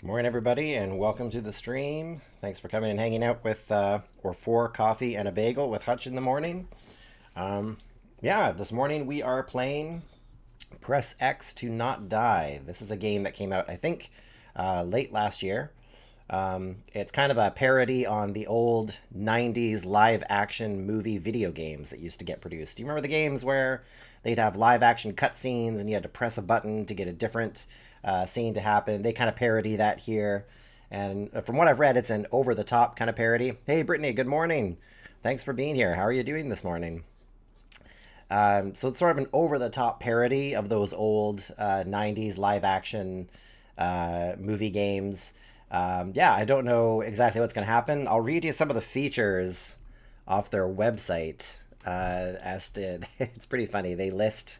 Good morning, everybody, and welcome to the stream. Thanks for coming and hanging out with, or for coffee and a bagel with Hutch in the morning. Yeah, this morning we are playing Press X to Not Die. This is a game that came out, I think, late last year. It's kind of a parody on the old 90s live action movie video games that used to get produced. Do you remember the games where they'd have live action cutscenes and you had to press a button to get a different scene to happen? They kind of parody that here. And from what I've read, it's an over-the-top kind of parody. Hey, Brittany, good morning. Thanks for being here. How are you doing this morning? So it's sort of an over-the-top parody of those old 90s live-action movie games. Yeah, I don't know exactly what's going to happen. I'll read you some of the features off their website. It's pretty funny. They list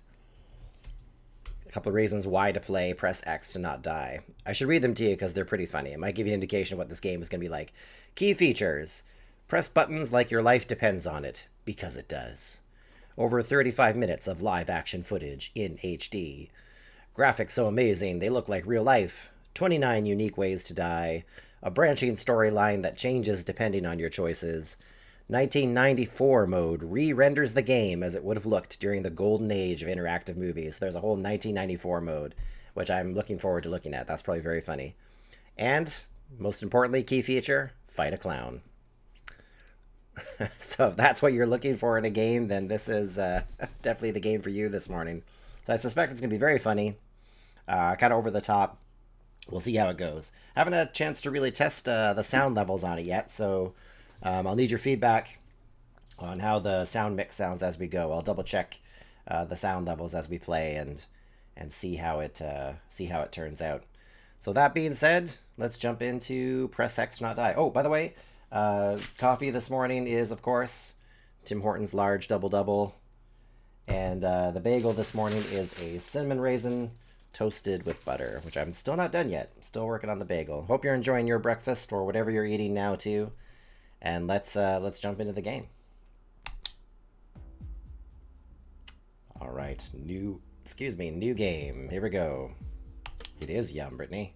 a couple of reasons why to play Press X to not die. I should read them to you because they're pretty funny. It might give you an indication of what this game is going to be like. Key features. Press buttons like your life depends on it, because it does. Over 35 minutes of live action footage in HD. Graphics so amazing they look like real life. 29 unique ways to die. A branching storyline that changes depending on your choices. 1994 mode re-renders the game as it would have looked during the golden age of interactive movies. There's a whole 1994 mode, which I'm looking forward to looking at. That's probably very funny. And, most importantly, key feature, fight a clown. So if that's what you're looking for in a game, then this is definitely the game for you this morning. So I suspect it's going to be very funny, kind of over the top. We'll see how it goes. I haven't had a chance to really test the sound levels on it yet, so I'll need your feedback on how the sound mix sounds as we go. I'll double check the sound levels as we play and see how it turns out. So that being said, let's jump into Press X to not die. Oh, by the way, coffee this morning is, of course, Tim Hortons large double, and the bagel this morning is a cinnamon raisin toasted with butter, which I'm still not done yet. Still working on the bagel. Hope you're enjoying your breakfast or whatever you're eating now too. And let's jump into the game. All right, new game. Here we go. It is yum, Brittany.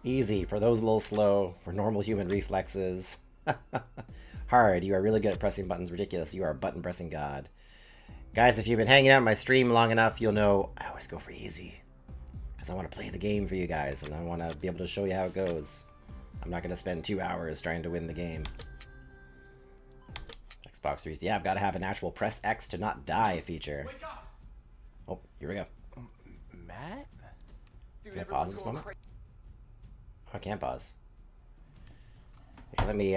Easy for those a little slow, for normal human reflexes. Hard, you are really good at pressing buttons. Ridiculous, you are a button pressing god. Guys, if you've been hanging out in my stream long enough, you'll know I always go for easy. Because I want to play the game for you guys, and I want to be able to show you how it goes. I'm not going to spend 2 hours trying to win the game. Xbox 3. Yeah, I've got to have an actual Press X to not die feature. Wake up! Oh, here we go. Matt? Dude, can I pause this moment? Oh, I can't pause. Okay, let me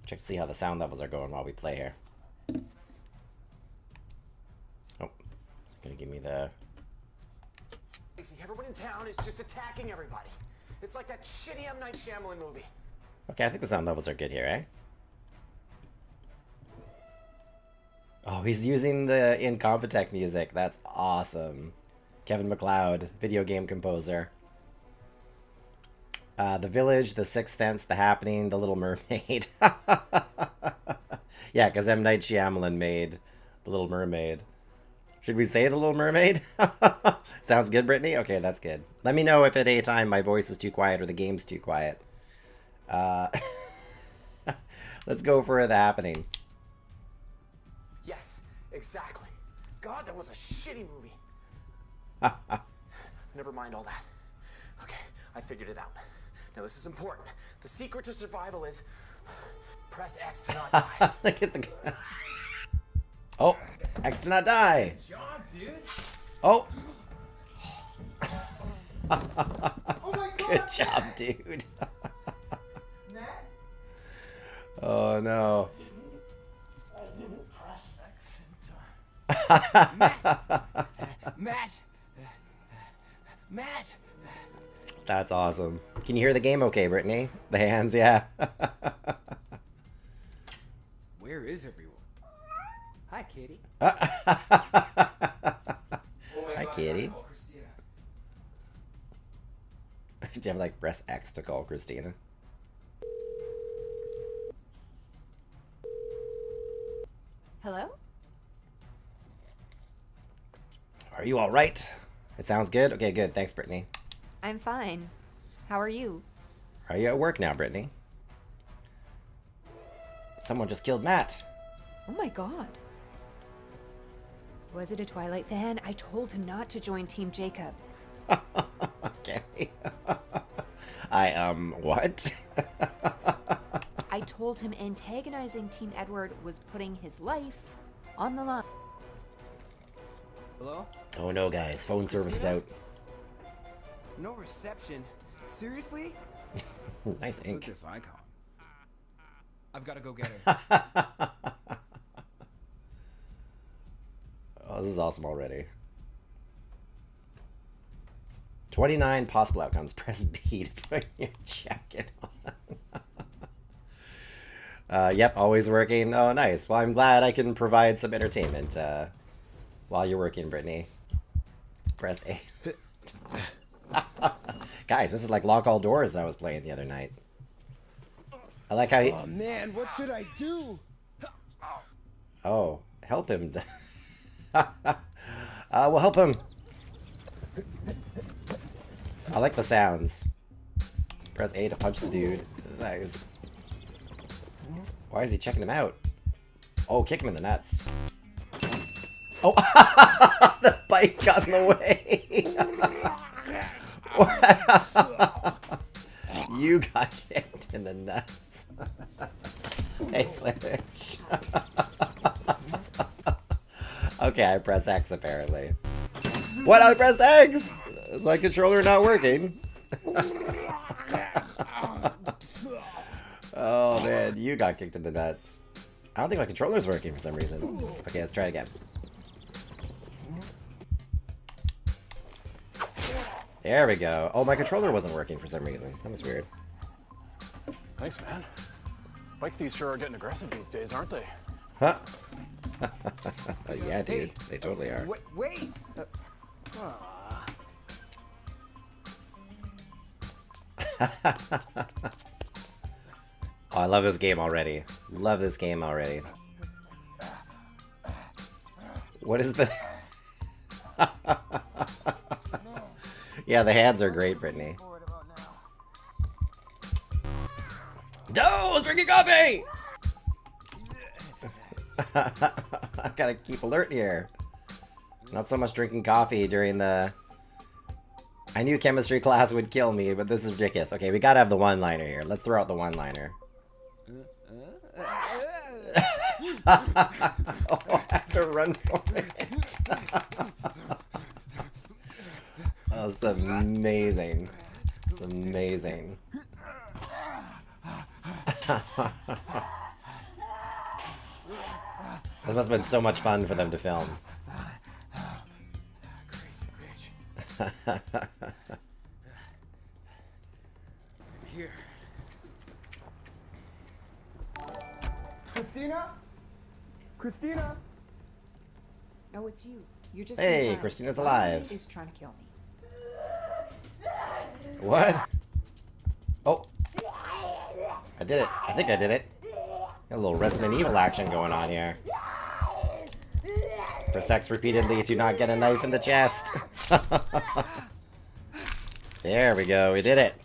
check to see how the sound levels are going while we play here. Oh, it's going to give me the... Everyone in town is just attacking everybody. It's like that shitty M. Night Shyamalan movie. Okay, I think the sound levels are good here, eh? Oh, he's using the Incompetech music. That's awesome. Kevin MacLeod, video game composer. The Village, The Sixth Sense, The Happening, The Little Mermaid. Yeah, because M. Night Shyamalan made The Little Mermaid. Should we say The Little Mermaid? Sounds good, Brittany? Okay, that's good. Let me know if at any time my voice is too quiet or the game's too quiet. Let's go for The Happening. Yes, exactly. God, that was a shitty movie. Never mind all that. Okay, I figured it out. Now this is important. The secret to survival is press X to not die. Look at the guy. Oh, X to not die. Good job, dude. Oh. Oh my God. Good job, dude. Matt? Oh no. I didn't press X in time. Matt. Matt. That's awesome. Can you hear the game okay, Brittany? The hands, yeah. Where is everyone? Hi, Kitty. Hi, Kitty. Do you have like press X to call Christina? Hello? Are you all right? It sounds good? Okay, good. Thanks, Brittany. I'm fine. How are you? Are you at work now, Brittany? Someone just killed Matt. Oh my god. Was it a Twilight fan? I told him not to join Team Jacob. Okay. What? I told him antagonizing Team Edward was putting his life on the line. Hello? Oh no, guys. Phone service is out. No reception. Seriously? Nice What's ink. with this icon? I've got to go get her. Oh, this is awesome already. 29 possible outcomes. Press B to put your jacket on. Yep, always working. Oh, nice. Well, I'm glad I can provide some entertainment while you're working, Brittany. Press A. Guys, this is like Lock All Doors that I was playing the other night. I like how he... Oh man, what should I do? Oh, help him. We'll help him. I like the sounds. Press A to punch the dude. Nice. Why is he checking him out? Oh, kick him in the nuts. Oh, the bike got in the way. You got kicked in the nuts. Hey, Glitch. Okay, I press X apparently. What? I pressed X! Is my controller not working? Oh man, you got kicked in the nuts. I don't think my controller's working for some reason. Okay, let's try it again. There we go. Oh, my controller wasn't working for some reason. That was weird. Thanks, man. Bike thieves sure are getting aggressive these days, aren't they? Huh? Yeah, dude. They totally are. Wait. Oh, I love this game already. Love this game already. What is the... Yeah, the hands are great, Brittany. No, I was drinking coffee! I've got to keep alert here. Not so much drinking coffee during the... I knew chemistry class would kill me, but this is ridiculous. Okay, we gotta have the one-liner here. Let's throw out the one-liner. Oh, I have to run for it. Oh, it's amazing. It's amazing. This must have been so much fun for them to film. Crazy bitch. Here. Christina? Christina? No, it's you. You're just Hey, in time. Christina's alive. Is trying to kill me. What? Oh. I did it. I think I did it. Got a little Resident Evil action going on here. Press X repeatedly to not get a knife in the chest. There we go. We did it.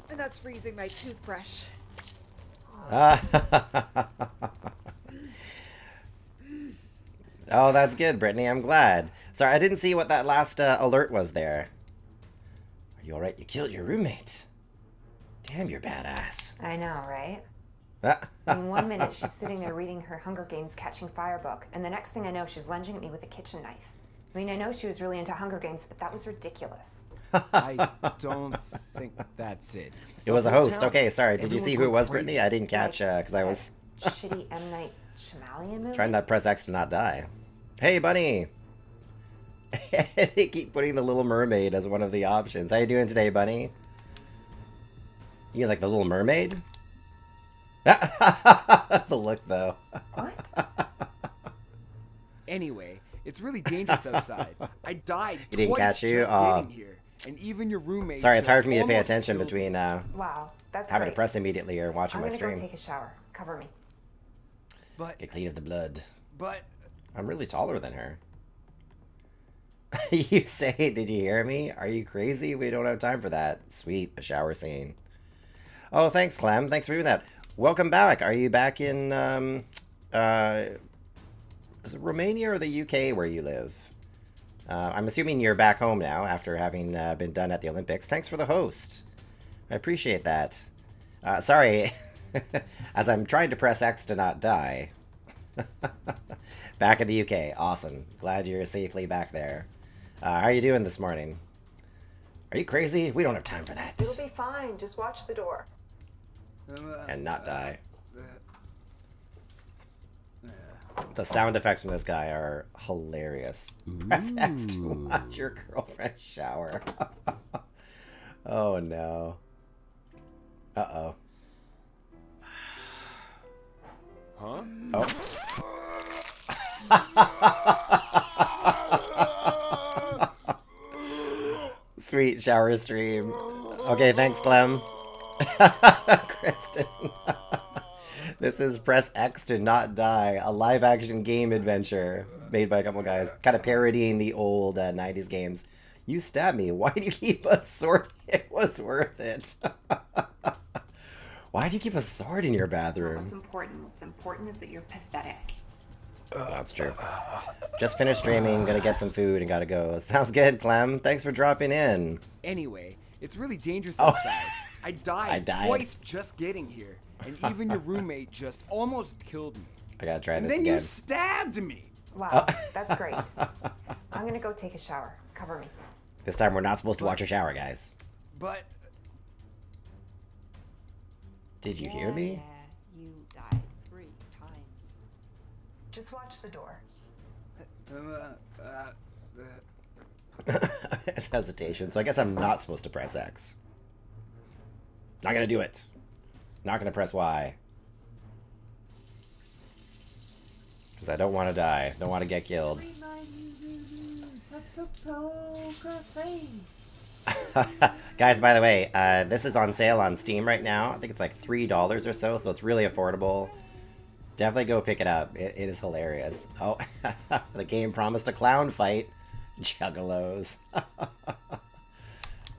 And that's freezing my toothbrush. Oh, that's good, Brittany. I'm glad. Sorry, I didn't see what that last alert was there. Are you alright? You killed your roommate. Damn, you're badass. I know, right? In 1 minute, she's sitting there reading her Hunger Games Catching Fire book, and the next thing I know, she's lunging at me with a kitchen knife. I mean, I know she was really into Hunger Games, but that was ridiculous. I don't think that's it. It was a host. Okay, sorry. Did you see who it was, Brittany? I didn't catch, because I was Shitty M. Night Shyamalan movie? trying to press X to not die. Hey, Bunny! They keep putting the Little Mermaid as one of the options. How you doing today, Bunny? You like the Little Mermaid? The look, though. What? Anyway, it's really dangerous outside. I died He didn't twice catch you? just Aw. getting here. And even your roommate. Sorry, it's just hard for me to pay almost attention killed between Wow, that's having great. to press immediately or watching I'm my gonna go stream. take a shower. Cover me. But, Get clean of the blood. but, I'm really taller than her. You say, did you hear me? Are you crazy? We don't have time for that. Sweet, a shower scene. Oh, thanks, Clem. Thanks for doing that. Welcome back. Are you back in, is it Romania or the UK where you live? I'm assuming you're back home now after having been done at the Olympics. Thanks for the host. I appreciate that. Sorry, as I'm trying to press X to not die. Back in the UK. Awesome. Glad you're safely back there. How are you doing this morning? Are you crazy? We don't have time for that. It'll be fine. Just watch the door. And not die. The sound effects from this guy are hilarious. Press X to watch your girlfriend shower. Oh no. Uh-oh. Huh? Oh. Sweet shower stream. Okay, thanks, Clem. Kristen. This is Press X to Not Die, a live-action game adventure made by a couple guys, kind of parodying the old 90s games. You stabbed me. Why do you keep a sword? It was worth it. Why do you keep a sword in your bathroom? What's important? What's important is that you're pathetic. That's true. Just finished streaming, gonna get some food and gotta go. Sounds good, Clem. Thanks for dropping in. Anyway, it's really dangerous Oh. outside. I died died. twice just getting here. And even your roommate just almost killed me. I gotta try And this then again. you stabbed me. Wow, that's great. I'm gonna go take a shower. Cover me. This time we're not supposed to watch a shower, guys. But Did you hear me? Yeah, you died 3 times. Just watch the door. It's hesitation, so I guess I'm not supposed to press X. Not gonna do it. Not gonna press Y. Because I don't want to die. Don't want to get killed. Guys, by the way, this is on sale on Steam right now. I think it's like $3 or so it's really affordable. Definitely go pick it up. It is hilarious. Oh, the game promised a clown fight. Juggalos.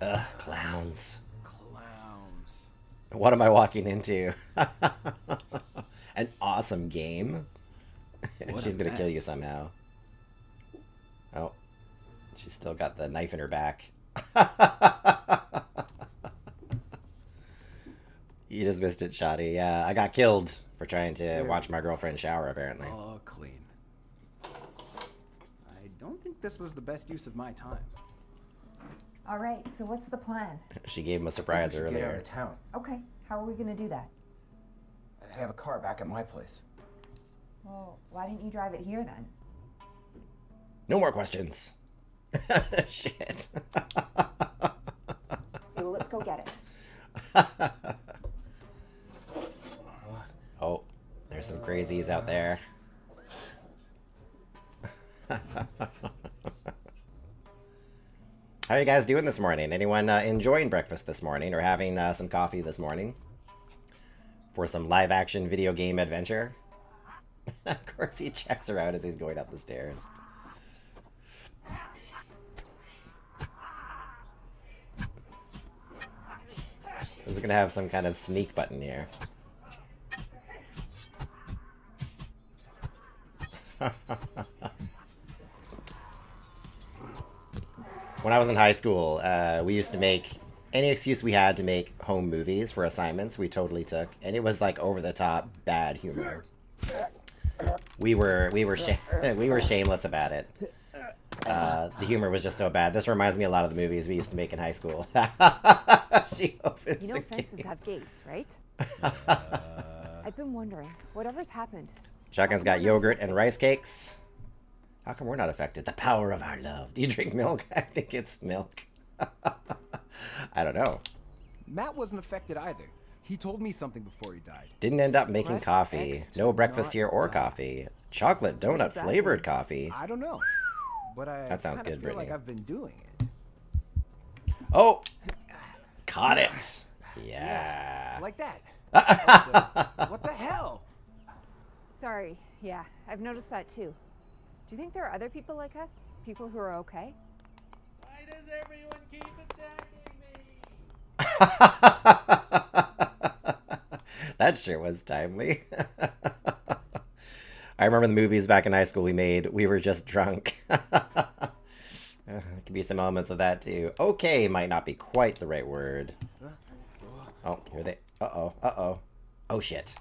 Ugh, clowns. clowns. What am I walking into? An awesome game. She's gonna kill you somehow. Oh, she's still got the knife in her back. You just missed it, Shoddy. Yeah, I got killed for trying to watch my girlfriend shower, apparently. Oh, clean. I don't think this was the best use of my time. All right, so what's the plan? She gave him a surprise Get out earlier. of town. Okay, how are we gonna do that? I have a car back at my place. Well, why didn't you drive it here then? No more questions. Shit. Okay, well, let's go get it. Oh, there's some crazies out there. How are you guys doing this morning? Anyone enjoying breakfast this morning or having some coffee this morning for some live action video game adventure? Of course he checks her out as he's going up the stairs. This is gonna have some kind of sneak button here. When I was in high school, we used to make any excuse we had to make home movies for assignments. We totally took, and it was like over the top bad humor. We were shameless about it. The humor was just so bad. This reminds me a lot of the movies we used to make in high school. She opens You know the fences gate. have gates, right? I've been wondering, whatever's happened. Shotgun's got yogurt and rice cakes. How come we're not affected? The power of our love. Do you drink milk? I think it's milk. I don't know. Matt wasn't affected either. He told me something before he died. Didn't end up making Press coffee. X to No breakfast not here or die. coffee. Chocolate donut does that flavored mean? coffee. I don't know. But I That sounds kinda good, feel Brittany. like I've been doing it. Oh! Caught it! Yeah. Like that. Also, what the hell? Sorry, yeah, I've noticed that too. Do you think there are other people like us? People who are okay? Why does everyone keep attacking me? That sure was timely. I remember the movies back in high school we made. We were just drunk. There could be some elements of that too. Okay might not be quite the right word. Oh, here they... Uh-oh, uh-oh. Oh, shit.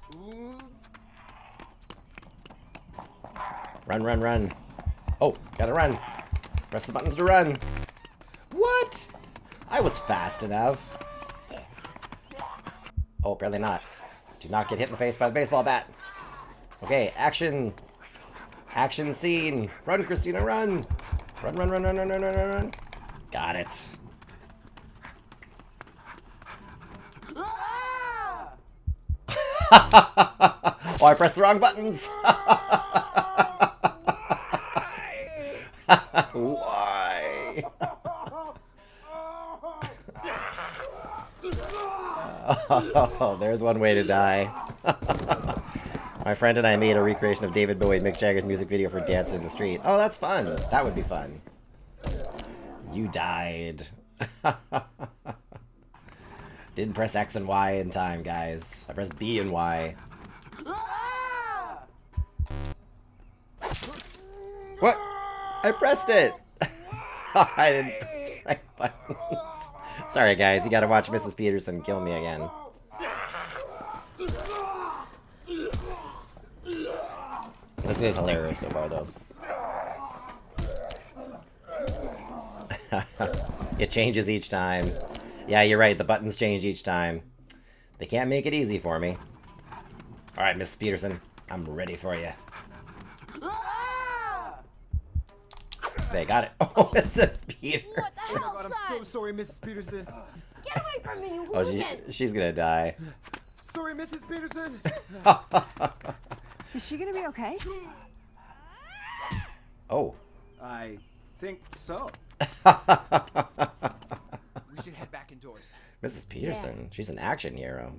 Run, run, run. Oh, gotta run. Press the buttons to run. What? I was fast enough. Oh, apparently not. Do not get hit in the face by the baseball bat. Okay, action. Action scene. Run, Christina, run. Run, run, run, run, run, run, run, run, run. Got it. Oh, I pressed the wrong buttons. Why? Oh, there's one way to die. My friend and I made a recreation of David Bowie and Mick Jagger's music video for Dancing in the Street. Oh, that's fun. That would be fun. You died. Didn't press X and Y in time, guys. I pressed B and Y. What? I pressed it! I didn't press the right buttons. Sorry, guys. You gotta watch Mrs. Peterson kill me again. This is hilarious so far, though. It changes each time. Yeah, you're right. The buttons change each time. They can't make it easy for me. Alright, Mrs. Peterson. I'm ready for you. They got it. Oh, Mrs. Peterson. Oh my god, I'm so sorry, Mrs. Peterson. Get away from me, you Oh, hooligan! she's gonna die. Sorry, Mrs. Peterson. Is she gonna be okay? Oh. I think so. We should head back indoors. Mrs. Peterson. She's an action hero.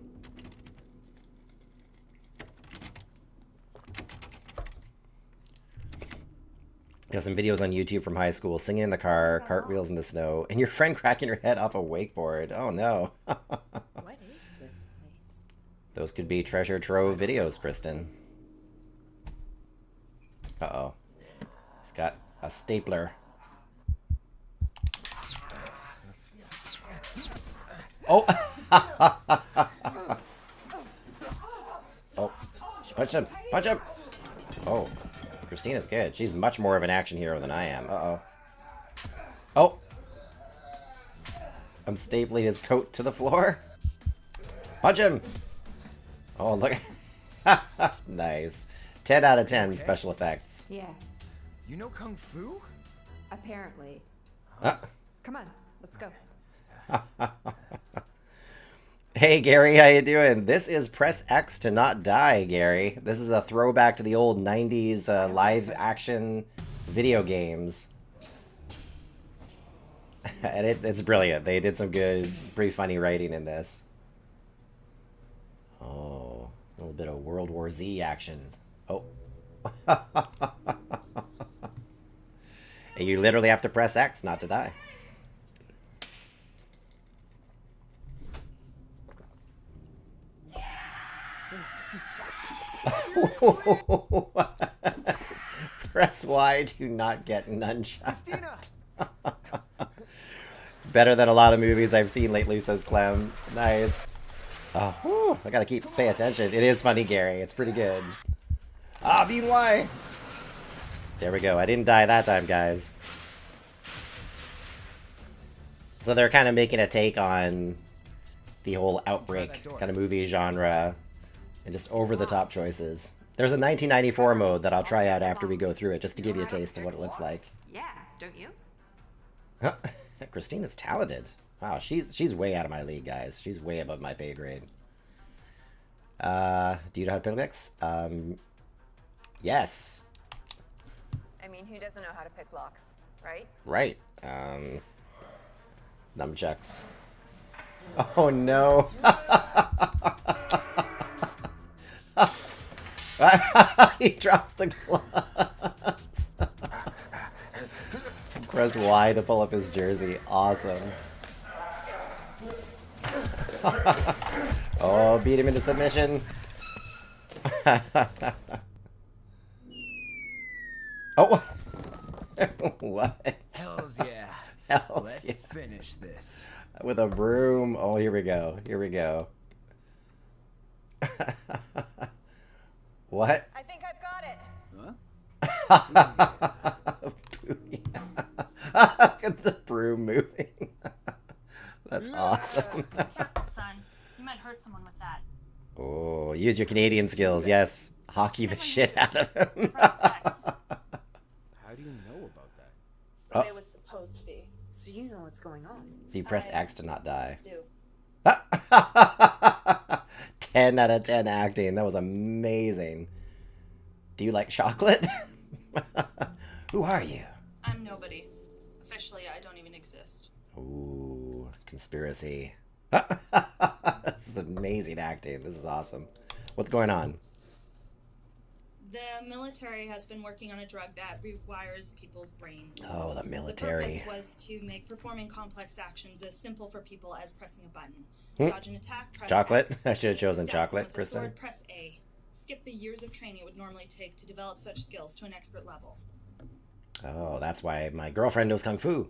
You know, some videos on YouTube from high school, singing in the car, cartwheels in the snow, and your friend cracking her head off a wakeboard. Oh no. What is this place? Those could be treasure trove videos, Kristen. Uh-oh. He's got a stapler. Oh! Oh. She punched him! Punch him! Oh. Christina's good. She's much more of an action hero than I am. Uh-oh. Oh! I'm stapling his coat to the floor. Punch him! Oh, look. Nice. 10 out of 10 special effects. Yeah, You know Kung Fu? apparently. Uh. Come on, let's go. Hey Gary, how you doing? This is Press X to Not Die, Gary. This is a throwback to the old 90s live action video games. And it's brilliant. They did some good, pretty funny writing in this. Oh, a little bit of World War Z action. Oh. And you literally have to press X not to die. Press Y to not get nunshot. Christina! Better than a lot of movies I've seen lately, says Clem. Nice. Oh, whew, I gotta pay attention. It is funny, Gary. It's pretty good. Ah, being Y. There we go. I didn't die that time, guys. So they're kind of making a take on the whole Outbreak kind of movie genre and just over-the-top choices. There's a 1994 mode that I'll try out after we go through it, just to give you a taste of what it looks like. Yeah, don't you? Christina's talented. Wow, she's way out of my league, guys. She's way above my pay grade. Do you know how to pick mix? Yes. I mean, who doesn't know how to pick locks, right? Right. Nunchucks. Oh no. He drops the gloves. Press Y to pull up his jersey. Awesome. Oh, beat him into submission. Oh. What? Hells yeah. Hells Let's yeah. finish this. With a broom. Oh, here we go. Here we go. What? I think I've got it. Huh? Look at the broom moving. That's awesome. Careful, son. You might hurt someone with that. Oh, use your Canadian skills. Yes. Hockey the shit out of him. Press X. How do you know about that? It's the way it was supposed to be. So you know what's going on. So you press X to not die. Do. 10 out of 10 acting. That was amazing. Do you like chocolate? Who are you? I'm nobody. Officially, I don't even exist. Ooh, conspiracy. This is amazing acting. This is awesome. What's going on? The military has been working on a drug that rewires people's brains. Oh, the The military. purpose was to make performing complex actions as simple for people as pressing a button. Hmm. Dodge an attack, press Chocolate? X. I should have chosen Stab chocolate, someone with a Kristen. sword, press A. Skip the years of training it would normally take to develop such skills to an expert level. Oh, that's why my girlfriend knows Kung Fu.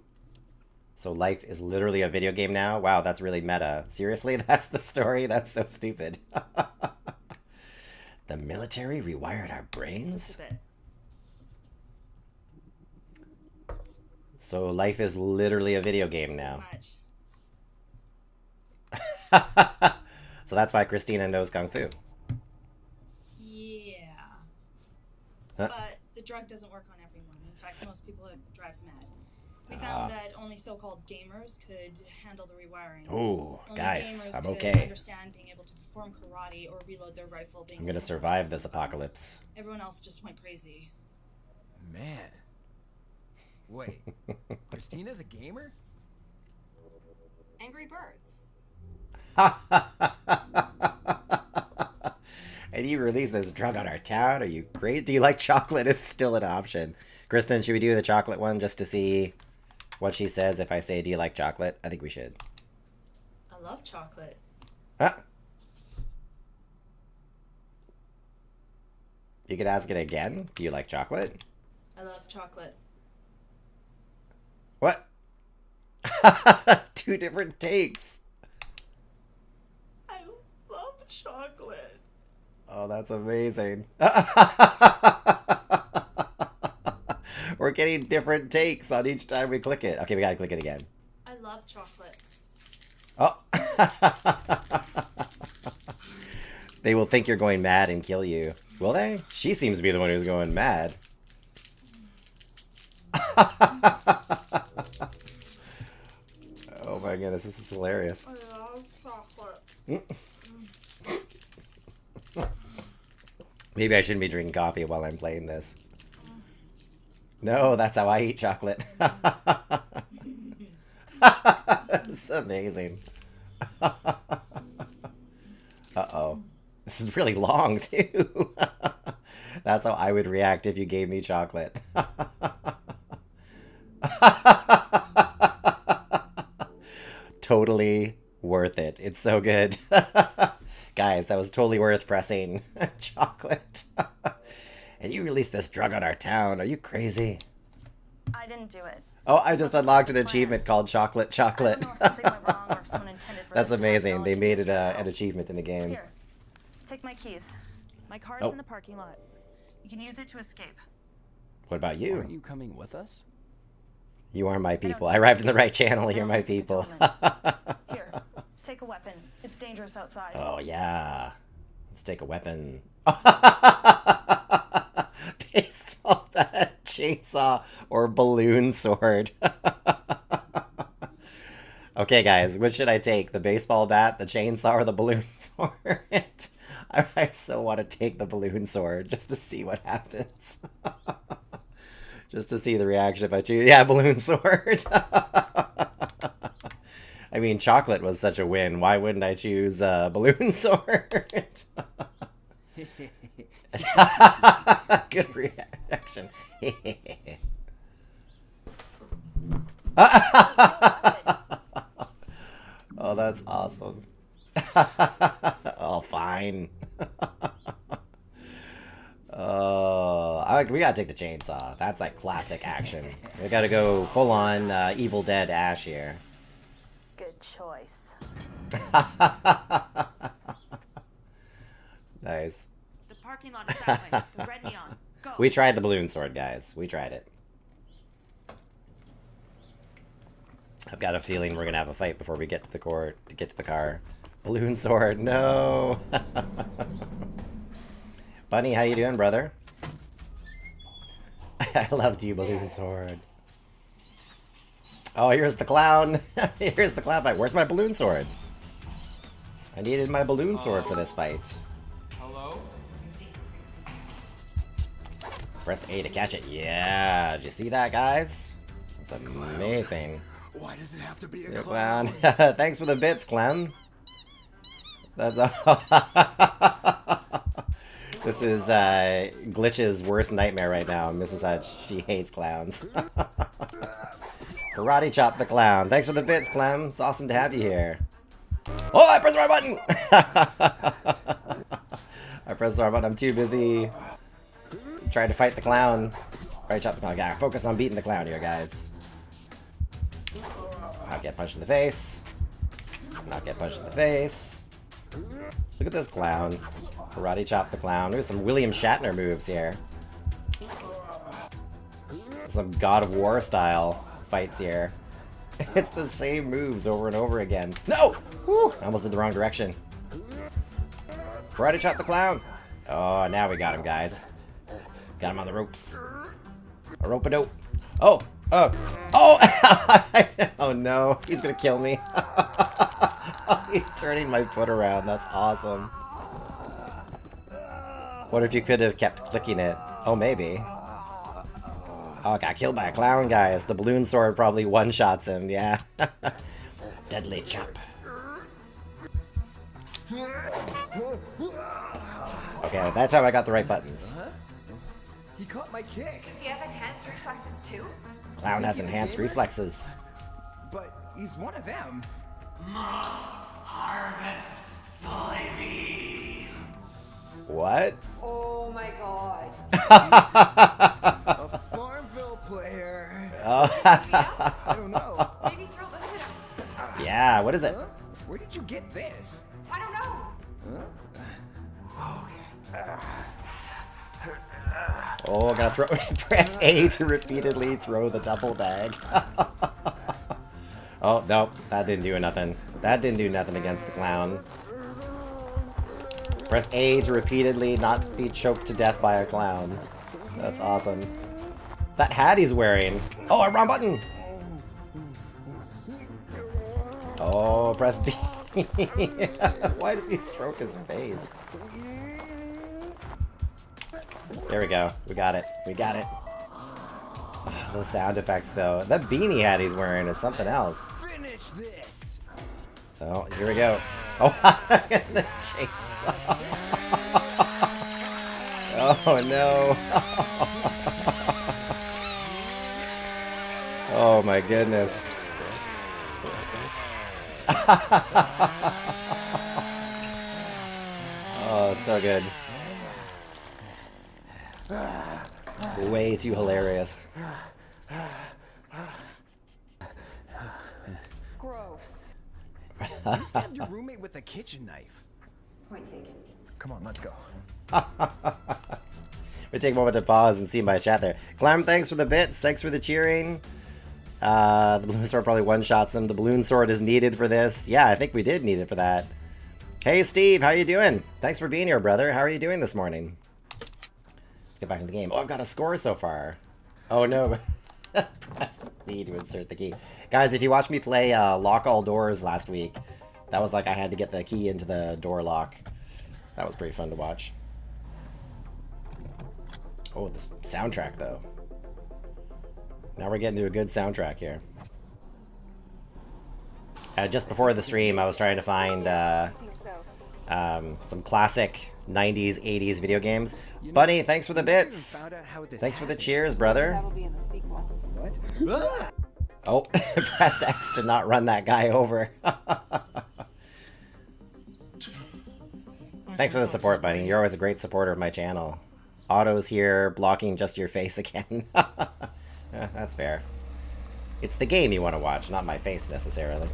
So life is literally a video game now? Wow, that's really meta. Seriously? That's the story? That's so stupid. The military rewired our brains? Just a bit. So life is literally a video game now. Much. So that's why Christina knows Kung Fu. Yeah. Huh? But the drug doesn't work on everyone. In fact, most people it drives mad. We found that only so-called gamers could handle the rewiring. Ooh, Only guys, gamers I'm could okay. understand being able to perform karate or reload their rifle. Being I'm gonna someone's survive person. this apocalypse. Everyone else just went crazy. Man. Wait, Christina's a gamer? Angry Birds. And you release this drug on our town? Are you crazy? Do you like chocolate? Is still an option. Kristen, should we do the chocolate one just to see what she says if I say, do you like chocolate? I think we should. I love chocolate. Huh? You could ask it again. Do you like chocolate? I love chocolate. What? Two different takes. I love chocolate. Oh, that's amazing. We're getting different takes on each time we click it. Okay, we gotta click it again. I love chocolate. Oh. They will think you're going mad and kill you. Will they? She seems to be the one who's going mad. Oh my goodness, this is hilarious. I love chocolate. Maybe I shouldn't be drinking coffee while I'm playing this. No, that's how I eat chocolate. It's amazing. Uh-oh. This is really long, too. That's how I would react if you gave me chocolate. Totally worth it. It's so good. Guys, that was totally worth pressing chocolate. And you released this drug on our town. Are you crazy? I didn't do it. Oh, I just unlocked an achievement called Chocolate Chocolate. I don't know if something went wrong or if someone intended for That's us to have amazing. They knowledge made of it each an other. achievement in the game. Here, take my keys. My car's Oh. in the parking lot. You can use it to escape. What about you? Aren't you coming with us? You are my people. don't I arrived in the see- right channel. I You're don't my see the people. Here, take a weapon. It's dangerous outside. Oh, yeah. Let's take a weapon. Baseball bat, chainsaw, or balloon sword. Okay, guys, which should I take? The baseball bat, the chainsaw, or the balloon sword? I so want to take the balloon sword just to see what happens. Just to see the reaction if I choose. Yeah, balloon sword. I mean, chocolate was such a win. Why wouldn't I choose balloon sword? Good reaction. Oh, that's awesome. Oh, fine. We gotta take the chainsaw. That's like classic action. We gotta go full on Evil Dead Ash here. Good choice. Nice. The parking lot is that way. The red neon. Go. We tried the balloon sword, guys. We tried it. I've got a feeling we're gonna have a fight before we get to the car. Balloon sword, no. Bunny, how you doing, brother? I loved you, balloon sword. Oh, here's the clown. Here's the clown fight. Where's my balloon sword? I needed my balloon sword for this fight. Hello? Press A to catch it. Yeah, did you see that, guys? It's amazing. Why does it have to be a Yeah, clown? clown. Thanks for the bits, Clem. That's This is Glitch's worst nightmare right now. Mrs. Hutch, she hates clowns. Karate chop the clown. Thanks for the bits, Clem. It's awesome to have you here. Oh, I pressed the wrong button! I pressed the wrong button. I'm too busy trying to fight the clown. Karate chop the clown. Gotta focus on beating the clown here, guys. Not get punched in the face. Not get punched in the face. Look at this clown. Karate chop the clown. There's some William Shatner moves here. Some God of War style fights here. It's the same moves over and over again. No! Woo! I almost did the wrong direction. Karate chop the clown. Oh, now we got him, guys. Got him on the ropes. A rope-a-dope. Oh! Oh! Oh! Oh no, he's gonna kill me. He's turning my foot around. That's awesome. What if you could have kept clicking it? Oh, maybe. Oh, got killed by a clown, guys. The balloon sword probably one-shots him, yeah. Deadly chop. Okay, that time I got the right buttons. He caught my kick. Does he have enhanced reflexes too? Clown has he's a enhanced gamer? reflexes. But he's one of them. Must harvest soybeans. What? Oh my god. A Farmville player. Oh. I don't know. Maybe throw this at him. Yeah, what is it? Huh? Where did you get this? I don't know. Oh, gotta throw. Press A to repeatedly throw the double bag. Oh, nope. That didn't do nothing. That didn't do nothing against the clown. Press A to repeatedly not be choked to death by a clown. That's awesome. That hat he's wearing. Oh, wrong button. Oh, press B. Why does he stroke his face? There we go. We got it. We got it. Oh, those sound effects, though. That beanie hat he's wearing is something else. Finish this. Oh, here we go. Oh, the chainsaw. Oh, no. Oh, my goodness. Oh, it's so good. Way too hilarious. Gross. You stabbed your roommate with a kitchen knife. Point taken. Come on, let's go. We take a moment to pause and see my chat there. Clem, thanks for the bits. Thanks for the cheering. The balloon sword probably one-shots him. The balloon sword is needed for this. Yeah, I think we did need it for that. Hey, Steve, how you doing? Thanks for being here, brother. How are you doing this morning? Let's get back into the game. Oh, I've got a score so far. Oh, no. Press B to insert the key. Guys, if you watched me play Lock All Doors last week, that was like I had to get the key into the door lock. That was pretty fun to watch. Oh, this soundtrack, though. Now we're getting to a good soundtrack here. Just before the stream, I was trying to find some classic 90s, 80s video games. Bunny, thanks for the bits. Thanks for the cheers, brother. That'll be in the sequel. What? Oh, press X to not run that guy over. Thanks for the support, Bunny. You're always a great supporter of my channel. Otto's here, blocking just your face again. That's fair. It's the game you want to watch, not my face necessarily.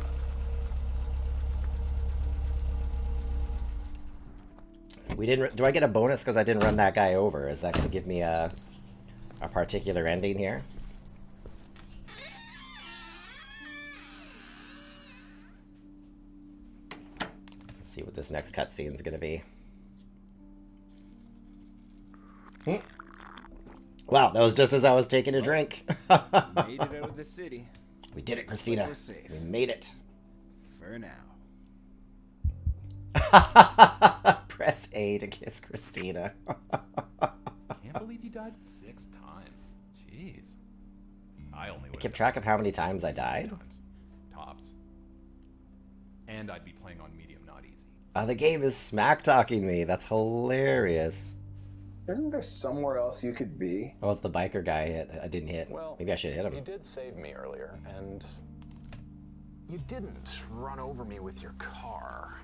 We didn't. Do I get a bonus because I didn't run that guy over? Is that going to give me a particular ending here? See what this next cutscene is going to be. Wow, that was just as I was taking a drink. Made it out of the city. We did it, Christina. We're safe. We made it. For now. Press A to kiss Christina. Can't believe you died 6 times. Jeez. I only would kept track of how many times I died. Tops. And I'd be playing on medium, not easy. The game is smack talking me. That's hilarious. Isn't there somewhere else you could be? Oh, it's the biker guy I didn't hit. Well, maybe I should hit him. You did save me earlier, and you didn't run over me with your car.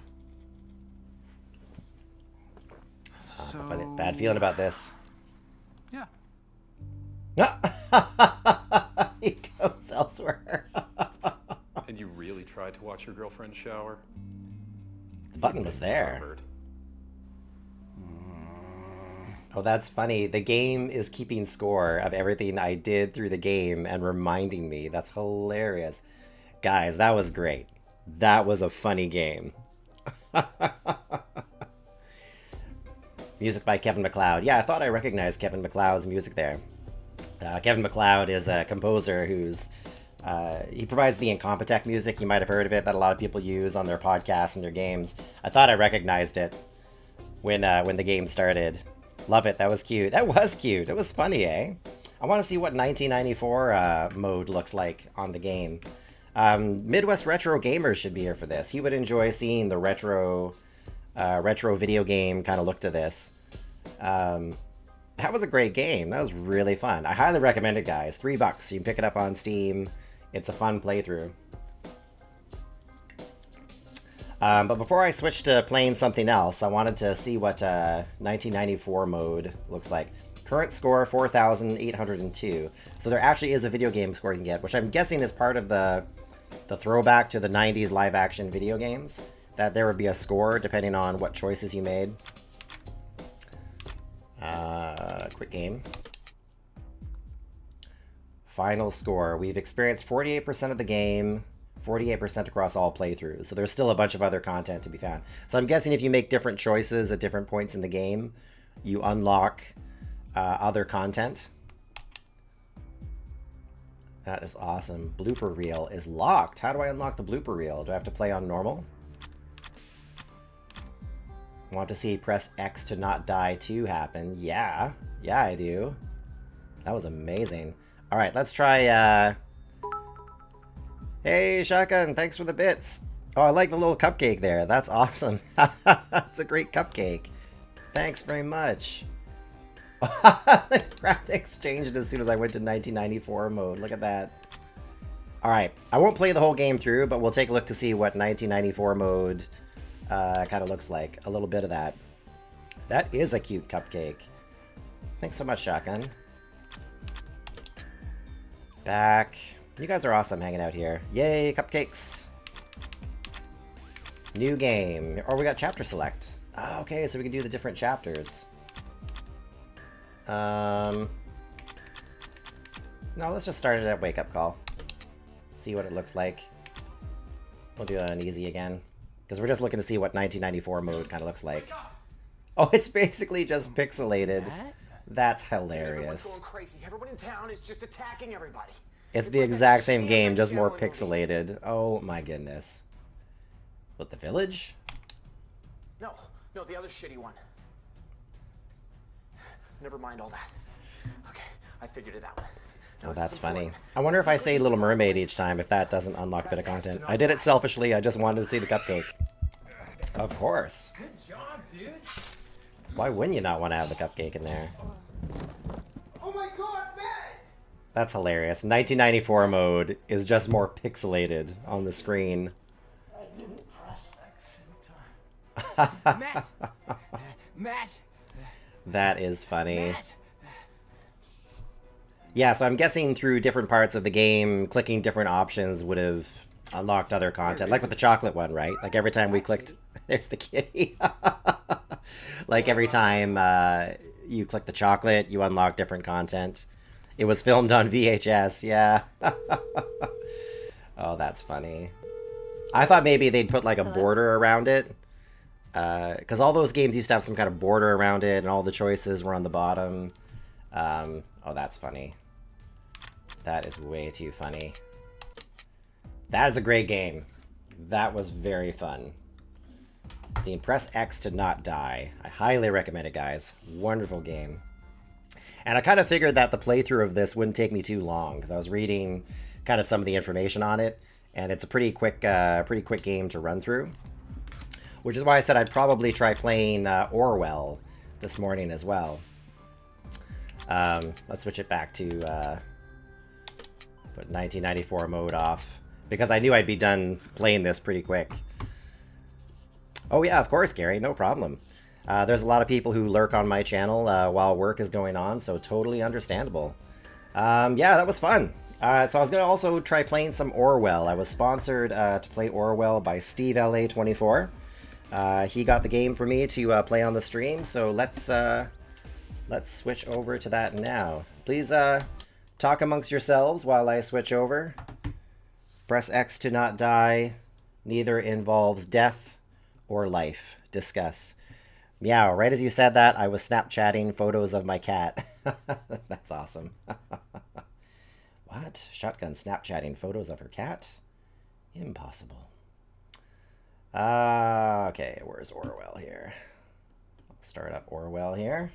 So... Bad feeling about this. Yeah. He goes elsewhere. And you really tried to watch your girlfriend shower? The button was there. Oh, that's funny. The game is keeping score of everything I did through the game and reminding me. That's hilarious. Guys, that was great. That was a funny game. Music by Kevin MacLeod. Yeah, I thought I recognized Kevin MacLeod's music there. Kevin MacLeod is a composer who's... he provides the Incompetech music. You might have heard of it, that a lot of people use on their podcasts and their games. I thought I recognized it when the game started. Love it. That was cute. That was cute. It was funny, eh? I want to see what 1994 mode looks like on the game. Midwest Retro Gamers should be here for this. He would enjoy seeing the retro video game kind of look to this. That was a great game. That was really fun. I highly recommend it, guys. $3. You can pick it up on Steam. It's a fun playthrough. But before I switch to playing something else, I wanted to see what 1994 mode looks like. Current score, 4,802. So there actually is a video game score you can get, which I'm guessing is part of the throwback to the 90s live-action video games. That there would be a score depending on what choices you made. Quick game. Final score. We've experienced 48% of the game, 48% across all playthroughs. So there's still a bunch of other content to be found. So I'm guessing if you make different choices at different points in the game, you unlock other content. That is awesome. Blooper reel is locked. How do I unlock the blooper reel? Do I have to play on normal? Want to see press X to not die 2 happen? Yeah. Yeah, I do. That was amazing. All right, let's try... Hey, Shotgun, thanks for the bits. Oh, I like the little cupcake there. That's awesome. That's a great cupcake. Thanks very much. The graphics changed as soon as I went to 1994 mode. Look at that. All right, I won't play the whole game through, but we'll take a look to see what 1994 mode kind of looks like. A little bit of that. That is a cute cupcake. Thanks so much, Shotgun. Back. You guys are awesome hanging out here. Yay, cupcakes. New game. Or we got chapter select. Oh, okay, so we can do the different chapters. No, let's just start it at wake up call. See what it looks like. We'll do an easy again. Because we're just looking to see what 1994 mode kind of looks like. Oh, it's basically just pixelated. That's hilarious. Everyone's going crazy. Everyone in town is just attacking everybody. It's the exact same game, just more pixelated. Oh my goodness. What, the village? No, the other shitty one. Never mind all that. Okay, I figured it out. Oh, that's funny. I wonder if I say Little Mermaid each time, if that doesn't unlock a bit of content. I did it selfishly, I just wanted to see the cupcake. Of course. Good job, dude. Why wouldn't you not want to have the cupcake in there? Oh my god, man! That's hilarious. 1994 mode is just more pixelated on the screen. I didn't press X in time. Matt! Matt! That is funny. Matt! Yeah, so I'm guessing through different parts of the game, clicking different options would have unlocked other content. Like with the chocolate one, right? Like every time we clicked... There's the kitty. Like every time you click the chocolate, you unlock different content. It was filmed on VHS, yeah. Oh, that's funny. I thought maybe they'd put like a border around it. Because all those games used to have some kind of border around it, and all the choices were on the bottom. Oh, that's funny. That is way too funny. That is a great game. That was very fun. Press X to not die. I highly recommend it, guys. Wonderful game. And I kind of figured that the playthrough of this wouldn't take me too long, because I was reading kind of some of the information on it, and it's a pretty quick game to run through. Which is why I said I'd probably try playing Orwell this morning as well. Let's switch it back to put 1994 mode off, because I knew I'd be done playing this pretty quick. Oh yeah, of course, Gary, no problem. There's a lot of people who lurk on my channel while work is going on, so totally understandable. Yeah, that was fun. So I was going to also try playing some Orwell. I was sponsored to play Orwell by Steve LA24. He got the game for me to play on the stream, so let's switch over to that now. Please talk amongst yourselves while I switch over. Press X to not die. Neither involves death or life. Discuss. Meow, right as you said that, I was Snapchatting photos of my cat. That's awesome. What? Shotgun Snapchatting photos of her cat? Impossible. Okay, where's Orwell here? I'll start up Orwell here,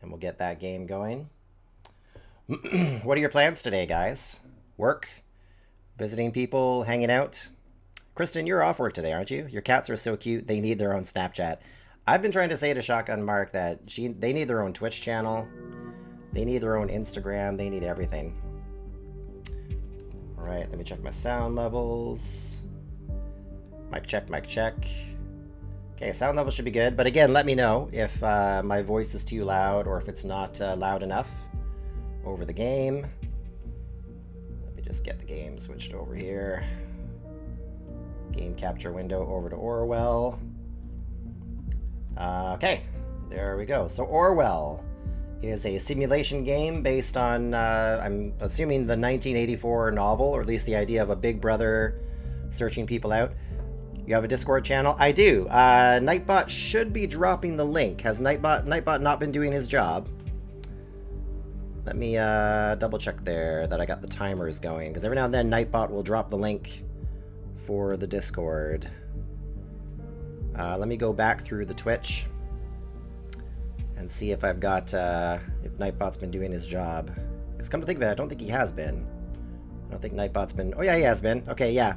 and we'll get that game going. What are your plans today, guys? Work? Visiting people? Hanging out? Kristen, you're off work today, aren't you? Your cats are so cute, they need their own Snapchat. I've been trying to say to Shotgun Mark that they need their own Twitch channel. They need their own Instagram. They need everything. All right, let me check my sound levels. Mic check, mic check. Okay, sound level should be good. But again, let me know if my voice is too loud or if it's not loud enough over the game. Let me just get the game switched over here. Game capture window over to Orwell. Okay, there we go. So Orwell is a simulation game based on, I'm assuming, the 1984 novel, or at least the idea of a big brother searching people out. You have a Discord channel? I do. Nightbot should be dropping the link. Has Nightbot not been doing his job? Let me double check there that I got the timers going, because every now and then Nightbot will drop the link for the Discord. Let me go back through the Twitch and see if I've got, if Nightbot's been doing his job. Because come to think of it, I don't think he has been. I don't think Nightbot's been... Oh yeah, he has been. Okay, yeah.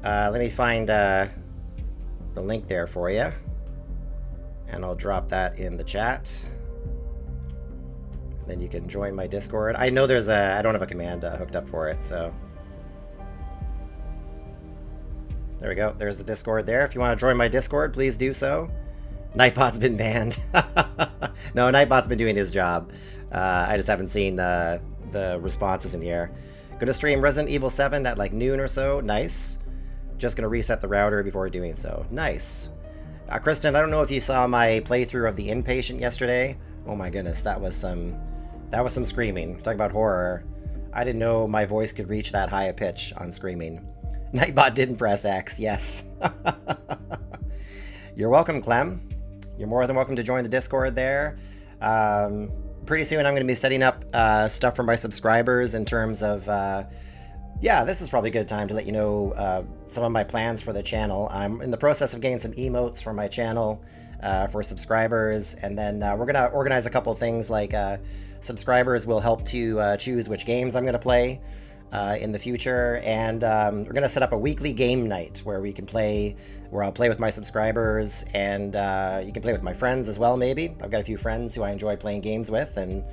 Let me find the link there for you. And I'll drop that in the chat. Then you can join my Discord. I know there's a... I don't have a command hooked up for it, so... There we go. There's the Discord there. If you want to join my Discord, please do so. Nightbot's been banned. No, Nightbot's been doing his job. I just haven't seen the responses in here. Gonna stream Resident Evil 7 at like noon or so. Nice. Just gonna reset the router before doing so. Nice. Kristen, I don't know if you saw my playthrough of The Inpatient yesterday. Oh my goodness, that was some screaming. Talk about horror. I didn't know my voice could reach that high a pitch on screaming. Nightbot didn't press X, yes. You're welcome, Clem. You're more than welcome to join the Discord there. Pretty soon I'm going to be setting up stuff for my subscribers in terms of... yeah, this is probably a good time to let you know some of my plans for the channel. I'm in the process of getting some emotes for my channel for subscribers, and then we're going to organize a couple things like subscribers will help to choose which games I'm going to play in the future, and we're gonna set up a weekly game night where we can play, where I'll play with my subscribers, and you can play with my friends as well. Maybe I've got a few friends who I enjoy playing games with, and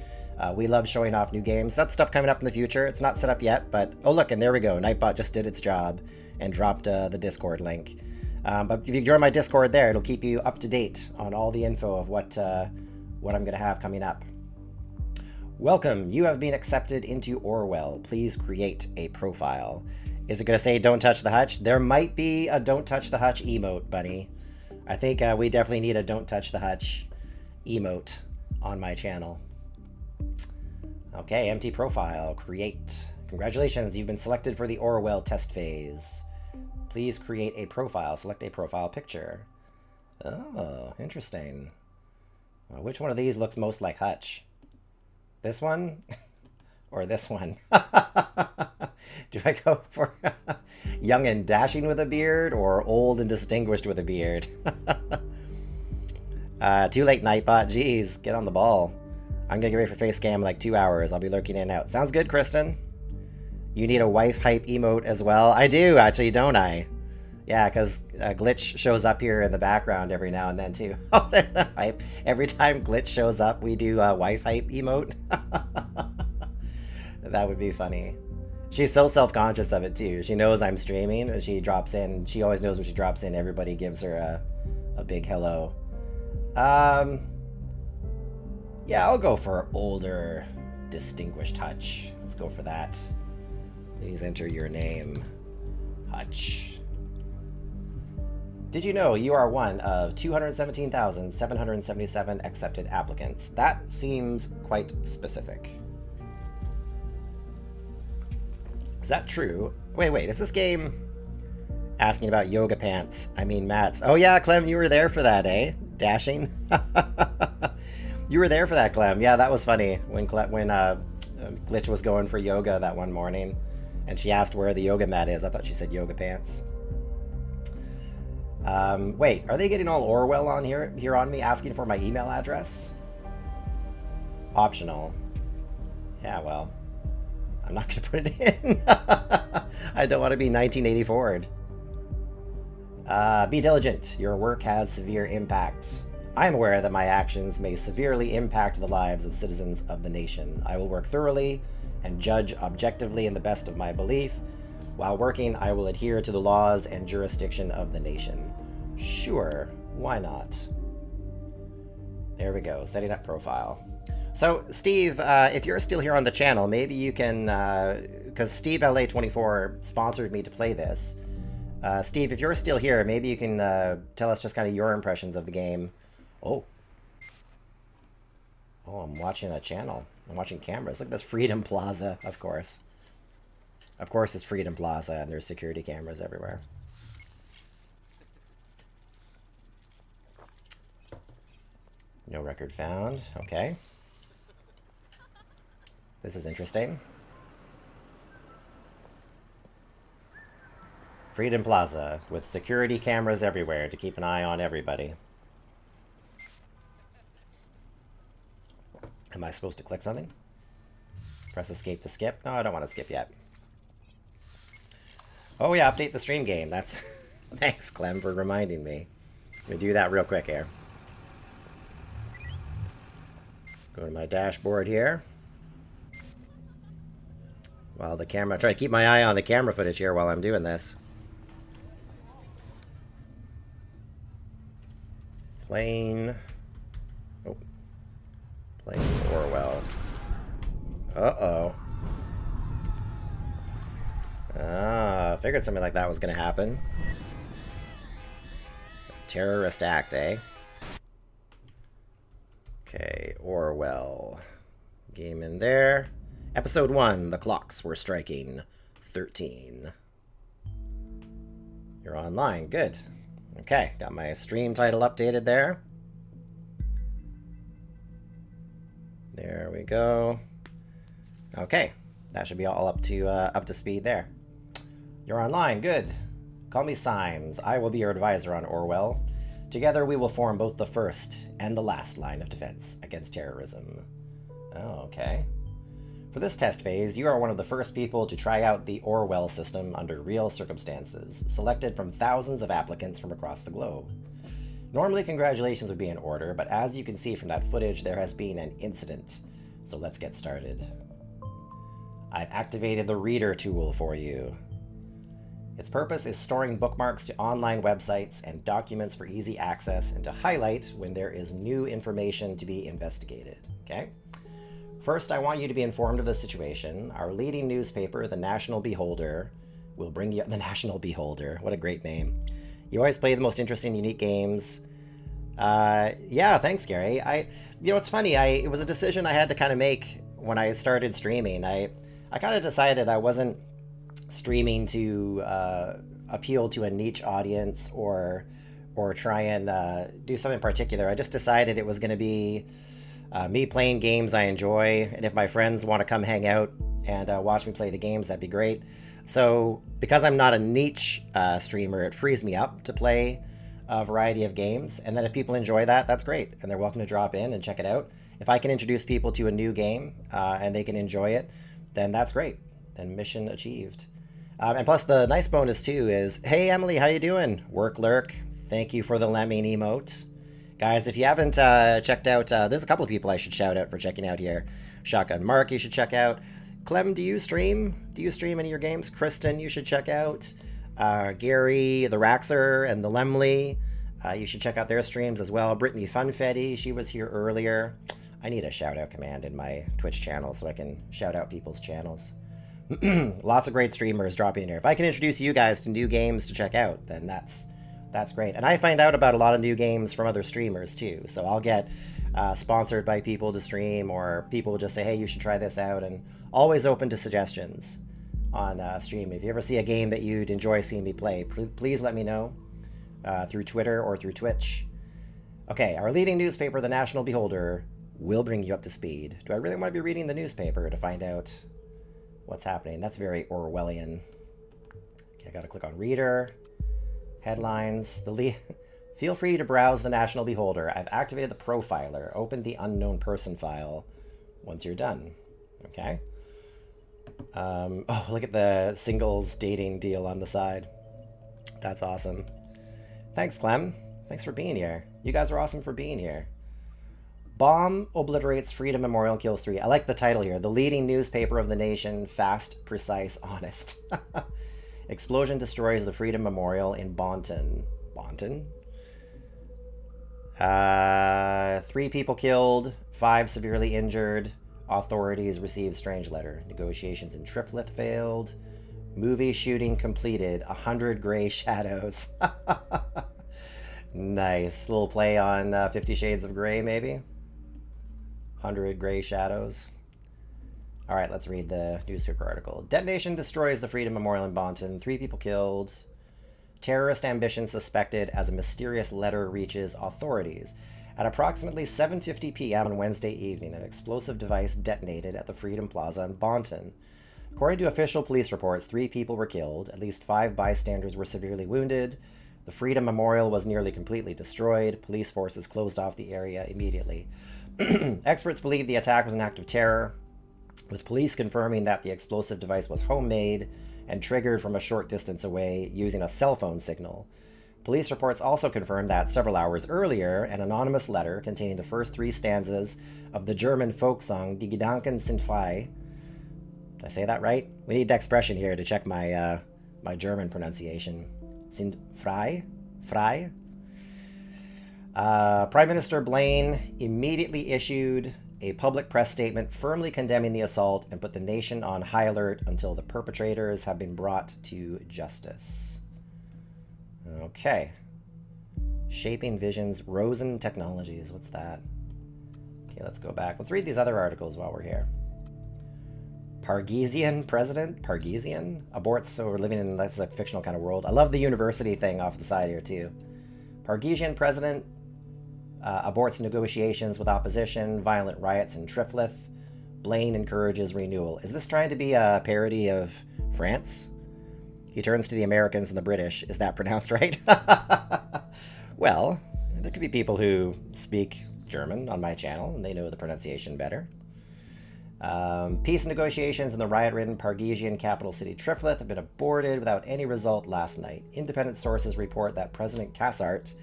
we love showing off new games. That's stuff coming up in the future. It's not set up yet, but oh look, and there we go. Nightbot just did its job and dropped the Discord link. But if you join my Discord there, it'll keep you up to date on all the info of what I'm gonna have coming up. Welcome, you have been accepted into Orwell. Please create a profile. Is it going to say don't touch the hutch? There might be a don't touch the hutch emote, buddy. I think we definitely need a don't touch the hutch emote on my channel. Okay, empty profile, create. Congratulations, you've been selected for the Orwell test phase. Please create a profile. Select a profile picture. Oh, interesting. Well, which one of these looks most like Hutch? This one? Or this one? Do I go for young and dashing with a beard or old and distinguished with a beard? Too late, Nightbot. Jeez, get on the ball. I'm gonna get ready for face cam in like 2 hours. I'll be lurking in and out. Sounds good, Kristen. You need a wife hype emote as well. I do, actually, don't I? Yeah, because Glitch shows up here in the background every now and then, too. Oh, the hype. Every time Glitch shows up, we do a wife hype emote. That would be funny. She's so self-conscious of it, too. She knows I'm streaming, and she drops in. She always knows when she drops in, everybody gives her a big hello. Yeah, I'll go for older, distinguished Hutch. Let's go for that. Please enter your name, Hutch. Did you know you are one of 217,777 accepted applicants? That seems quite specific. Is that true? Wait, is this game asking about yoga pants? I mean mats. Oh yeah, Clem, you were there for that, eh? Dashing? You were there for that, Clem. Yeah, that was funny when Glitch was going for yoga that one morning. And she asked where the yoga mat is. I thought she said yoga pants. Wait, are they getting all Orwell on here on me, asking for my email address? Optional. Yeah, well, I'm not going to put it in. I don't want to be 1984'd. Be diligent. Your work has severe impact. I am aware that my actions may severely impact the lives of citizens of the nation. I will work thoroughly and judge objectively in the best of my belief. While working, I will adhere to the laws and jurisdiction of the nation. Sure, why not? There we go, setting up profile. So, Steve, if you're still here on the channel, maybe you can, because Steve LA24 sponsored me to play this. Steve, if you're still here, maybe you can tell us just kind of your impressions of the game. Oh, I'm watching a channel. I'm watching cameras. Look at this, Freedom Plaza, of course. Of course it's Freedom Plaza, and there's security cameras everywhere. No record found. Okay. This is interesting. Freedom Plaza, with security cameras everywhere to keep an eye on everybody. Am I supposed to click something? Press escape to skip? No, I don't want to skip yet. Oh yeah, update the stream game. That's... Thanks, Clem, for reminding me. Let me do that real quick here. Go to my dashboard here. While the camera... Try to keep my eye on the camera footage here while I'm doing this. Plain... Oh. Plain Orwell. Uh-oh. Ah, figured something like that was going to happen. Terrorist act, eh? Okay, Orwell. Game in there. Episode 1, the clocks were striking 13. You're online, good. Okay, got my stream title updated there. There we go. Okay, that should be all up to speed there. You're online, good. Call me Symes. I will be your advisor on Orwell. Together we will form both the first and the last line of defense against terrorism. Oh, okay. For this test phase, you are one of the first people to try out the Orwell system under real circumstances, selected from thousands of applicants from across the globe. Normally, congratulations would be in order, but as you can see from that footage, there has been an incident. So let's get started. I've activated the Reader tool for you. Its purpose is storing bookmarks to online websites and documents for easy access and to highlight when there is new information to be investigated. Okay? First, I want you to be informed of the situation. Our leading newspaper, The National Beholder, will bring you... The National Beholder. What a great name. You always play the most interesting, unique games. Yeah, thanks, Gary. You know, it's funny. It was a decision I had to kind of make when I started streaming. I kind of decided I wasn't streaming to appeal to a niche audience or try and do something particular. I just decided it was going to be me playing games I enjoy, and if my friends want to come hang out and watch me play the games, that'd be great. So because I'm not a niche streamer, it frees me up to play a variety of games, and then if people enjoy that, that's great, and they're welcome to drop in and check it out. If I can introduce people to a new game and they can enjoy it, then that's great. Then mission achieved. And plus the nice bonus too is, hey Emily, how you doing? Work lurk. Thank you for the lemming emote. Guys, if you haven't checked out, there's a couple of people I should shout out for checking out here. Shotgun Mark, you should check out. Clem, do you stream? Do you stream any of your games? Kristen, you should check out. Gary, the Raxer, and the Lemley, you should check out their streams as well. Brittany Funfetti, she was here earlier. I need a shout out command in my Twitch channel so I can shout out people's channels. Lots of great streamers dropping in here. If I can introduce you guys to new games to check out, then that's great. And I find out about a lot of new games from other streamers too. So I'll get sponsored by people to stream, or people will just say, hey, you should try this out, and always open to suggestions on stream. If you ever see a game that you'd enjoy seeing me play, please let me know through Twitter or through Twitch. Okay, our leading newspaper, the National Beholder, will bring you up to speed. Do I really want to be reading the newspaper to find out what's happening? That's very Orwellian. Okay, I gotta click on Reader, Headlines, Feel free to browse the National Beholder. I've activated the profiler. Open the unknown person file once you're done. Okay. Oh, look at the singles dating deal on the side. That's awesome. Thanks, Clem. Thanks for being here. You guys are awesome for being here. Bomb obliterates Freedom Memorial, kills 3. I like the title here. The leading newspaper of the nation, fast, precise, honest. Explosion destroys the Freedom Memorial in Bonton. Bonton? 3 people killed, 5 severely injured. Authorities received strange letter. Negotiations in Triflith failed. Movie shooting completed. 100 Gray Shadows. Nice. Little play on 50 Shades of Grey, maybe? 100 Gray Shadows. All right, let's read the newspaper article. Detonation destroys the Freedom Memorial in Bonton. 3 people killed. Terrorist ambition suspected as a mysterious letter reaches authorities. At approximately 7:50 p.m. on Wednesday evening, an explosive device detonated at the Freedom Plaza in Bonton. According to official police reports, 3 people were killed. At least 5 bystanders were severely wounded. The Freedom Memorial was nearly completely destroyed. Police forces closed off the area immediately. Experts believe the attack was an act of terror, with police confirming that the explosive device was homemade and triggered from a short distance away using a cell phone signal. Police reports also confirm that several hours earlier, an anonymous letter containing the first 3 stanzas of the German folk song Die Gedanken sind frei. Did I say that right? We need expression here to check my my German pronunciation. Sind frei? Frei? Prime Minister Blaine immediately issued a public press statement firmly condemning the assault and put the nation on high alert until the perpetrators have been brought to justice. Okay. Shaping Visions, Rosen Technologies. What's that? Okay, let's go back. Let's read these other articles while we're here. Pargesian president? Pargesian? Aborts, so we're living in, that's a fictional kind of world. I love the university thing off the side here, too. Pargesian president aborts negotiations with opposition, violent riots in Triflith. Blaine encourages renewal. Is this trying to be a parody of France? He turns to the Americans and the British. Is that pronounced right? Well, there could be people who speak German on my channel, and they know the pronunciation better. Peace negotiations in the riot-ridden Pargesian capital city Triflith have been aborted without any result last night. Independent sources report that President Cassart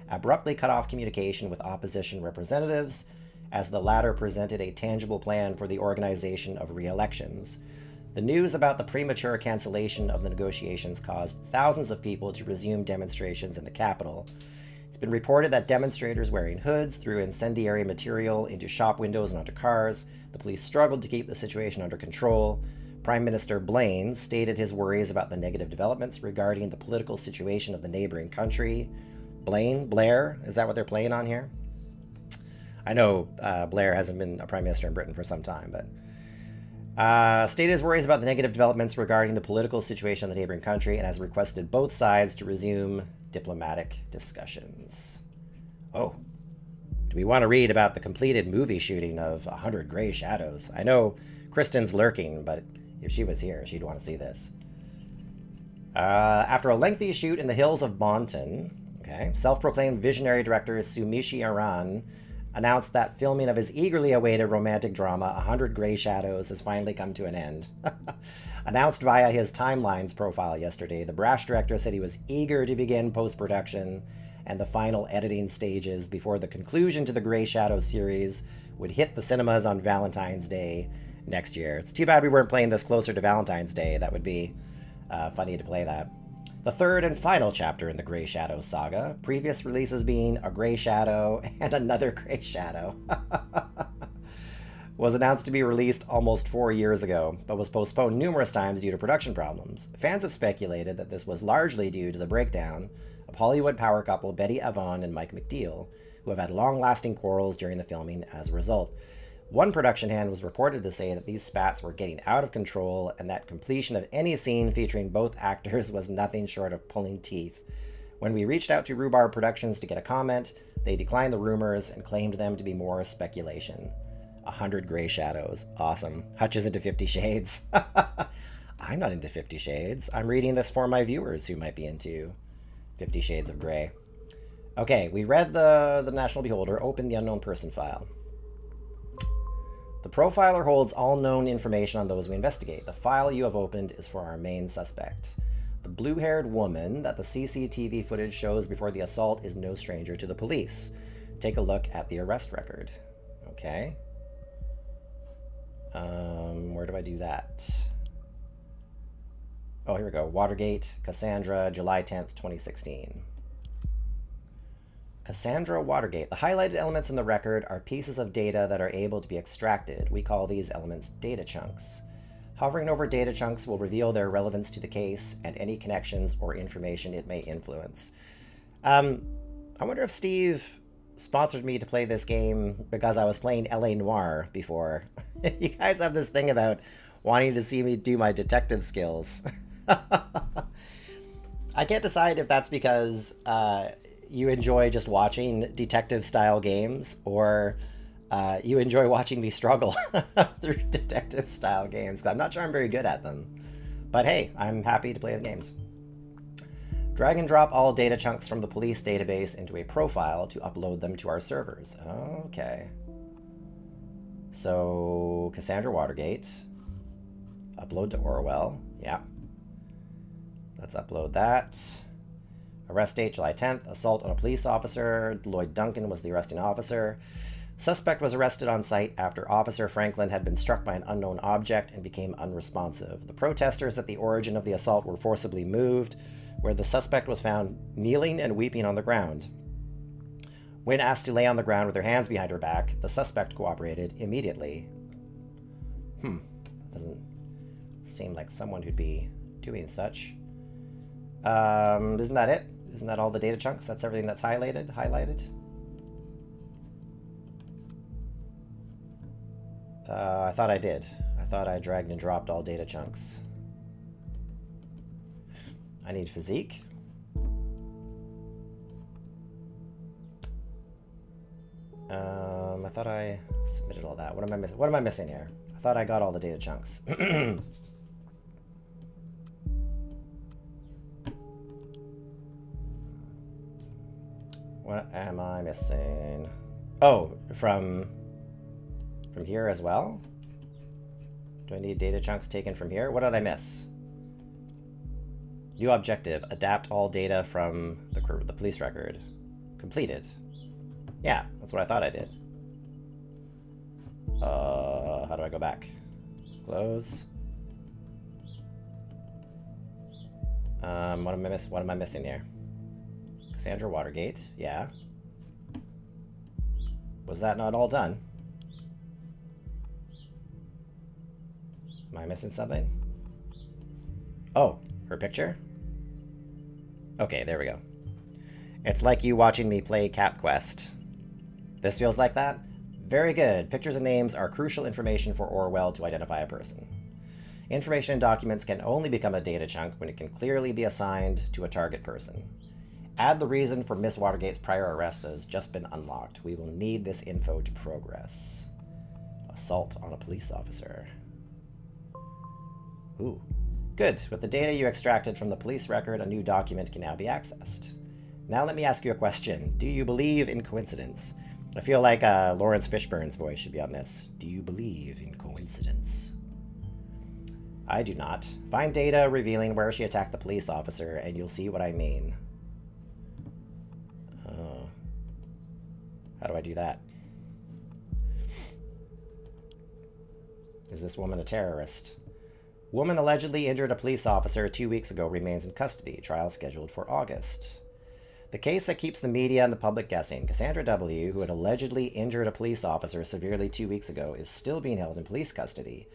abruptly cut off communication with opposition representatives as the latter presented a tangible plan for the organization of re-elections. The news about the premature cancellation of the negotiations caused thousands of people to resume demonstrations in the capital. It's been reported that demonstrators wearing hoods threw incendiary material into shop windows and onto cars. The police struggled to keep the situation under control. Prime Minister Blaine stated his worries about the negative developments regarding the political situation of the neighboring country. Blair, is that what they're playing on here? I know Blair hasn't been a prime minister in Britain for some time, but Stated his worries about the negative developments regarding the political situation in the neighboring country and has requested both sides to resume diplomatic discussions. Oh, do we want to read about the completed movie shooting of 100 Grey Shadows? I know Kristen's lurking, but if she was here, she'd want to see this. After a lengthy shoot in the hills of Monton, self-proclaimed visionary director Sumishi Aran announced that filming of his eagerly awaited romantic drama 100 Grey Shadows has finally come to an end. Announced via his Timelines profile yesterday, the brash director said he was eager to begin post-production and the final editing stages before the conclusion to the Grey Shadows series would hit the cinemas on Valentine's Day next year. It's too bad we weren't playing this closer to Valentine's Day. That would be funny to play that. The third and final chapter in the Grey Shadow saga, previous releases being A Grey Shadow and Another Grey Shadow, was announced to be released almost 4 years ago, but was postponed numerous times due to production problems. Fans have speculated that this was largely due to the breakdown of Hollywood power couple Betty Avon and Mike McDeal, who have had long-lasting quarrels during the filming as a result. One production hand was reported to say that these spats were getting out of control and that completion of any scene featuring both actors was nothing short of pulling teeth. When we reached out to Rhubarb Productions to get a comment, they declined the rumors and claimed them to be more speculation. 100 Grey Shadows. Awesome. Hutch is into 50 Shades. I'm not into 50 Shades. I'm reading this for my viewers who might be into 50 Shades of Grey. Okay, we read the National Beholder. Open the unknown person file. The profiler holds all known information on those we investigate. The file you have opened is for our main suspect. The blue-haired woman that the CCTV footage shows before the assault is no stranger to the police. Take a look at the arrest record. Okay. Where do I do that? Oh, here we go. Watergate, Cassandra, July 10th, 2016. Cassandra Watergate. The highlighted elements in the record are pieces of data that are able to be extracted. We call these elements data chunks. Hovering over data chunks will reveal their relevance to the case and any connections or information it may influence. I wonder if Steve sponsored me to play this game because I was playing L.A. Noire before. You guys have this thing about wanting to see me do my detective skills. I can't decide if that's because you enjoy just watching detective-style games, or you enjoy watching me struggle through detective-style games. I'm not sure I'm very good at them. But hey, I'm happy to play the games. Drag and drop all data chunks from the police database into a profile to upload them to our servers. Okay. So, Cassandra Watergate. Upload to Orwell. Yeah. Let's upload that. Arrest date, July 10th. Assault on a police officer. Lloyd Duncan was the arresting officer. Suspect was arrested on site after Officer Franklin had been struck by an unknown object and became unresponsive. The protesters at the origin of the assault were forcibly moved, where the suspect was found kneeling and weeping on the ground. When asked to lay on the ground with her hands behind her back, the suspect cooperated immediately. Doesn't seem like someone who'd be doing such. Isn't that it? Isn't that all the data chunks? That's everything that's highlighted? I thought I did. I thought I dragged and dropped all data chunks. I need physique. I thought I submitted all that. What am I missing? What am I missing here? I thought I got all the data chunks. What am I missing? Oh, from here as well? Do I need data chunks taken from here? What did I miss? New objective, adapt all data from the police record. Completed. Yeah, that's what I thought I did. How do I go back? Close. What am I missing here? Cassandra Watergate, yeah. Was that not all done? Am I missing something? Oh, her picture? Okay, there we go. It's like you watching me play Cat Quest. This feels like that? Very good. Pictures and names are crucial information for Orwell to identify a person. Information in documents can only become a data chunk when it can clearly be assigned to a target person. Add the reason for Miss Watergate's prior arrest that has just been unlocked. We will need this info to progress. Assault on a police officer. Ooh. Good. With the data you extracted from the police record, a new document can now be accessed. Now let me ask you a question. Do you believe in coincidence? I feel like Lawrence Fishburne's voice should be on this. Do you believe in coincidence? I do not. Find data revealing where she attacked the police officer, and you'll see what I mean. How do I do that? Is this woman a terrorist? Woman allegedly injured a police officer 2 weeks ago remains in custody. Trial scheduled for August. The case that keeps the media and the public guessing. Cassandra W., who had allegedly injured a police officer severely 2 weeks ago, is still being held in police custody.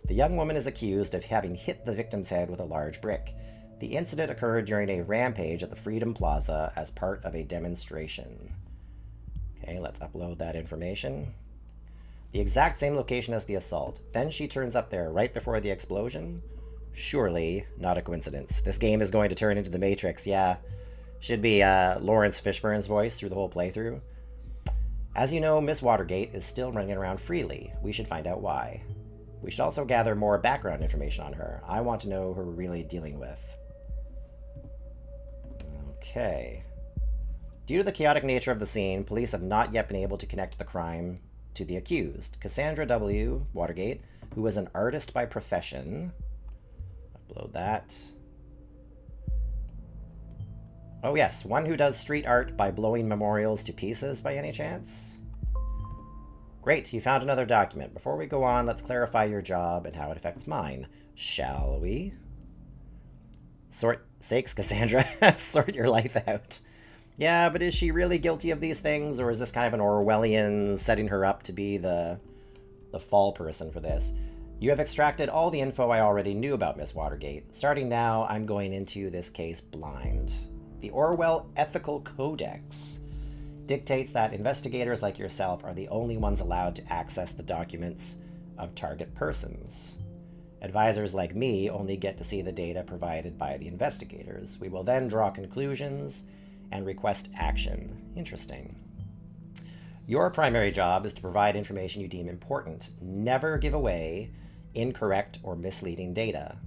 The young woman is accused of having hit the victim's head with a large brick. The incident occurred during a rampage at the Freedom Plaza as part of a demonstration. Okay, let's upload that information. The exact same location as the assault. Then she turns up there right before the explosion? Surely not a coincidence. This game is going to turn into the Matrix, yeah. Should be Lawrence Fishburne's voice through the whole playthrough. As you know, Miss Watergate is still running around freely. We should find out why. We should also gather more background information on her. I want to know who we're really dealing with. Okay. Due to the chaotic nature of the scene, police have not yet been able to connect the crime to the accused. Cassandra W. Watergate, who is an artist by profession. Upload that. Oh yes, one who does street art by blowing memorials to pieces by any chance? Great, you found another document. Before we go on, let's clarify your job and how it affects mine. Shall we? Sakes, Cassandra. Sort your life out. Yeah, but is she really guilty of these things, or is this kind of an Orwellian setting her up to be the fall person for this? You have extracted all the info I already knew about Miss Watergate. Starting now, I'm going into this case blind. The Orwell Ethical Codex dictates that investigators like yourself are the only ones allowed to access the documents of target persons. Advisors like me only get to see the data provided by the investigators. We will then draw conclusions and request action. Interesting. Your primary job is to provide information you deem important. Never give away incorrect or misleading data.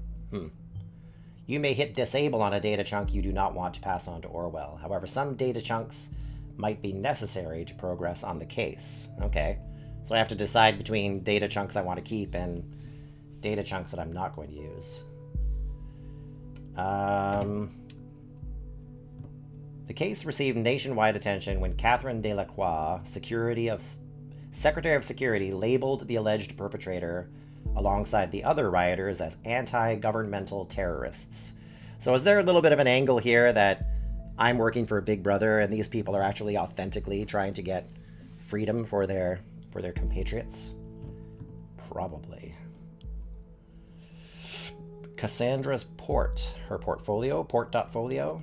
You may hit disable on a data chunk you do not want to pass on to Orwell. However, some data chunks might be necessary to progress on the case. Okay, so I have to decide between data chunks I want to keep and data chunks that I'm not going to use. The case received nationwide attention when Catherine Delacroix, Secretary of Security, labeled the alleged perpetrator alongside the other rioters as anti-governmental terrorists. So is there a little bit of an angle here that I'm working for Big Brother and these people are actually authentically trying to get freedom for their compatriots? Probably. Cassandra's port. Her portfolio, port.folio.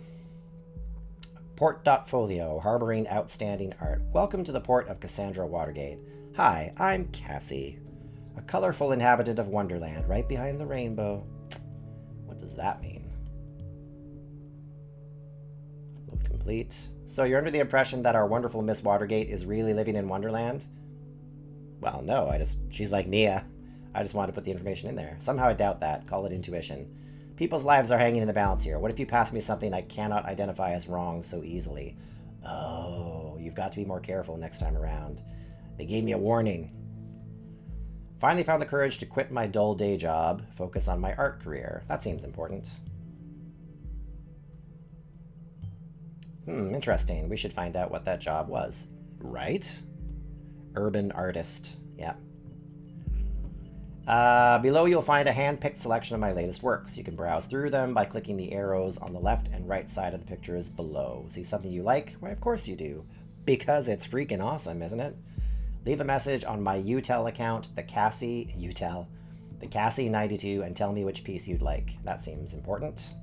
Port.folio, harboring outstanding art. Welcome to the port of Cassandra Watergate. Hi, I'm Cassie, a colorful inhabitant of Wonderland, right behind the rainbow. What does that mean? Load complete. So you're under the impression that our wonderful Miss Watergate is really living in Wonderland? Well, no, she's like Nia. I just wanted to put the information in there. Somehow I doubt that. Call it intuition. People's lives are hanging in the balance here. What if you pass me something I cannot identify as wrong so easily? Oh, you've got to be more careful next time around. They gave me a warning. Finally found the courage to quit my dull day job, focus on my art career. That seems important. Interesting. We should find out what that job was. Right? Urban artist. Yeah. Below you'll find a hand-picked selection of my latest works. You can browse through them by clicking the arrows on the left and right side of the pictures below. See something you like? Why, of course you do. Because it's freaking awesome, isn't it? Leave a message on my Utel account, the Cassie92, and tell me which piece you'd like. That seems important.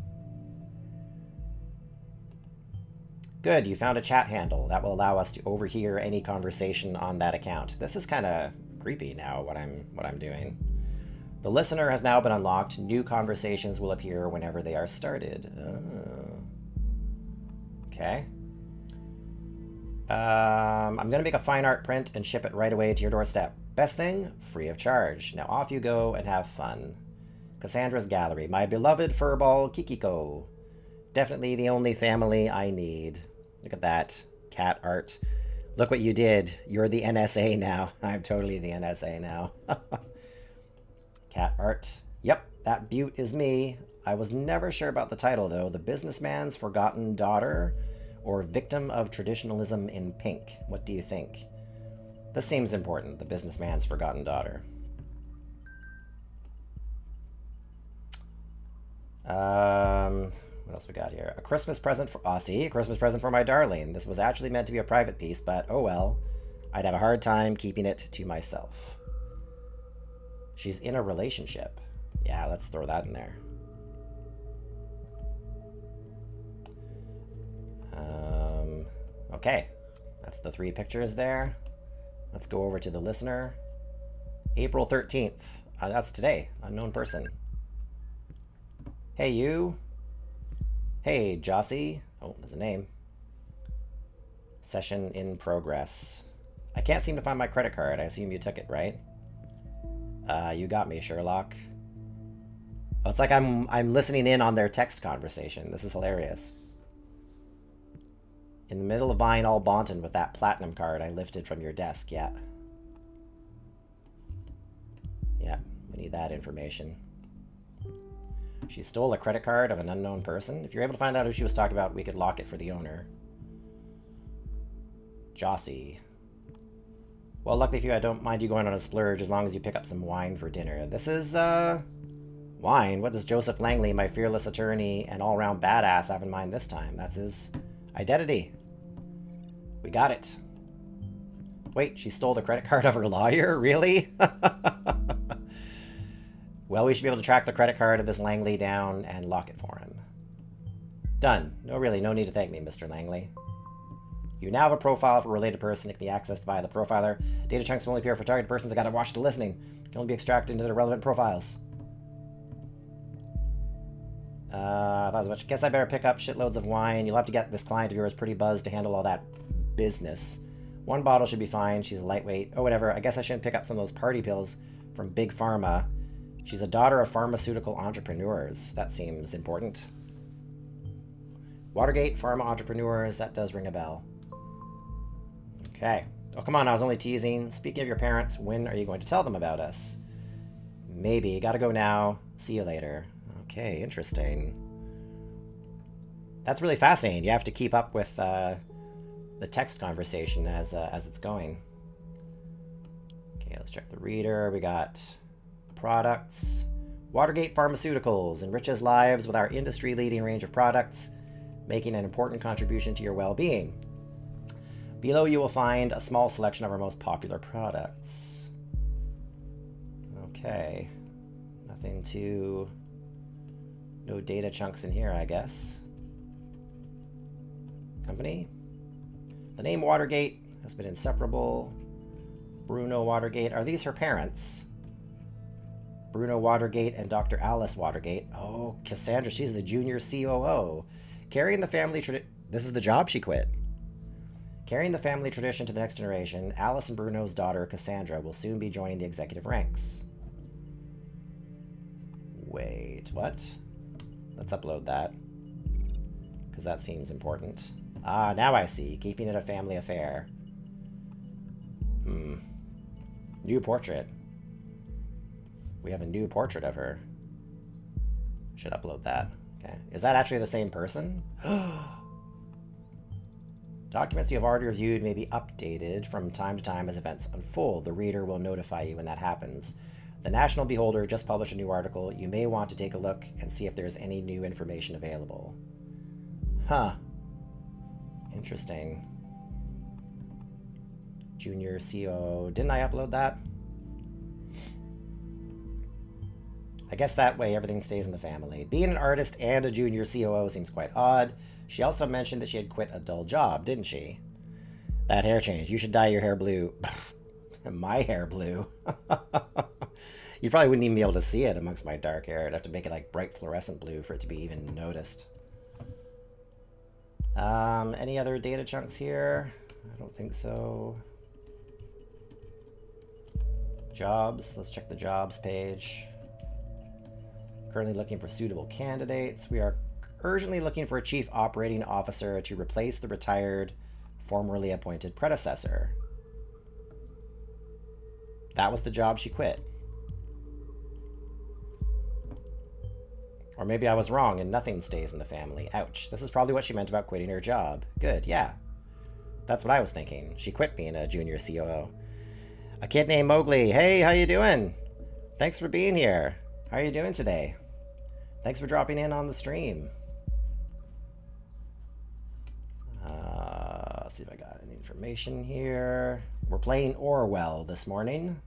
Good, you found a chat handle. That will allow us to overhear any conversation on that account. This is kind of creepy now, what I'm doing. The listener has now been unlocked. New conversations will appear whenever they are started. Oh. Okay. I'm going to make a fine art print and ship it right away to your doorstep. Best thing, free of charge. Now off you go and have fun. Cassandra's Gallery. My beloved furball Kikiko. Definitely the only family I need. Look at that. Cat art. Look what you did. You're the NSA now. I'm totally the NSA now. Cat art. Yep, that beaut is me. I was never sure about the title, though. The Businessman's Forgotten Daughter or Victim of Traditionalism in Pink. What do you think? This seems important. The Businessman's Forgotten Daughter. What else we got here? A Christmas present for Aussie. A Christmas present for my darling. This was actually meant to be a private piece, but oh well. I'd have a hard time keeping it to myself. She's in a relationship. Yeah, let's throw that in there. Okay. That's the 3 pictures there. Let's go over to the listener. April 13th. That's today. Unknown person. Hey, you. Hey, Jossie. Oh, there's a name. Session in progress. I can't seem to find my credit card. I assume you took it, right? You got me, Sherlock. Oh, it's like I'm listening in on their text conversation. This is hilarious. In the middle of buying all Bonton with that platinum card I lifted from your desk, yeah. Yeah, we need that information. She stole a credit card of an unknown person. If you're able to find out who she was talking about, we could lock it for the owner. Jossie. Well, luckily for you, I don't mind you going on a splurge as long as you pick up some wine for dinner. This is, wine? What does Joseph Langley, my fearless attorney and all-round badass, have in mind this time? That's his identity. We got it. Wait, she stole the credit card of her lawyer? Really? Well, we should be able to track the credit card of this Langley down and lock it for him. Done. No, really, no need to thank me, Mr. Langley. You now have a profile for a related person. It can be accessed via the profiler. Data chunks will only appear for targeted persons. I gotta watch the listening. It can only be extracted into the relevant profiles. I thought as much. Guess I better pick up shitloads of wine. You'll have to get this client of yours pretty buzzed to handle all that business. 1 bottle should be fine. She's a lightweight. Oh, whatever. I guess I shouldn't pick up some of those party pills from Big Pharma. She's a daughter of pharmaceutical entrepreneurs. That seems important. Watergate, pharma entrepreneurs. That does ring a bell. Okay. Oh, come on. I was only teasing. Speaking of your parents, when are you going to tell them about us? Maybe. Gotta go now. See you later. Okay, interesting. That's really fascinating. You have to keep up with the text conversation as it's going. Okay, let's check the reader. We got products. Watergate Pharmaceuticals enriches lives with our industry-leading range of products, making an important contribution to your well-being. Below you will find a small selection of our most popular products. Okay. Nothing too... No data chunks in here, I guess. Company. The name Watergate has been inseparable. Bruno Watergate. Are these her parents? Bruno Watergate and Dr. Alice Watergate. Oh, Cassandra, she's the junior COO. Carrying the family tradition... This is the job she quit. Carrying the family tradition to the next generation, Alice and Bruno's daughter, Cassandra, will soon be joining the executive ranks. Wait, what? Let's upload that. Because that seems important. Ah, now I see. Keeping it a family affair. New portrait. We have a new portrait of her. Should upload that. Okay. Is that actually the same person? Documents you have already reviewed may be updated from time to time as events unfold. The reader will notify you when that happens. The National Beholder just published a new article. You may want to take a look and see if there's any new information available. Huh. Interesting. Junior COO. Didn't I upload that? I guess that way everything stays in the family. Being an artist and a junior COO seems quite odd. She also mentioned that she had quit a dull job, didn't she? That hair change. You should dye your hair blue. My hair blue. You probably wouldn't even be able to see it amongst my dark hair. I'd have to make it like bright fluorescent blue for it to be even noticed. Any other data chunks here? I don't think so. Jobs. Let's check the jobs page. Currently looking for suitable candidates. We are urgently looking for a chief operating officer to replace the retired, formerly appointed predecessor. That was the job she quit. Or maybe I was wrong and nothing stays in the family. Ouch. This is probably what she meant about quitting her job. Good, yeah. That's what I was thinking. She quit being a junior COO. A kid named Mowgli. Hey, how you doing? Thanks for being here. How are you doing today? Thanks for dropping in on the stream. Let's see if I got any information here. We're playing Orwell this morning.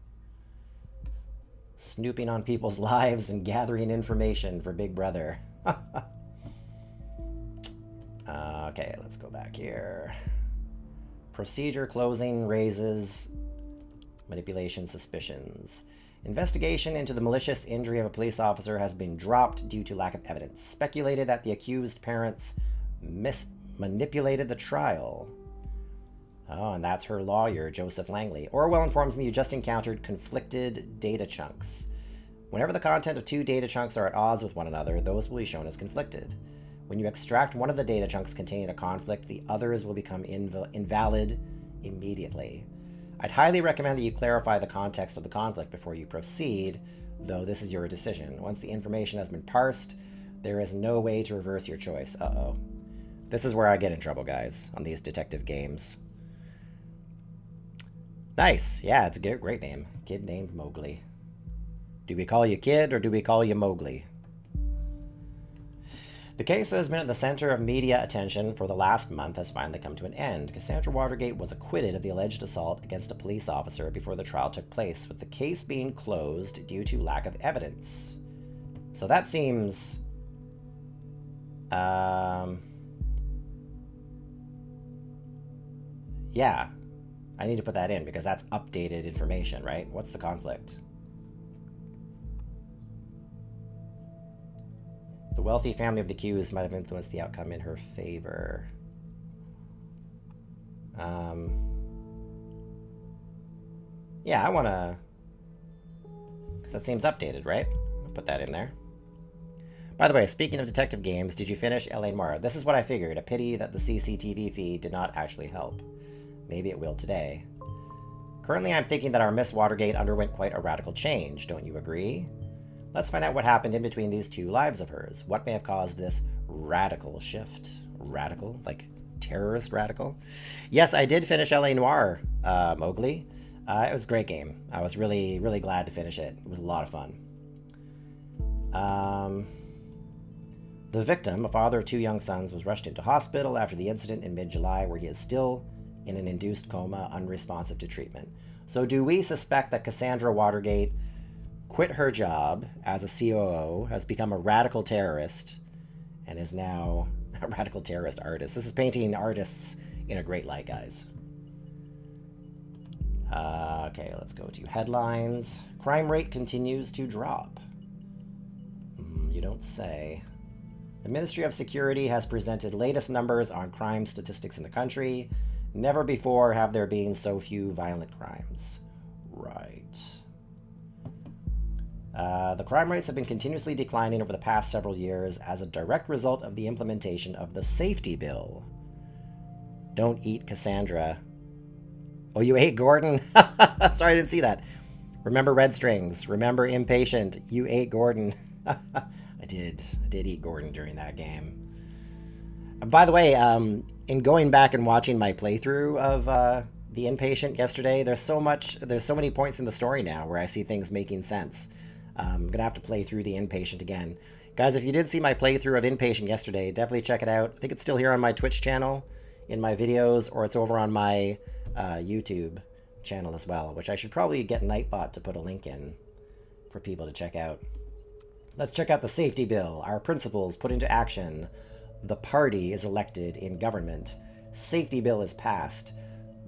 Snooping on people's lives and gathering information for Big Brother. Okay, let's go back here. Procedure closing raises manipulation suspicions. Investigation into the malicious injury of a police officer has been dropped due to lack of evidence. Speculated that the accused parents manipulated the trial. Oh, and that's her lawyer, Joseph Langley. Orwell informs me you just encountered conflicted data chunks. Whenever the content of two data chunks are at odds with one another, those will be shown as conflicted. When you extract one of the data chunks containing a conflict, the others will become invalid immediately. I'd highly recommend that you clarify the context of the conflict before you proceed, though this is your decision. Once the information has been parsed, there is no way to reverse your choice. Uh-oh. This is where I get in trouble, guys, on these detective games. Nice. Yeah, it's a great name. Kid named Mowgli. Do we call you Kid or do we call you Mowgli? The case that has been at the center of media attention for the last month has finally come to an end. Cassandra Watergate was acquitted of the alleged assault against a police officer before the trial took place, with the case being closed due to lack of evidence. So that seems... yeah. I need to put that in because that's updated information, right? What's the conflict? The wealthy family of the accused might have influenced the outcome in her favor. Yeah, I want to... because that seems updated, right? I'll put that in there. By the way, speaking of detective games, did you finish L.A. Noire? This is what I figured. A pity that the CCTV feed did not actually help. Maybe it will today. Currently, I'm thinking that our Miss Watergate underwent quite a radical change. Don't you agree? Let's find out what happened in between these two lives of hers. What may have caused this radical shift? Radical? Like terrorist radical? Yes, I did finish L.A. Noire, Mowgli. It was a great game. I was really, really glad to finish it. It was a lot of fun. The victim, a father of two young sons, was rushed into hospital after the incident in mid-July, where he is still in an induced coma, unresponsive to treatment. So do we suspect that Cassandra Watergate quit her job as a COO, has become a radical terrorist, and is now a radical terrorist artist? This is painting artists in a great light, guys. Okay, let's go to headlines. Crime rate continues to drop. You don't say. The Ministry of Security has presented latest numbers on crime statistics in the country. Never before have there been so few violent crimes. Right. The crime rates have been continuously declining over the past several years as a direct result of the implementation of the safety bill. Don't eat Cassandra. Oh, you ate Gordon? Sorry, I didn't see that. Remember Red Strings. Remember Impatient. You ate Gordon. I did eat Gordon during that game. By the way, in going back and watching my playthrough of The Inpatient yesterday, there's so many points in the story now where I see things making sense. I'm going to have to play through The Inpatient again. Guys, if you did see my playthrough of Inpatient yesterday, definitely check it out. I think it's still here on my Twitch channel in my videos, or it's over on my YouTube channel as well, which I should probably get Nightbot to put a link in for people to check out. Let's check out the safety bill, our principles put into action. The party is elected in government. Safety bill is passed.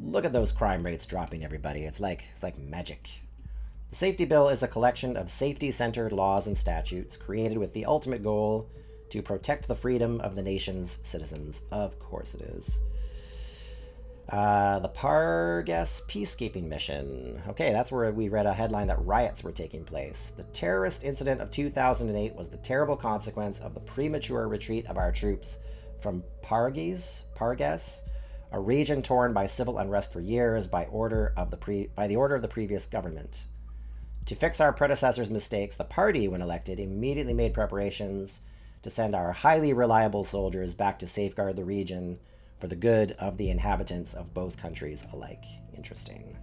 Look at those crime rates dropping, everybody. It's like magic. The safety bill is a collection of safety-centered laws and statutes created with the ultimate goal to protect the freedom of the nation's citizens. Of course it is. The Pargas peacekeeping mission. Okay, that's where we read a headline that riots were taking place. The terrorist incident of 2008 was the terrible consequence of the premature retreat of our troops from Pargas, a region torn by civil unrest for years by the order of the previous government. To fix our predecessors' mistakes, the party, when elected, immediately made preparations to send our highly reliable soldiers back to safeguard the region for the good of the inhabitants of both countries alike. Interesting.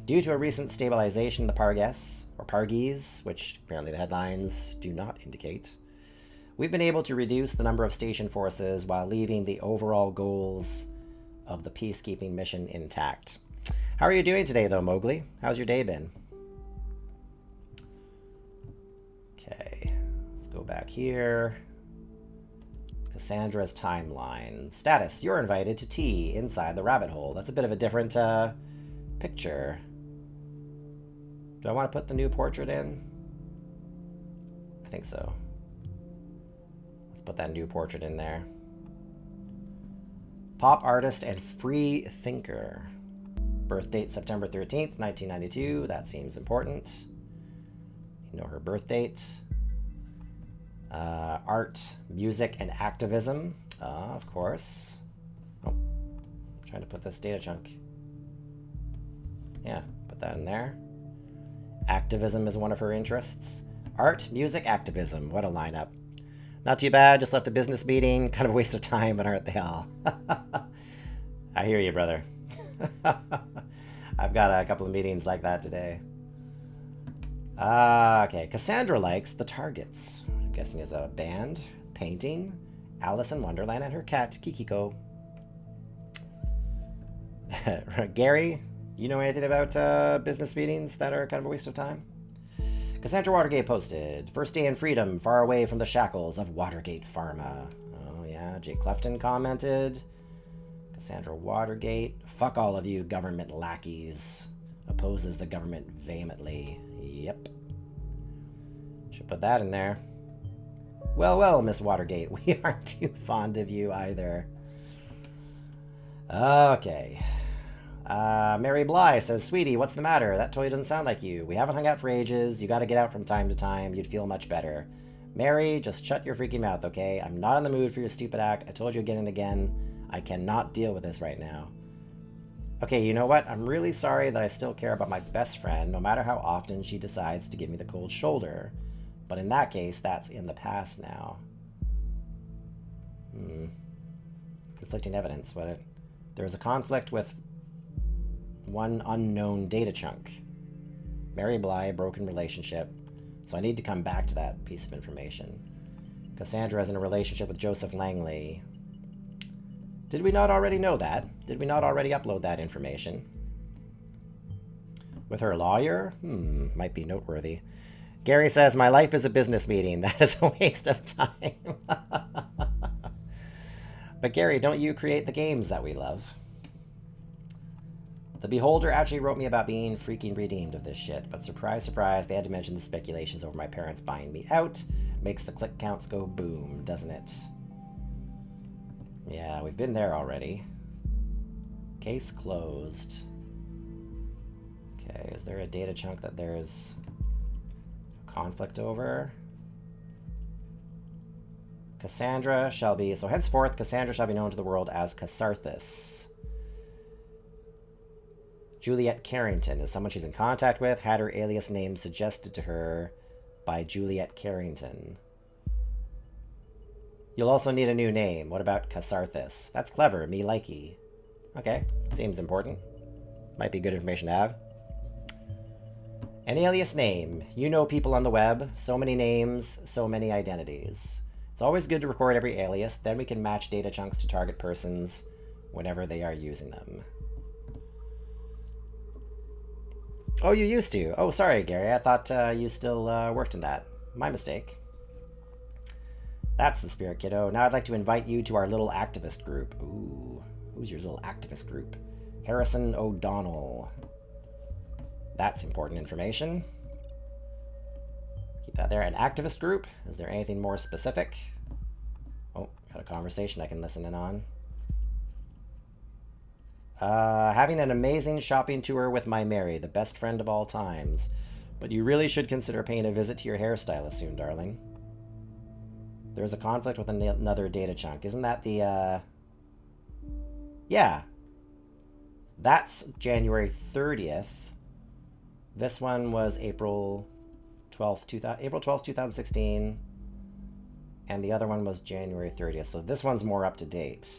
Due to a recent stabilization in the Pargis, which apparently the headlines do not indicate, we've been able to reduce the number of station forces while leaving the overall goals of the peacekeeping mission intact. How are you doing today, though, Mowgli? How's your day been? Okay, let's go back here. Cassandra's timeline. Status, you're invited to tea inside the rabbit hole. That's a bit of a different picture. Do I want to put the new portrait in? I think so. Let's put that new portrait in there. Pop artist and free thinker. Birth date September 13th, 1992. That seems important. You know her birth date. Art, music, and activism. Of course. Oh, I'm trying to put this data chunk. Yeah, put that in there. Activism is one of her interests. Art, music, activism. What a lineup. Not too bad. Just left a business meeting. Kind of a waste of time, but aren't they all? I hear you, brother. I've got a couple of meetings like that today. Okay, Cassandra likes the Targets. I'm guessing is a band, painting, Alice in Wonderland, and her cat, Kikiko. Gary, you know anything about business meetings that are kind of a waste of time? Cassandra Watergate posted, first day in freedom, far away from the shackles of Watergate Pharma. Oh yeah, Jake Clefton commented. Cassandra Watergate, fuck all of you government lackeys. Opposes the government vehemently. Yep. Should put that in there. Well, Miss Watergate, we aren't too fond of you either. Okay. Mary Bly says, sweetie, what's the matter? That toy doesn't sound like you. We haven't hung out for ages. You gotta get out from time to time. You'd feel much better. Mary, just shut your freaking mouth, okay? I'm not in the mood for your stupid act. I told you again and again. I cannot deal with this right now. Okay, you know what? I'm really sorry that I still care about my best friend, no matter how often she decides to give me the cold shoulder. But in that case, that's in the past now. Conflicting evidence. There was a conflict with one unknown data chunk. Mary Bly, broken relationship. So I need to come back to that piece of information. Cassandra is in a relationship with Joseph Langley. Did we not already know that? Did we not already upload that information? With her lawyer? Might be noteworthy. Gary says, my life is a business meeting. That is a waste of time. But Gary, don't you create the games that we love? The Beholder actually wrote me about being freaking redeemed of this shit, but surprise, surprise, they had to mention the speculations over my parents buying me out. Makes the click counts go boom, doesn't it? Yeah, we've been there already. Case closed. Okay, is there a data chunk that there's conflict over? Cassandra shall be... So henceforth, Cassandra shall be known to the world as Cassarthus. Juliet Carrington is someone she's in contact with. Had her alias name suggested to her by Juliet Carrington. You'll also need a new name. What about Cassarthus? That's clever. Me likey. Okay, seems important. Might be good information to have. An alias name. You know people on the web. So many names, so many identities. It's always good to record every alias. Then we can match data chunks to target persons whenever they are using them. Oh, you used to. Oh, sorry, Gary. I thought you still worked in that. My mistake. That's the spirit, kiddo. Now I'd like to invite you to our little activist group. Ooh, who's your little activist group? Harrison O'Donnell. That's important information. Keep that there. An activist group. Is there anything more specific? Oh, got a conversation I can listen in on. Having an amazing shopping tour with my Mary, the best friend of all times. But you really should consider paying a visit to your hairstylist soon, darling. There's a conflict with another data chunk. Isn't that the, Yeah. That's January 30th. This one was April 12th, 2016. And the other one was January 30th. So this one's more up to date.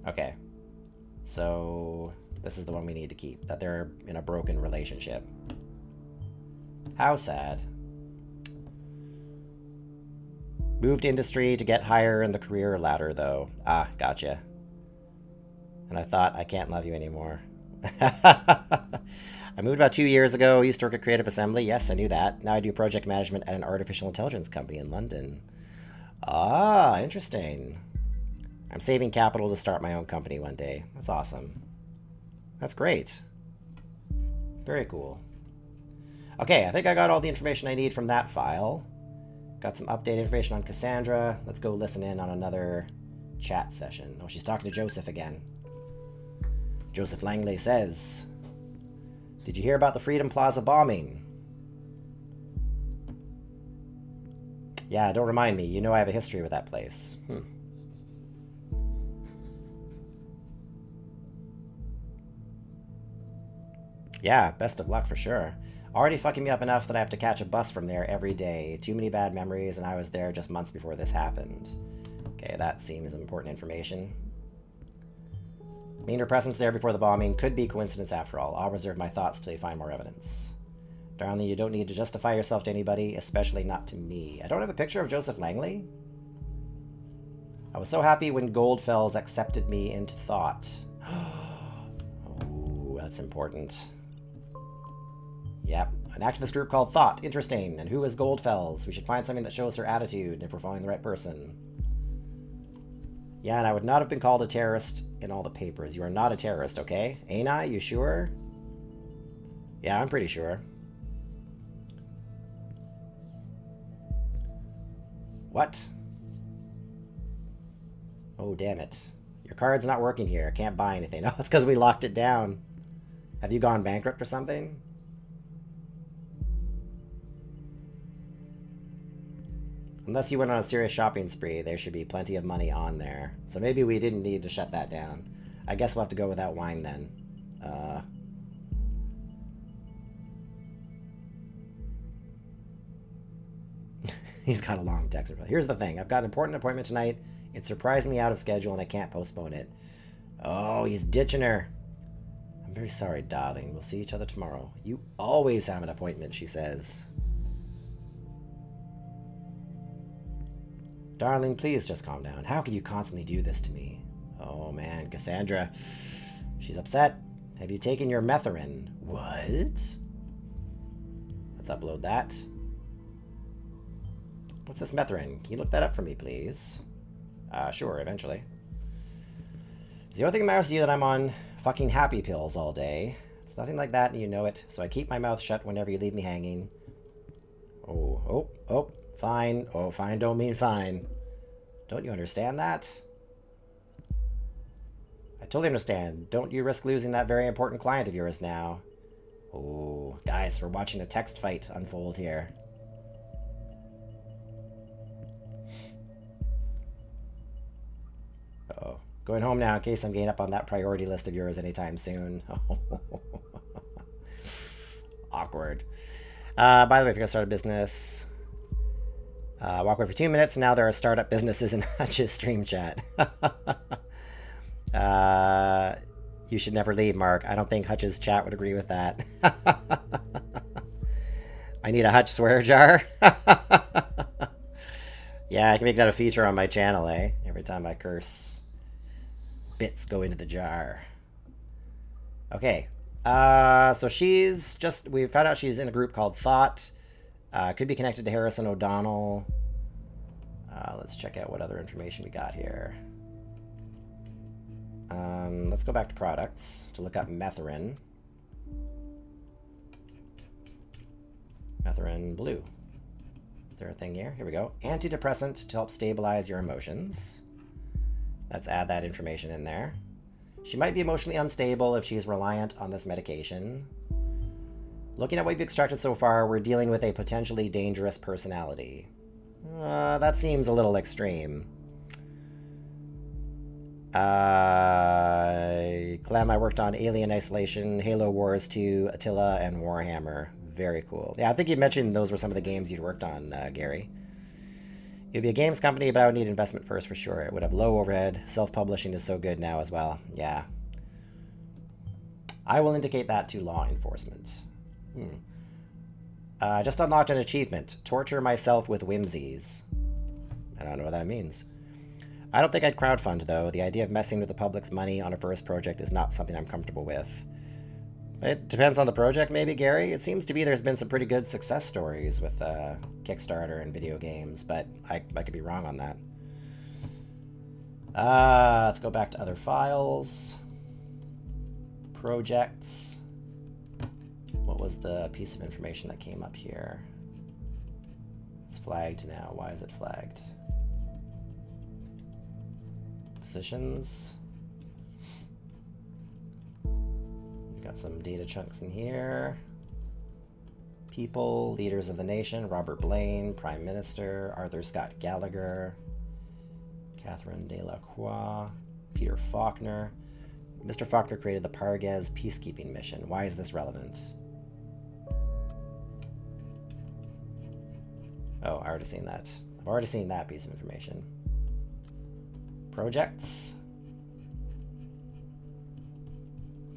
Okay. So this is the one we need to keep. That they're in a broken relationship. How sad. Moved industry to get higher in the career ladder, though. Ah, gotcha. And I thought, I can't love you anymore. I moved about 2 years ago. Used to work at Creative Assembly. Yes, I knew that. Now I do project management at an artificial intelligence company in London. Ah, interesting. I'm saving capital to start my own company one day. That's awesome. That's great. Very cool. Okay, I think I got all the information I need from that file. Got some updated information on Cassandra. Let's go listen in on another chat session. Oh, she's talking to Joseph again. Joseph Langley says, "Did you hear about the Freedom Plaza bombing?" Yeah, don't remind me. You know I have a history with that place. Yeah, best of luck for sure. Already fucking me up enough that I have to catch a bus from there every day. Too many bad memories, and I was there just months before this happened. Okay, that seems important information. Mean her presence there before the bombing could be coincidence after all. I'll reserve my thoughts till you find more evidence. Darling, you don't need to justify yourself to anybody, especially not to me. I don't have a picture of Joseph Langley? I was so happy when Goldfells accepted me into thought. Oh, that's important. Yep, an activist group called Thought. Interesting. And who is Goldfells? We should find something that shows her attitude if we're following the right person. Yeah, and I would not have been called a terrorist in all the papers. You are not a terrorist, okay? Ain't I? You sure? Yeah, I'm pretty sure. What? Oh, damn it. Your card's not working here. I can't buy anything. Oh, it's because we locked it down. Have you gone bankrupt or something? Unless you went on a serious shopping spree, there should be plenty of money on there. So maybe we didn't need to shut that down. I guess we'll have to go without wine then. He's got a long text. Here's the thing. I've got an important appointment tonight. It's surprisingly out of schedule and I can't postpone it. Oh, he's ditching her. I'm very sorry, darling. We'll see each other tomorrow. You always have an appointment, she says. Darling, please just calm down. How can you constantly do this to me? Oh man, Cassandra. She's upset. Have you taken your Metherin? What? Let's upload that. What's this Metherin? Can you look that up for me, please? Sure, eventually. The only thing that matters to you that I'm on fucking happy pills all day. It's nothing like that and you know it, so I keep my mouth shut whenever you leave me hanging. Oh. Fine. Oh, fine don't mean fine. Don't you understand that? I totally understand. Don't you risk losing that very important client of yours now. Oh, guys, we're watching a text fight unfold here. Uh-oh. Going home now in case I'm getting up on that priority list of yours anytime soon. Awkward. By the way, if you're going to start a business... walk away for 2 minutes. Now there are startup businesses in Hutch's stream chat. You should never leave, Mark. I don't think Hutch's chat would agree with that. I need a Hutch swear jar. Yeah, I can make that a feature on my channel, eh? Every time I curse, bits go into the jar. Okay. So we found out she's in a group called Thought. Could be connected to Harrison O'Donnell. Let's check out what other information we got here. Let's go back to products to look up Metherin. Metherin Blue. Is there a thing here? Here we go. Antidepressant to help stabilize your emotions. Let's add that information in there. She might be emotionally unstable if she's reliant on this medication. Looking at what we've extracted so far, we're dealing with a potentially dangerous personality. That seems a little extreme. Clem, I worked on Alien Isolation, Halo Wars 2, Attila, and Warhammer. Very cool. Yeah, I think you mentioned those were some of the games you'd worked on, Gary. It'd be a games company, but I would need investment first for sure. It would have low overhead. Self-publishing is so good now as well. Yeah. I will indicate that to law enforcement. Just unlocked an achievement. Torture myself with whimsies. I don't know what that means. I don't think I'd crowdfund, though. The idea of messing with the public's money on a first project is not something I'm comfortable with. It depends on the project, maybe, Gary. It seems to be there's been some pretty good success stories with Kickstarter and video games, but I could be wrong on that. Let's go back to other files. Projects. What was the piece of information that came up here? It's flagged now. Why is it flagged? Positions. Got some data chunks in here. People, leaders of the nation, Robert Blaine, Prime Minister, Arthur Scott Gallagher, Catherine Delacroix, Peter Faulkner. Mr. Faulkner created the Parges peacekeeping mission. Why is this relevant? Oh, I already seen that. I've already seen that piece of information. Projects.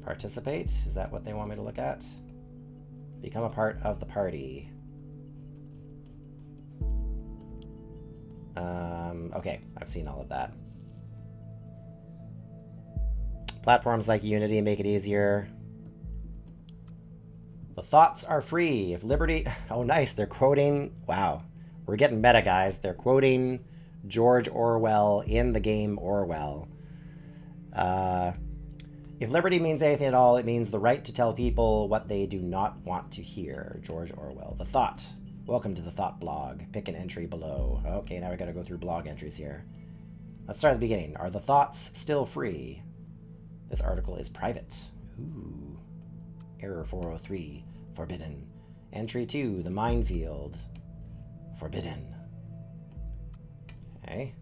Participate? Is that what they want me to look at? Become a part of the party. Okay, I've seen all of that. Platforms like Unity make it easier. The thoughts are free. If liberty... Oh, nice. They're quoting... Wow. We're getting meta, guys. They're quoting George Orwell in the game Orwell. If liberty means anything at all, it means the right to tell people what they do not want to hear. George Orwell. The Thought. Welcome to the Thought blog. Pick an entry below. Okay, now we gotta go through blog entries here. Let's start at the beginning. Are the thoughts still free? This article is private. Ooh. Error 403. Forbidden. Entry 2. The Minefield. Forbidden. Okay.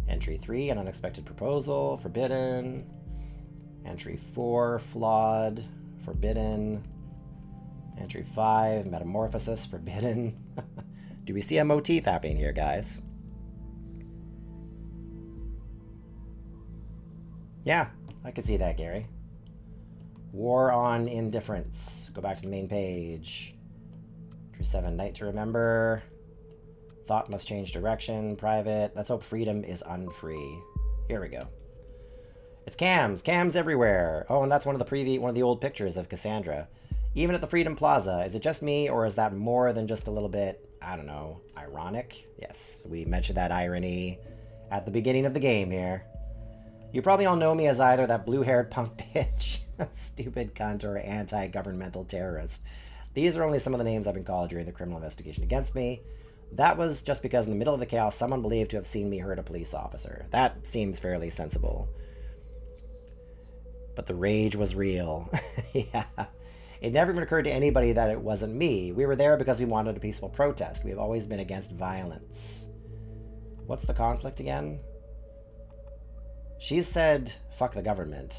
Entry 3. An unexpected proposal. Forbidden. Entry 4. Flawed. Forbidden. Entry 5. Metamorphosis. Forbidden. Do we see a motif happening here, guys? Yeah, I can see that, Gary. War on Indifference. Go back to the main page. Entry 7. Night to Remember. Thought must change direction. Private. Let's hope freedom is unfree. Here we go. It's cams. Cams everywhere. Oh, and that's one of the old pictures of Cassandra. Even at the Freedom Plaza. Is it just me, or is that more than just a little bit, I don't know, ironic? Yes, we mentioned that irony at the beginning of the game here. You probably all know me as either that blue-haired punk bitch, stupid cunt, or anti-governmental terrorist. These are only some of the names I've been called during the criminal investigation against me. That was just because in the middle of the chaos, someone believed to have seen me hurt a police officer. That seems fairly sensible. But the rage was real. Yeah. It never even occurred to anybody that it wasn't me. We were there because we wanted a peaceful protest. We've always been against violence. What's the conflict again? She said, fuck the government.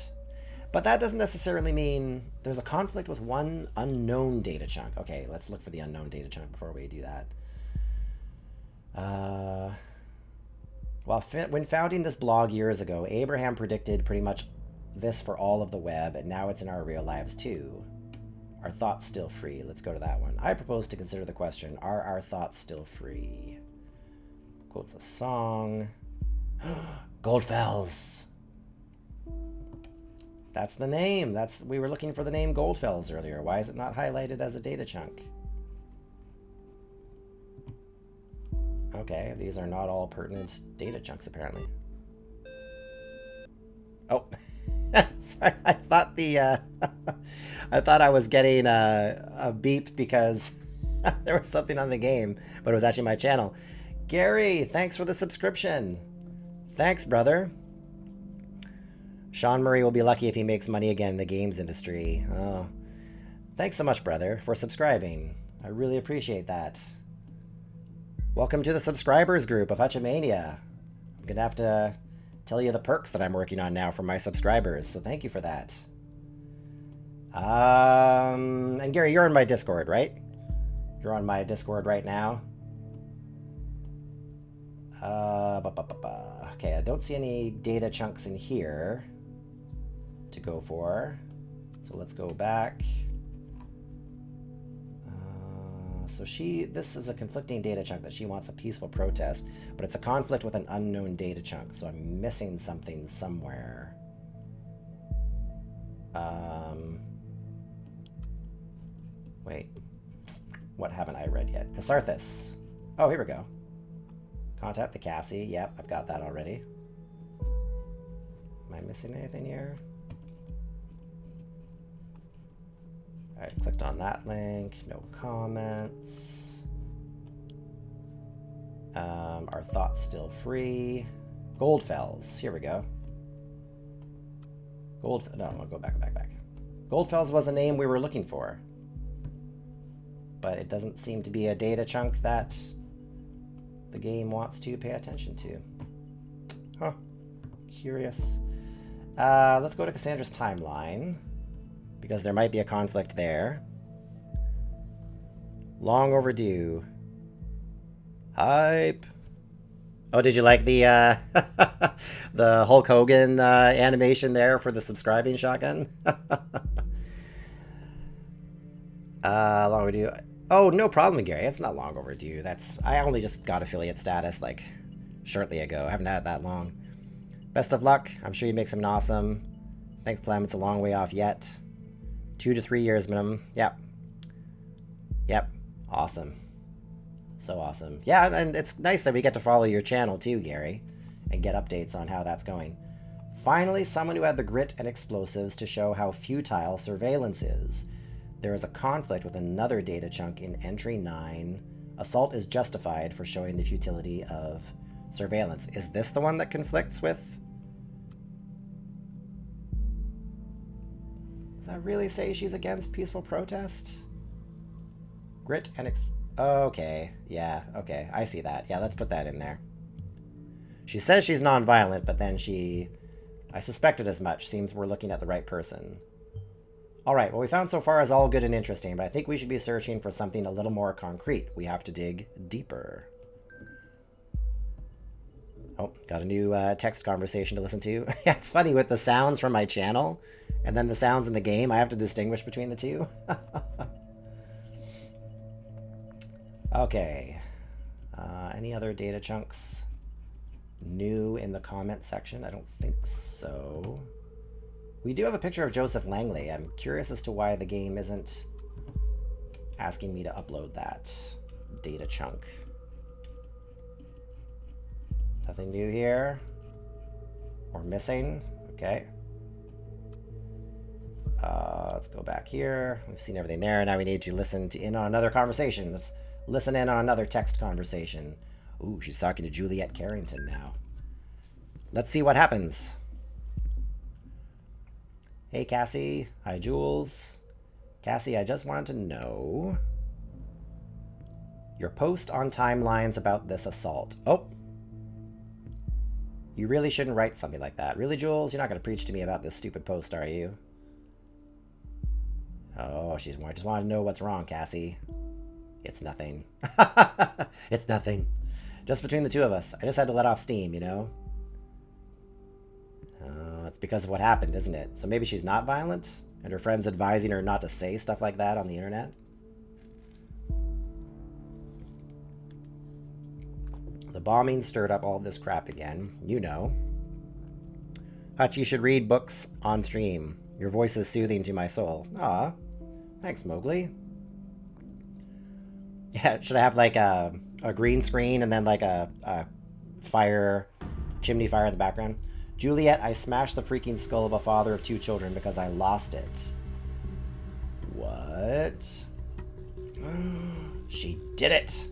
But that doesn't necessarily mean there's a conflict with one unknown data chunk. Okay, let's look for the unknown data chunk before we do that. When founding this blog years ago, Abraham predicted pretty much this for all of the web, and now it's in our real lives too. Are thoughts still free? Let's go to that one. I propose to consider the question, are our thoughts still free? Quotes a song. Goldfells. That's the name. We were looking for the name Goldfells earlier. Why is it not highlighted as a data chunk? Okay, these are not all pertinent data chunks, apparently. Oh, sorry, I thought I thought I was getting a beep because there was something on the game, but it was actually my channel. Gary, thanks for the subscription. Thanks, brother. Sean Murray will be lucky if he makes money again in the games industry. Oh, thanks so much, brother, for subscribing. I really appreciate that. Welcome to the subscribers group of Hutchamania. I'm gonna have to tell you the perks that I'm working on now for my subscribers, so thank you for that. And Gary, you're on my Discord, right? You're on my Discord right now. Okay, I don't see any data chunks in here to go for. So let's go back. So this is a conflicting data chunk that she wants a peaceful protest, but it's a conflict with an unknown data chunk, so I'm missing something somewhere. Wait. What haven't I read yet? Catharthus. Oh, here we go. Contact the Cassie. Yep, I've got that already. Am I missing anything here? Alright, clicked on that link. No comments. Our thoughts still free. Goldfells. Here we go. No, I'll go back. Goldfells was a name we were looking for. But it doesn't seem to be a data chunk that the game wants to pay attention to. Huh. Curious. Let's go to Cassandra's timeline, because there might be a conflict there. Long overdue. Hype. Oh, did you like the the Hulk Hogan animation there for the subscribing shotgun? Long overdue. Oh, no problem, Gary. It's not long overdue. I only just got affiliate status like shortly ago. I haven't had it that long. Best of luck. I'm sure you make something awesome. Thanks, Clem. It's a long way off yet. 2 to 3 years minimum. Yep. Awesome. So awesome. Yeah, and it's nice that we get to follow your channel too, Gary, and get updates on how that's going. Finally, someone who had the grit and explosives to show how futile surveillance is. There is a conflict with another data chunk in entry 9. Assault is justified for showing the futility of surveillance. Is this the one that conflicts with? Does that really say she's against peaceful protest? Grit and okay. Yeah, okay. I see that. Yeah, let's put that in there. She says she's nonviolent, but then I suspected as much. Seems we're looking at the right person. Alright, what we found so far is all good and interesting, but I think we should be searching for something a little more concrete. We have to dig deeper. Oh, got a new text conversation to listen to. Yeah, it's funny with the sounds from my channel and then the sounds in the game. I have to distinguish between the two. Okay. Any other data chunks new in the comment section? I don't think so. We do have a picture of Joseph Langley. I'm curious as to why the game isn't asking me to upload that data chunk. Nothing new here. Or missing. Okay. Let's go back here. We've seen everything there. Now we need to listen in on another conversation. Let's listen in on another text conversation. Ooh, she's talking to Juliet Carrington now. Let's see what happens. Hey, Cassie. Hi, Jules. Cassie, I just wanted to know your post on timelines about this assault. Oh. You really shouldn't write something like that. Really, Jules? You're not going to preach to me about this stupid post, are you? Oh, I just want to know what's wrong, Cassie. It's nothing. It's nothing. Just between the two of us. I just had to let off steam, you know? It's because of what happened, isn't it? So maybe she's not violent? And her friend's advising her not to say stuff like that on the internet? The bombing stirred up all this crap again. You know. Hutch, you should read books on stream. Your voice is soothing to my soul. Aw. Thanks, Mowgli. Yeah, should I have like a a green screen and then like a chimney fire in the background. Juliet, I smashed the freaking skull of a father of 2 children because I lost it. What? She did it.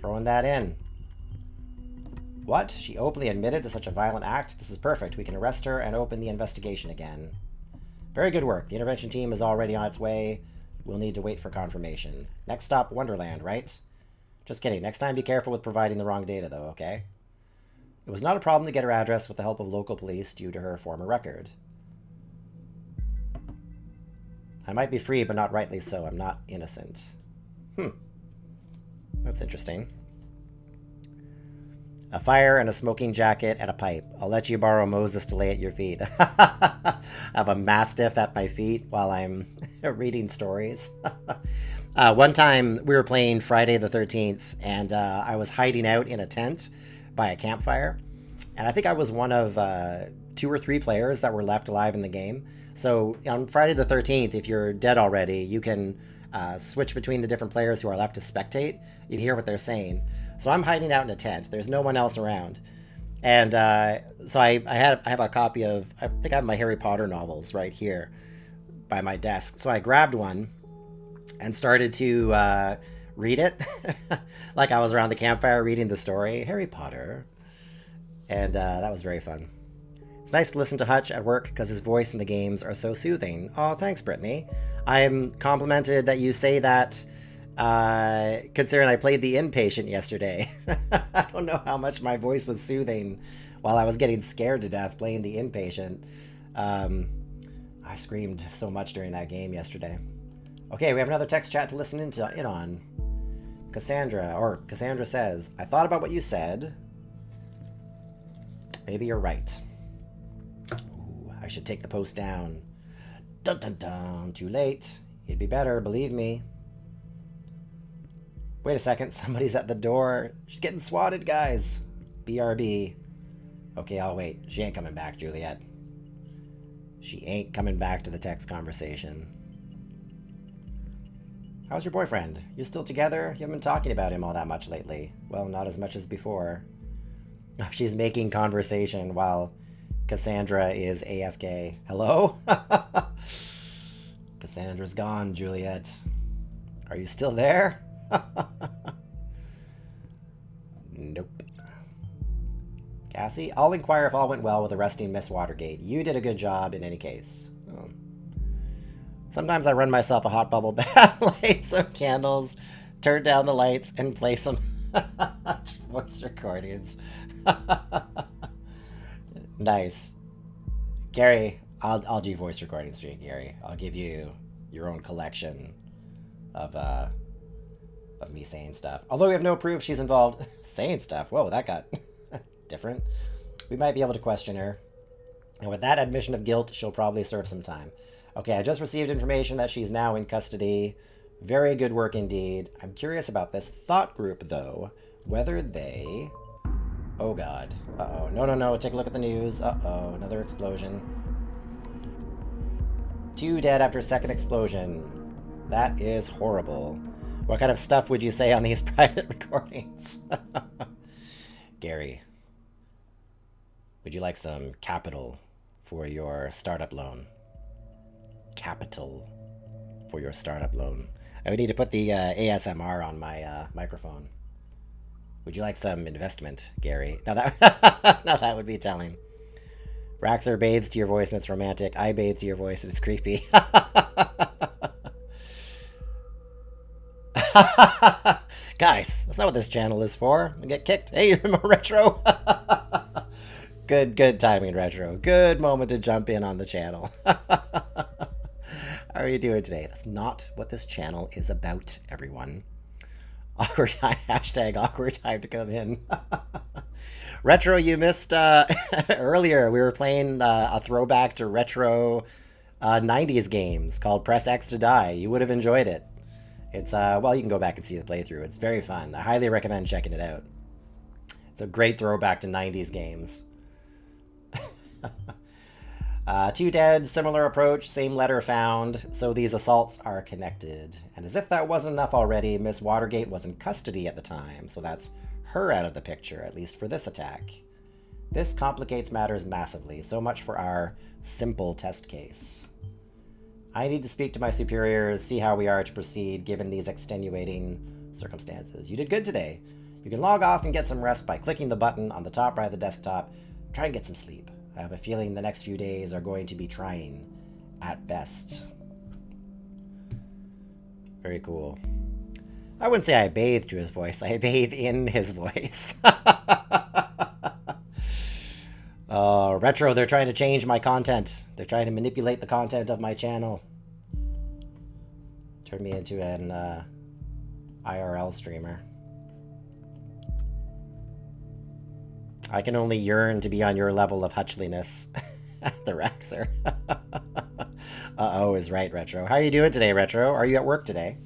Throwing that in. What? She openly admitted to such a violent act? This is perfect. We can arrest her and open the investigation again. Very good work. The intervention team is already on its way. We'll need to wait for confirmation. Next stop, Wonderland, right? Just kidding. Next time, be careful with providing the wrong data, though, okay? It was not a problem to get her address with the help of local police due to her former record. I might be free, but not rightly so. I'm not innocent. That's interesting. A fire and a smoking jacket and a pipe. I'll let you borrow Moses to lay at your feet. I have a mastiff at my feet while I'm reading stories. One time we were playing Friday the 13th and I was hiding out in a tent by a campfire. And I think I was one of 2 or 3 players that were left alive in the game. So on Friday the 13th, if you're dead already, you can switch between the different players who are left to spectate. You can hear what they're saying. So I'm hiding out in a tent. There's no one else around. And so I have a copy of, I think I have my Harry Potter novels right here by my desk. So I grabbed one and started to read it. Like I was around the campfire reading the story, Harry Potter. And that was very fun. It's nice to listen to Hutch at work because his voice and the games are so soothing. Oh, thanks, Brittany. I'm complimented that you say that considering I played the inpatient yesterday. I don't know how much my voice was soothing while I was getting scared to death playing the inpatient. I screamed so much during that game yesterday. Okay, we have another text chat to listen in on. Cassandra says, I thought about what you said. Maybe you're right. Ooh, I should take the post down. Dun dun dun, too late. It'd be better, believe me. Wait a second, somebody's at the door. She's getting swatted, guys. BRB. Okay, I'll wait. She ain't coming back, Juliet. She ain't coming back to the text conversation. How's your boyfriend? You still together? You haven't been talking about him all that much lately. Well, not as much as before. She's making conversation while Cassandra is AFK. Hello? Cassandra's gone, Juliet. Are you still there? Nope. Cassie, I'll inquire if all went well with arresting Miss Watergate. You did a good job in any case. Oh. Sometimes I run myself a hot bubble bath, light some candles, turn down the lights, and play some voice recordings. Nice. Gary, I'll do voice recordings for you, Gary. I'll give you your own collection of me saying stuff. Although we have no proof she's involved saying stuff. Whoa, that got different. We might be able to question her. And with that admission of guilt, she'll probably serve some time. Okay, I just received information that she's now in custody. Very good work indeed. I'm curious about this thought group, though. Whether they... Oh, God. Uh-oh. No. Take a look at the news. Uh-oh. Another explosion. 2 dead after second explosion. That is horrible. What kind of stuff would you say on these private recordings? Gary, would you like some capital for your startup loan? Capital for your startup loan. I would need to put the ASMR on my microphone. Would you like some investment, Gary? Now that would be telling. Raxer bathes to your voice and it's romantic. I bathe to your voice and it's creepy. Guys, that's not what this channel is for. I get kicked. Hey, remember Retro? Good timing, Retro. Good moment to jump in on the channel. How are you doing today? That's not what this channel is about, everyone. Awkward time, hashtag awkward time to come in. Retro, you missed earlier. We were playing a throwback to retro 90s games called Press X to Die. You would have enjoyed it. It's, well, you can go back and see the playthrough. It's very fun. I highly recommend checking it out. It's a great throwback to 90s games. 2 dead, similar approach, same letter found, so these assaults are connected. And as if that wasn't enough already, Miss Watergate was in custody at the time, so that's her out of the picture, at least for this attack. This complicates matters massively, so much for our simple test case. I need to speak to my superiors, see how we are to proceed given these extenuating circumstances. You did good today. You can log off and get some rest by clicking the button on the top right of the desktop. Try and get some sleep. I have a feeling the next few days are going to be trying, at best. Very cool. I wouldn't say I bathe to his voice. I bathe in his voice. Retro, they're trying to change my content. They're trying to manipulate the content of my channel. Turn me into an IRL streamer. I can only yearn to be on your level of hutchliness. The Raxer. Uh-oh is right, Retro. How are you doing today, Retro? Are you at work today?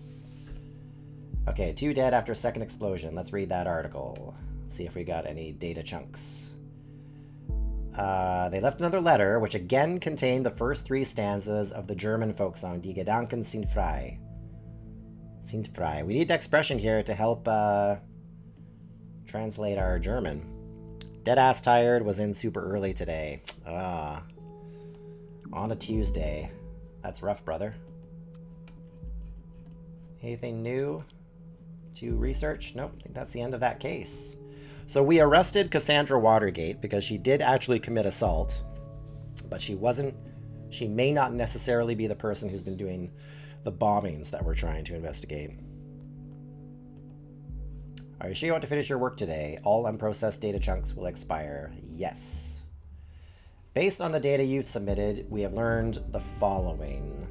Okay, 2 dead after second explosion. Let's read that article. See if we got any data chunks. They left another letter, which again contained the first 3 stanzas of the German folk song Die Gedanken sind frei. Sind frei. We need expression here to help translate our German. Deadass tired, was in super early today. On a Tuesday. That's rough, brother. Anything new to research? Nope, I think that's the end of that case. So we arrested Cassandra Watergate because she did actually commit assault, but she may not necessarily be the person who's been doing the bombings that we're trying to investigate. Are you sure you want to finish your work today? All unprocessed data chunks will expire. Yes. Based on the data you've submitted, we have learned the following.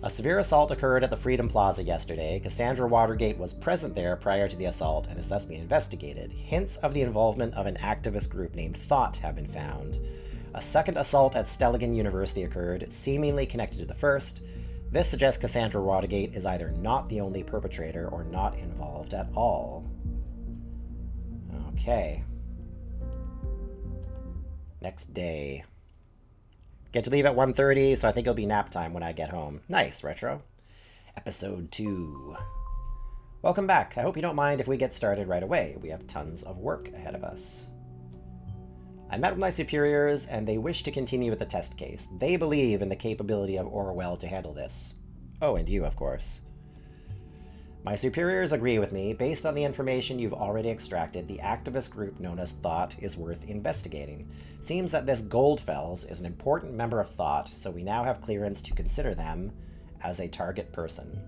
A severe assault occurred at the Freedom Plaza yesterday. Cassandra Watergate was present there prior to the assault and is thus being investigated. Hints of the involvement of an activist group named Thought have been found. A second assault at Stelligan University occurred, seemingly connected to the first. This suggests Cassandra Watergate is either not the only perpetrator or not involved at all. Okay. Next day. Get to leave at 1:30, so I think it'll be nap time when I get home. Nice, Retro. Episode 2. Welcome back. I hope you don't mind if we get started right away. We have tons of work ahead of us. I met with my superiors, and they wish to continue with the test case. They believe in the capability of Orwell to handle this. Oh, and you, of course. My superiors agree with me. Based on the information you've already extracted, the activist group known as Thought is worth investigating. It seems that this Goldfells is an important member of Thought, so we now have clearance to consider them as a target person.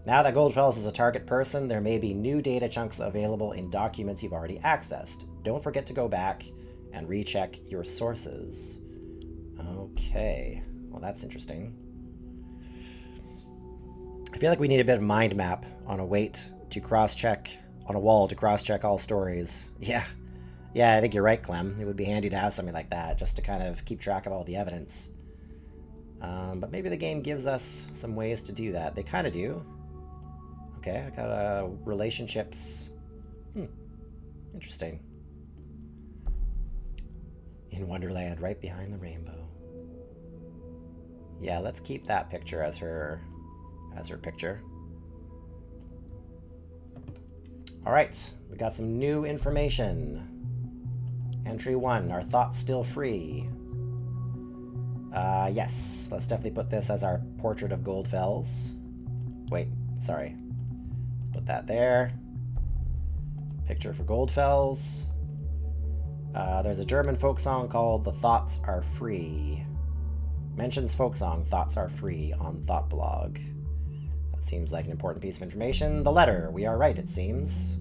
Now that Goldfells is a target person, there may be new data chunks available in documents you've already accessed. Don't forget to go back and recheck your sources. Okay, well that's interesting. I feel like we need a bit of mind map on a wall to cross-check all stories. Yeah, I think you're right, Clem. It would be handy to have something like that, just to kind of keep track of all the evidence. But maybe the game gives us some ways to do that. They kind of do. Okay, I got relationships. Interesting. In Wonderland, right behind the rainbow. Yeah, let's keep that picture as her picture. All right, we got some new information. Entry 1, are thoughts still free? Yes, let's definitely put this as our portrait of Goldfells. Wait, sorry. Put that there. Picture for Goldfells. There's a German folk song called The Thoughts Are Free. Mentions folk song Thoughts Are Free on Thought Blog. That seems like an important piece of information. The letter, we are right, it seems.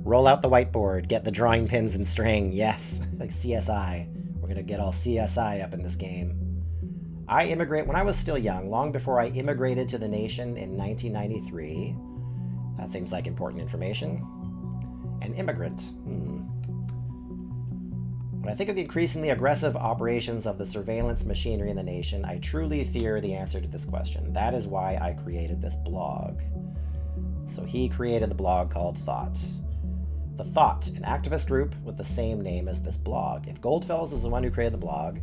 Roll out the whiteboard, get the drawing pins and string. Yes, like CSI. We're gonna get all CSI up in this game. When I was still young, long before I immigrated to the nation in 1993. That seems like important information. An immigrant. When I think of the increasingly aggressive operations of the surveillance machinery in the nation, I truly fear the answer to this question. That is why I created this blog. So he created the blog called Thought. The Thought, an activist group with the same name as this blog. If Goldfells is the one who created the blog,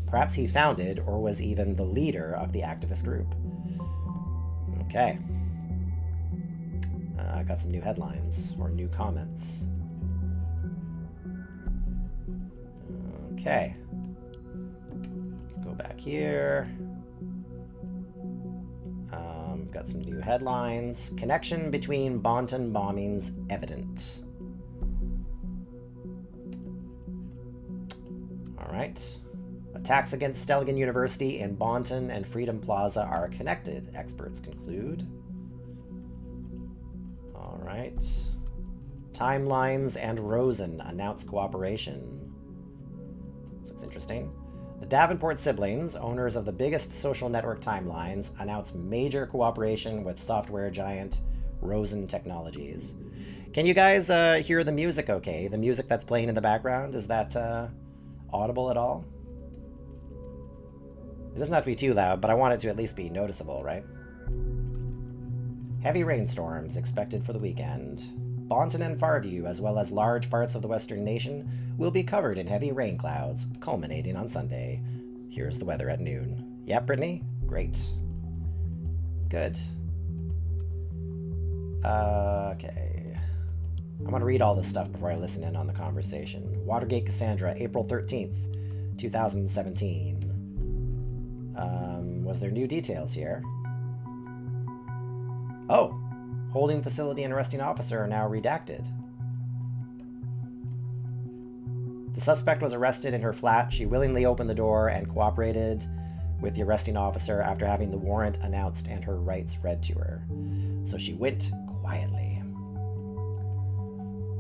perhaps he founded or was even the leader of the activist group. Okay. I got some new headlines or new comments. Okay. Let's go back here. Got some new headlines. Connection between Bonton bombings evident. All right. Attacks against Stelligan University in Bonton and Freedom Plaza are connected, experts conclude. All right. Timelines and Rosen announce cooperation. This looks interesting. The Davenport siblings, owners of the biggest social network Timelines, announce major cooperation with software giant Rosen Technologies. Can you guys hear the music okay? The music that's playing in the background, is that audible at all? It doesn't have to be too loud, but I want it to at least be noticeable, right? Heavy rainstorms expected for the weekend. Bonton and Farview, as well as large parts of the western nation, will be covered in heavy rain clouds, culminating on Sunday. Here's the weather at noon. Yep, Brittany? Great. Good. Okay. I'm going to read all this stuff before I listen in on the conversation. Watergate Cassandra, April 13th, 2017. Was there new details here? Oh! Holding facility and arresting officer are now redacted. The suspect was arrested in her flat. She willingly opened the door and cooperated with the arresting officer after having the warrant announced and her rights read to her. So she went quietly.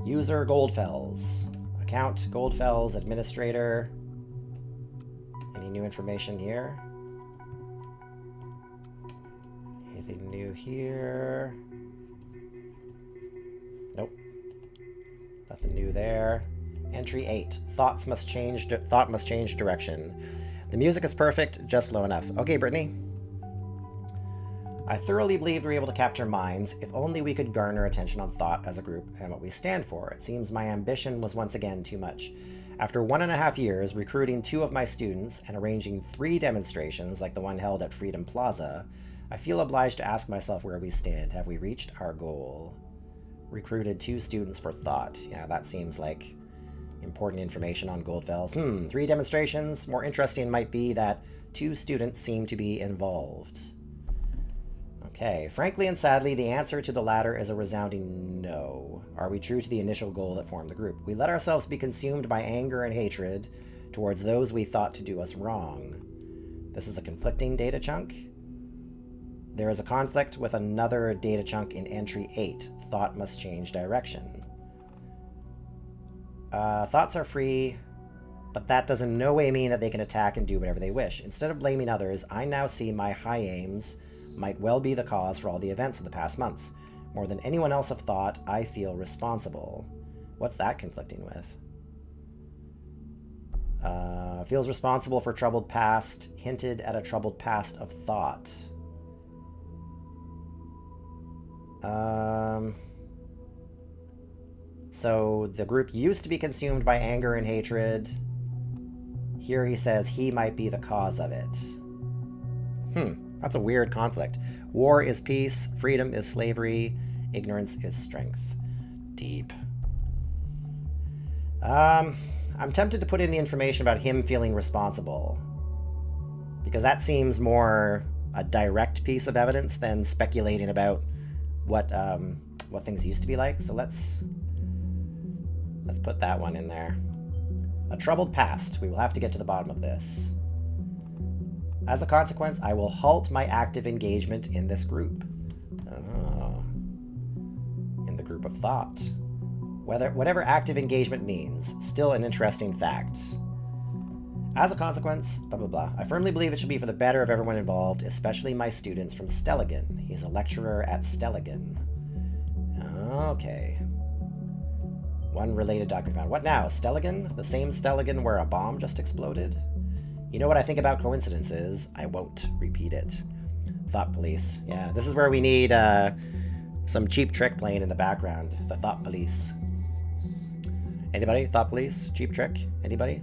User Goldfells. Account Goldfells administrator. Any new information here? Anything new here? Nope. Nothing new there. Entry 8. Thought must change direction. The music is perfect, just low enough. Okay, Brittany. I thoroughly believed we were able to capture minds, if only we could garner attention on thought as a group and what we stand for. It seems my ambition was once again too much. After 1.5 years, recruiting 2 of my students and arranging 3 demonstrations like the one held at Freedom Plaza, I feel obliged to ask myself where we stand. Have we reached our goal? Recruited 2 students for thought. Yeah, that seems like important information on Goldfells. 3 demonstrations. More interesting might be that 2 students seem to be involved. Okay, frankly and sadly, the answer to the latter is a resounding no. Are we true to the initial goal that formed the group? We let ourselves be consumed by anger and hatred towards those we thought to do us wrong. This is a conflicting data chunk. There is a conflict with another data chunk in entry 8. Thought must change direction. Thoughts are free, but that does in no way mean that they can attack and do whatever they wish. Instead of blaming others, I now see my high aims might well be the cause for all the events of the past months. More than anyone else have thought, I feel responsible. What's that conflicting with? Feels responsible for troubled past, hinted at a troubled past of thought. So the group used to be consumed by anger and hatred. Here he says he might be the cause of it. That's a weird conflict. War is peace, freedom is slavery, ignorance is strength. Deep. I'm tempted to put in the information about him feeling responsible, because that seems more a direct piece of evidence than speculating about what things used to be like. So let's put that one in there. A troubled past. We will have to get to the bottom of this. As a consequence, I will halt my active engagement in this group. Oh. In the group of thought. Whatever active engagement means, still an interesting fact. As a consequence, blah, blah, blah. I firmly believe it should be for the better of everyone involved, especially my students from Stelligan. He's a lecturer at Stelligan. Okay. One related document found. What now? Stelligan? The same Stelligan where a bomb just exploded? You know what I think about coincidences? I won't repeat it. Thought police. Yeah, this is where we need some cheap trick playing in the background. The thought police. Anybody? Thought police? Cheap trick? Anybody?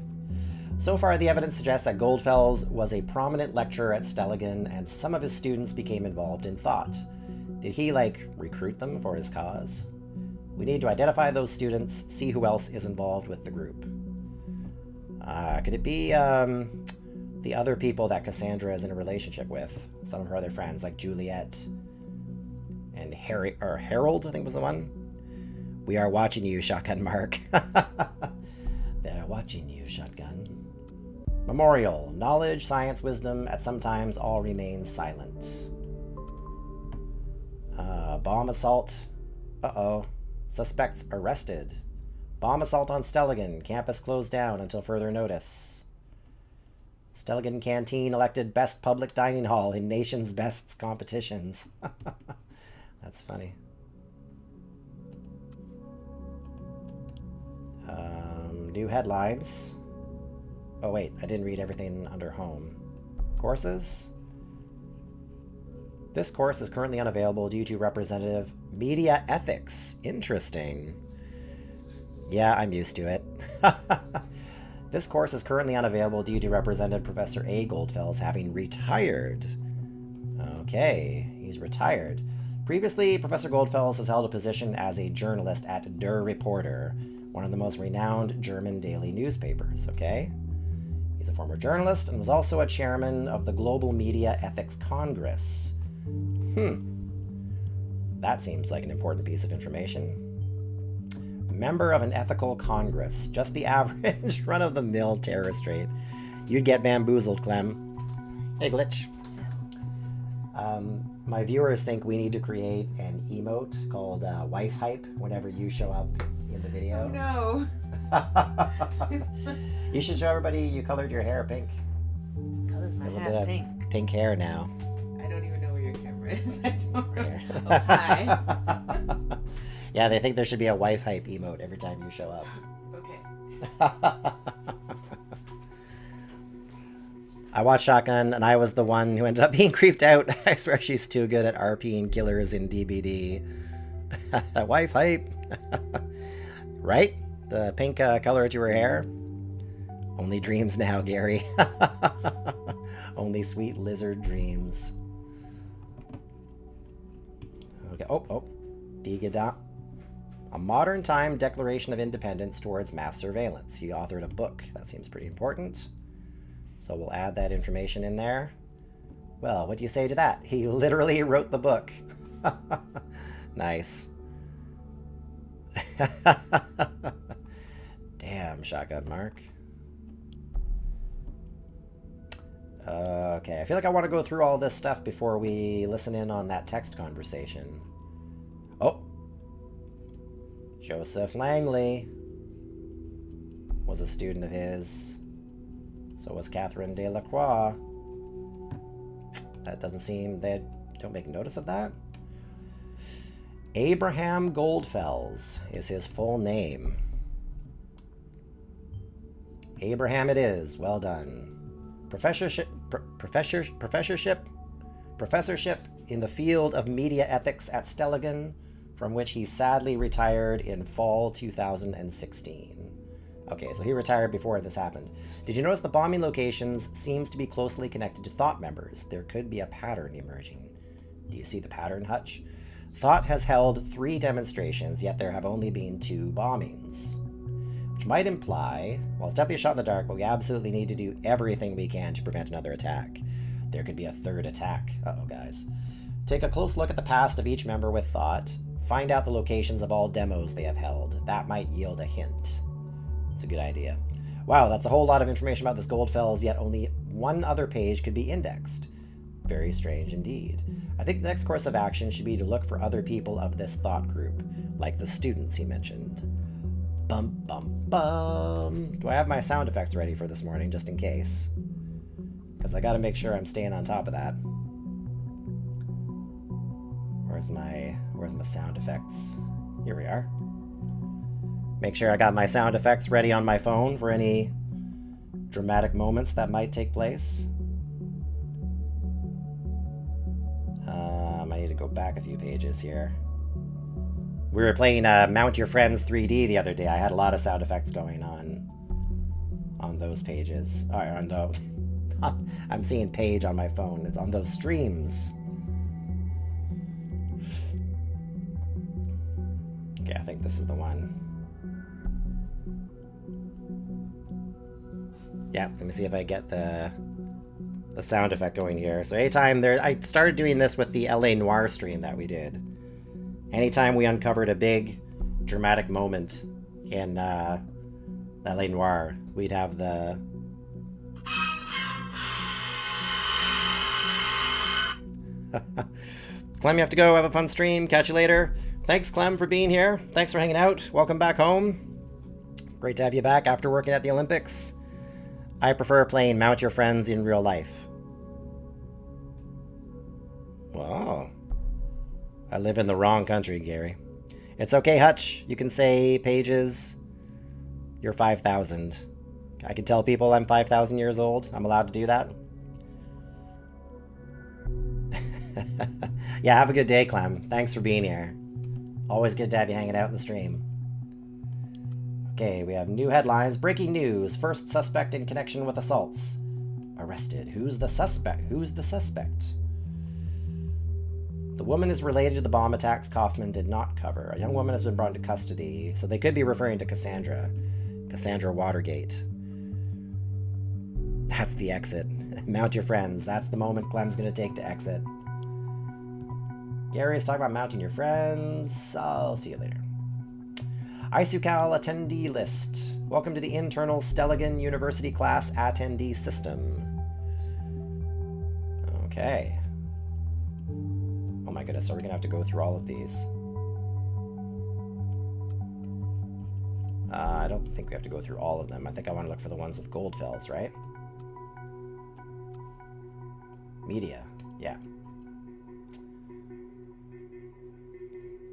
So far, the evidence suggests that Goldfels was a prominent lecturer at Stelligan, and some of his students became involved in thought. Did he, recruit them for his cause? We need to identify those students, see who else is involved with the group. Could it be the other people that Cassandra is in a relationship with? Some of her other friends, like Juliet and Harold, I think was the one. We are watching you, Shotgun Mark. They're watching you, Shotgun. Memorial. Knowledge, science, wisdom, at some times all remains silent. Bomb assault. Uh-oh. Suspects arrested. Bomb assault on Stelligan. Campus closed down until further notice. Stelligan Canteen elected best public dining hall in nation's best competitions. That's funny. New headlines. Oh wait, I didn't read everything under home. Courses? This course is currently unavailable due to representative media ethics. Interesting. Yeah, I'm used to it. This course is currently unavailable due to Representative Professor A. Goldfels having retired. Okay, he's retired. Previously, Professor Goldfels has held a position as a journalist at Der Reporter, one of the most renowned German daily newspapers, okay? He's a former journalist and was also a chairman of the Global Media Ethics Congress. That seems like an important piece of information. Member of an ethical congress. Just the average run-of-the-mill terrorist rate. You'd get bamboozled, Clem. Hey, Glitch. My viewers think we need to create an emote called wife hype whenever you show up in the video. Oh, no. You should show everybody you colored your hair pink. Colored my A little hair bit of pink. pink hair now. I don't even know where your camera is. I don't know. Here. Oh, hi. Yeah, they think there should be a wife hype emote every time you show up. Okay. I watched Shotgun, and I was the one who ended up being creeped out. I swear she's too good at RPing killers in DBD. Wife hype. Right? The pink color to her hair? Only dreams now, Gary. Only sweet lizard dreams. Okay. Oh. Digada. A modern time declaration of independence towards mass surveillance. He authored a book. That seems pretty important. So we'll add that information in there. Well, what do you say to that? He literally wrote the book. Nice. Damn, Shotgun Mark. Okay, I feel like I want to go through all this stuff before we listen in on that text conversation. Oh. Joseph Langley was a student of his. So was Catherine Delacroix. That doesn't seem... They don't make notice of that? Abraham Goldfels is his full name. Abraham it is. Well done. Professorship in the field of media ethics at Stelligan, from which he sadly retired in fall 2016. Okay, so he retired before this happened. Did you notice the bombing locations seems to be closely connected to Thought members? There could be a pattern emerging. Do you see the pattern, Hutch? Thought has held 3 demonstrations, yet there have only been 2 bombings. Which might imply, well, it's definitely a shot in the dark, but we absolutely need to do everything we can to prevent another attack. There could be a 3rd attack. Uh-oh, guys. Take a close look at the past of each member with Thought. Find out the locations of all demos they have held. That might yield a hint. It's a good idea. Wow, that's a whole lot of information about this Goldfels, yet only one other page could be indexed. Very strange indeed. I think the next course of action should be to look for other people of this thought group, like the students he mentioned. Bum, bum, bum. Do I have my sound effects ready for this morning, just in case? Because I gotta make sure I'm staying on top of that. Where's my sound effects? Here we are. Make sure I got my sound effects ready on my phone for any dramatic moments that might take place. I need to go back a few pages here. We were playing Mount Your Friends 3D the other day. I had a lot of sound effects going on those pages. On those. I'm seeing page on my phone. It's on those streams. Okay, I think this is the one. Yeah, let me see if I get the sound effect going here. So anytime there, I started doing this with the LA Noire stream that we did. Anytime we uncovered a big dramatic moment in LA Noire, we'd have the Clem, you have to go. Have a fun stream. Catch you later. Thanks, Clem, for being here. Thanks for hanging out. Welcome back home. Great to have you back after working at the Olympics. I prefer playing Mount Your Friends in real life. Wow. I live in the wrong country, Gary. It's okay, Hutch. You can say, Pages, you're 5,000. I can tell people I'm 5,000 years old. I'm allowed to do that. Yeah, have a good day, Clem. Thanks for being here. Always good to have you hanging out in the stream. Okay, we have new headlines. Breaking news. First suspect in connection with assaults arrested. Who's the suspect? Who's the suspect? The woman is related to the bomb attacks Kaufman did not cover. A young woman has been brought into custody. So they could be referring to Cassandra. Cassandra Watergate. That's the exit. Mount your friends. That's the moment Clem's going to take to exit. Gary is talking about mounting your friends. I'll see you later. ISUCAL attendee list. Welcome to the internal Stelligan University class attendee system. Okay. Oh my goodness, are we gonna have to go through all of these? I don't think we have to go through all of them. I think I want to look for the ones with Goldfells, right? Media, yeah.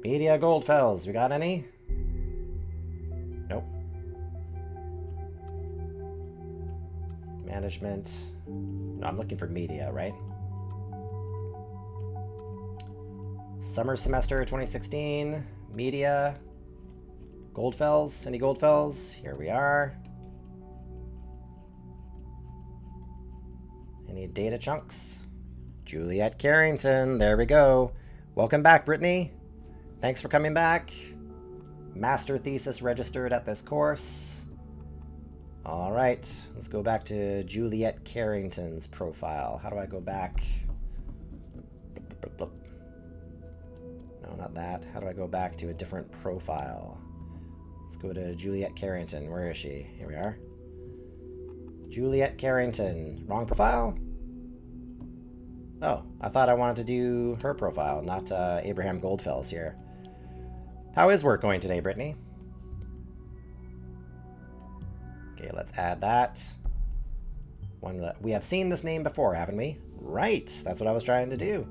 Media Goldfells, we got any? Nope. Management. No, I'm looking for media, right? Summer semester 2016. Media. Goldfells. Any Goldfells? Here we are. Any data chunks? Juliet Carrington. There we go. Welcome back, Brittany. Thanks for coming back. Master thesis registered at this course. All right, let's go back to Juliet Carrington's profile. How do I go back? No, not that. How do I go back to a different profile? Let's go to Juliet Carrington. Where is she? Here we are. Juliet Carrington. Wrong profile? Oh, I thought I wanted to do her profile, not Abraham Goldfells here. How is work going today, Brittany? Okay, let's add that. We have seen this name before, haven't we? Right, that's what I was trying to do.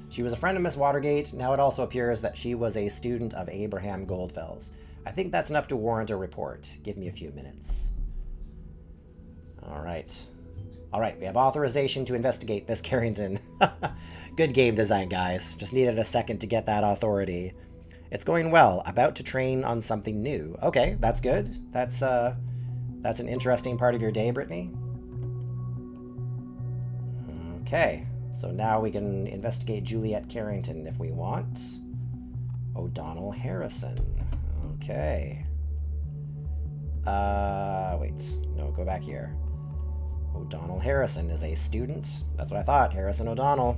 She was a friend of Miss Watergate. Now it also appears that she was a student of Abraham Goldfells. I think that's enough to warrant a report. Give me a few minutes. All right. All right, we have authorization to investigate Miss Carrington. Good game design, guys. Just needed a second to get that authority. It's going well. About to train on something new. Okay, that's good. That's an interesting part of your day, Brittany. Okay, so now we can investigate Juliet Carrington if we want. O'Donnell Harrison. Okay. Wait. No, go back here. O'Donnell Harrison is a student. That's what I thought. Harrison O'Donnell.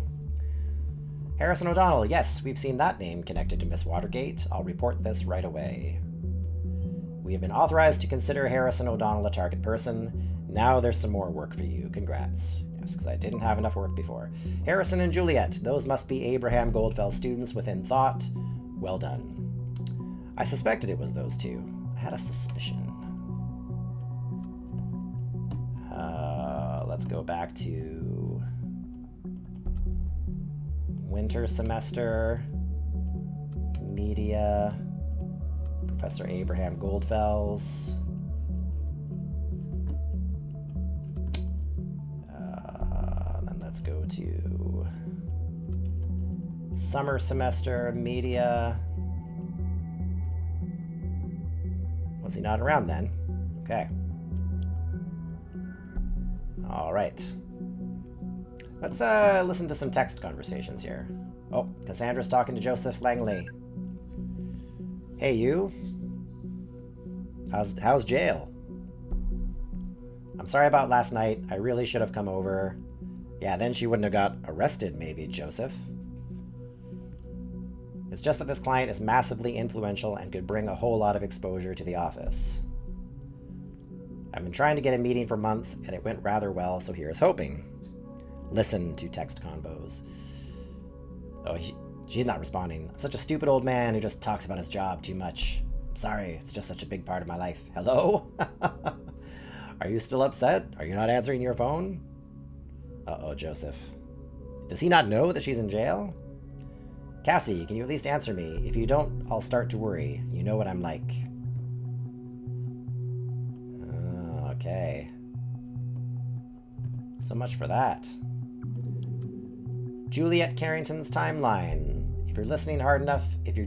Harrison O'Donnell, yes, we've seen that name connected to Miss Watergate. I'll report this right away. We have been authorized to consider Harrison O'Donnell a target person. Now there's some more work for you. Congrats. Yes, because I didn't have enough work before. Harrison and Juliet, those must be Abraham Goldfells students within thought. Well done. I suspected it was those two. I had a suspicion. Let's go back to winter semester, media, Professor Abraham Goldfells. Then let's go to summer semester, media, Was he not around then? Okay. All right. Let's listen to some text conversations here. Oh, Cassandra's talking to Joseph Langley. Hey, you. How's jail? I'm sorry about last night. I really should have come over. Yeah, then she wouldn't have got arrested, maybe, Joseph. It's just that this client is massively influential and could bring a whole lot of exposure to the office. I've been trying to get a meeting for months, and it went rather well, so here's hoping. Listen to text convos. Oh, she's not responding. I'm such a stupid old man who just talks about his job too much. I'm sorry, it's just such a big part of my life. Hello? Are you still upset? Are you not answering your phone? Uh-oh, Joseph. Does he not know that she's in jail? Cassie, can you at least answer me? If you don't, I'll start to worry. You know what I'm like. Okay. So much for that. Juliet Carrington's timeline. If you're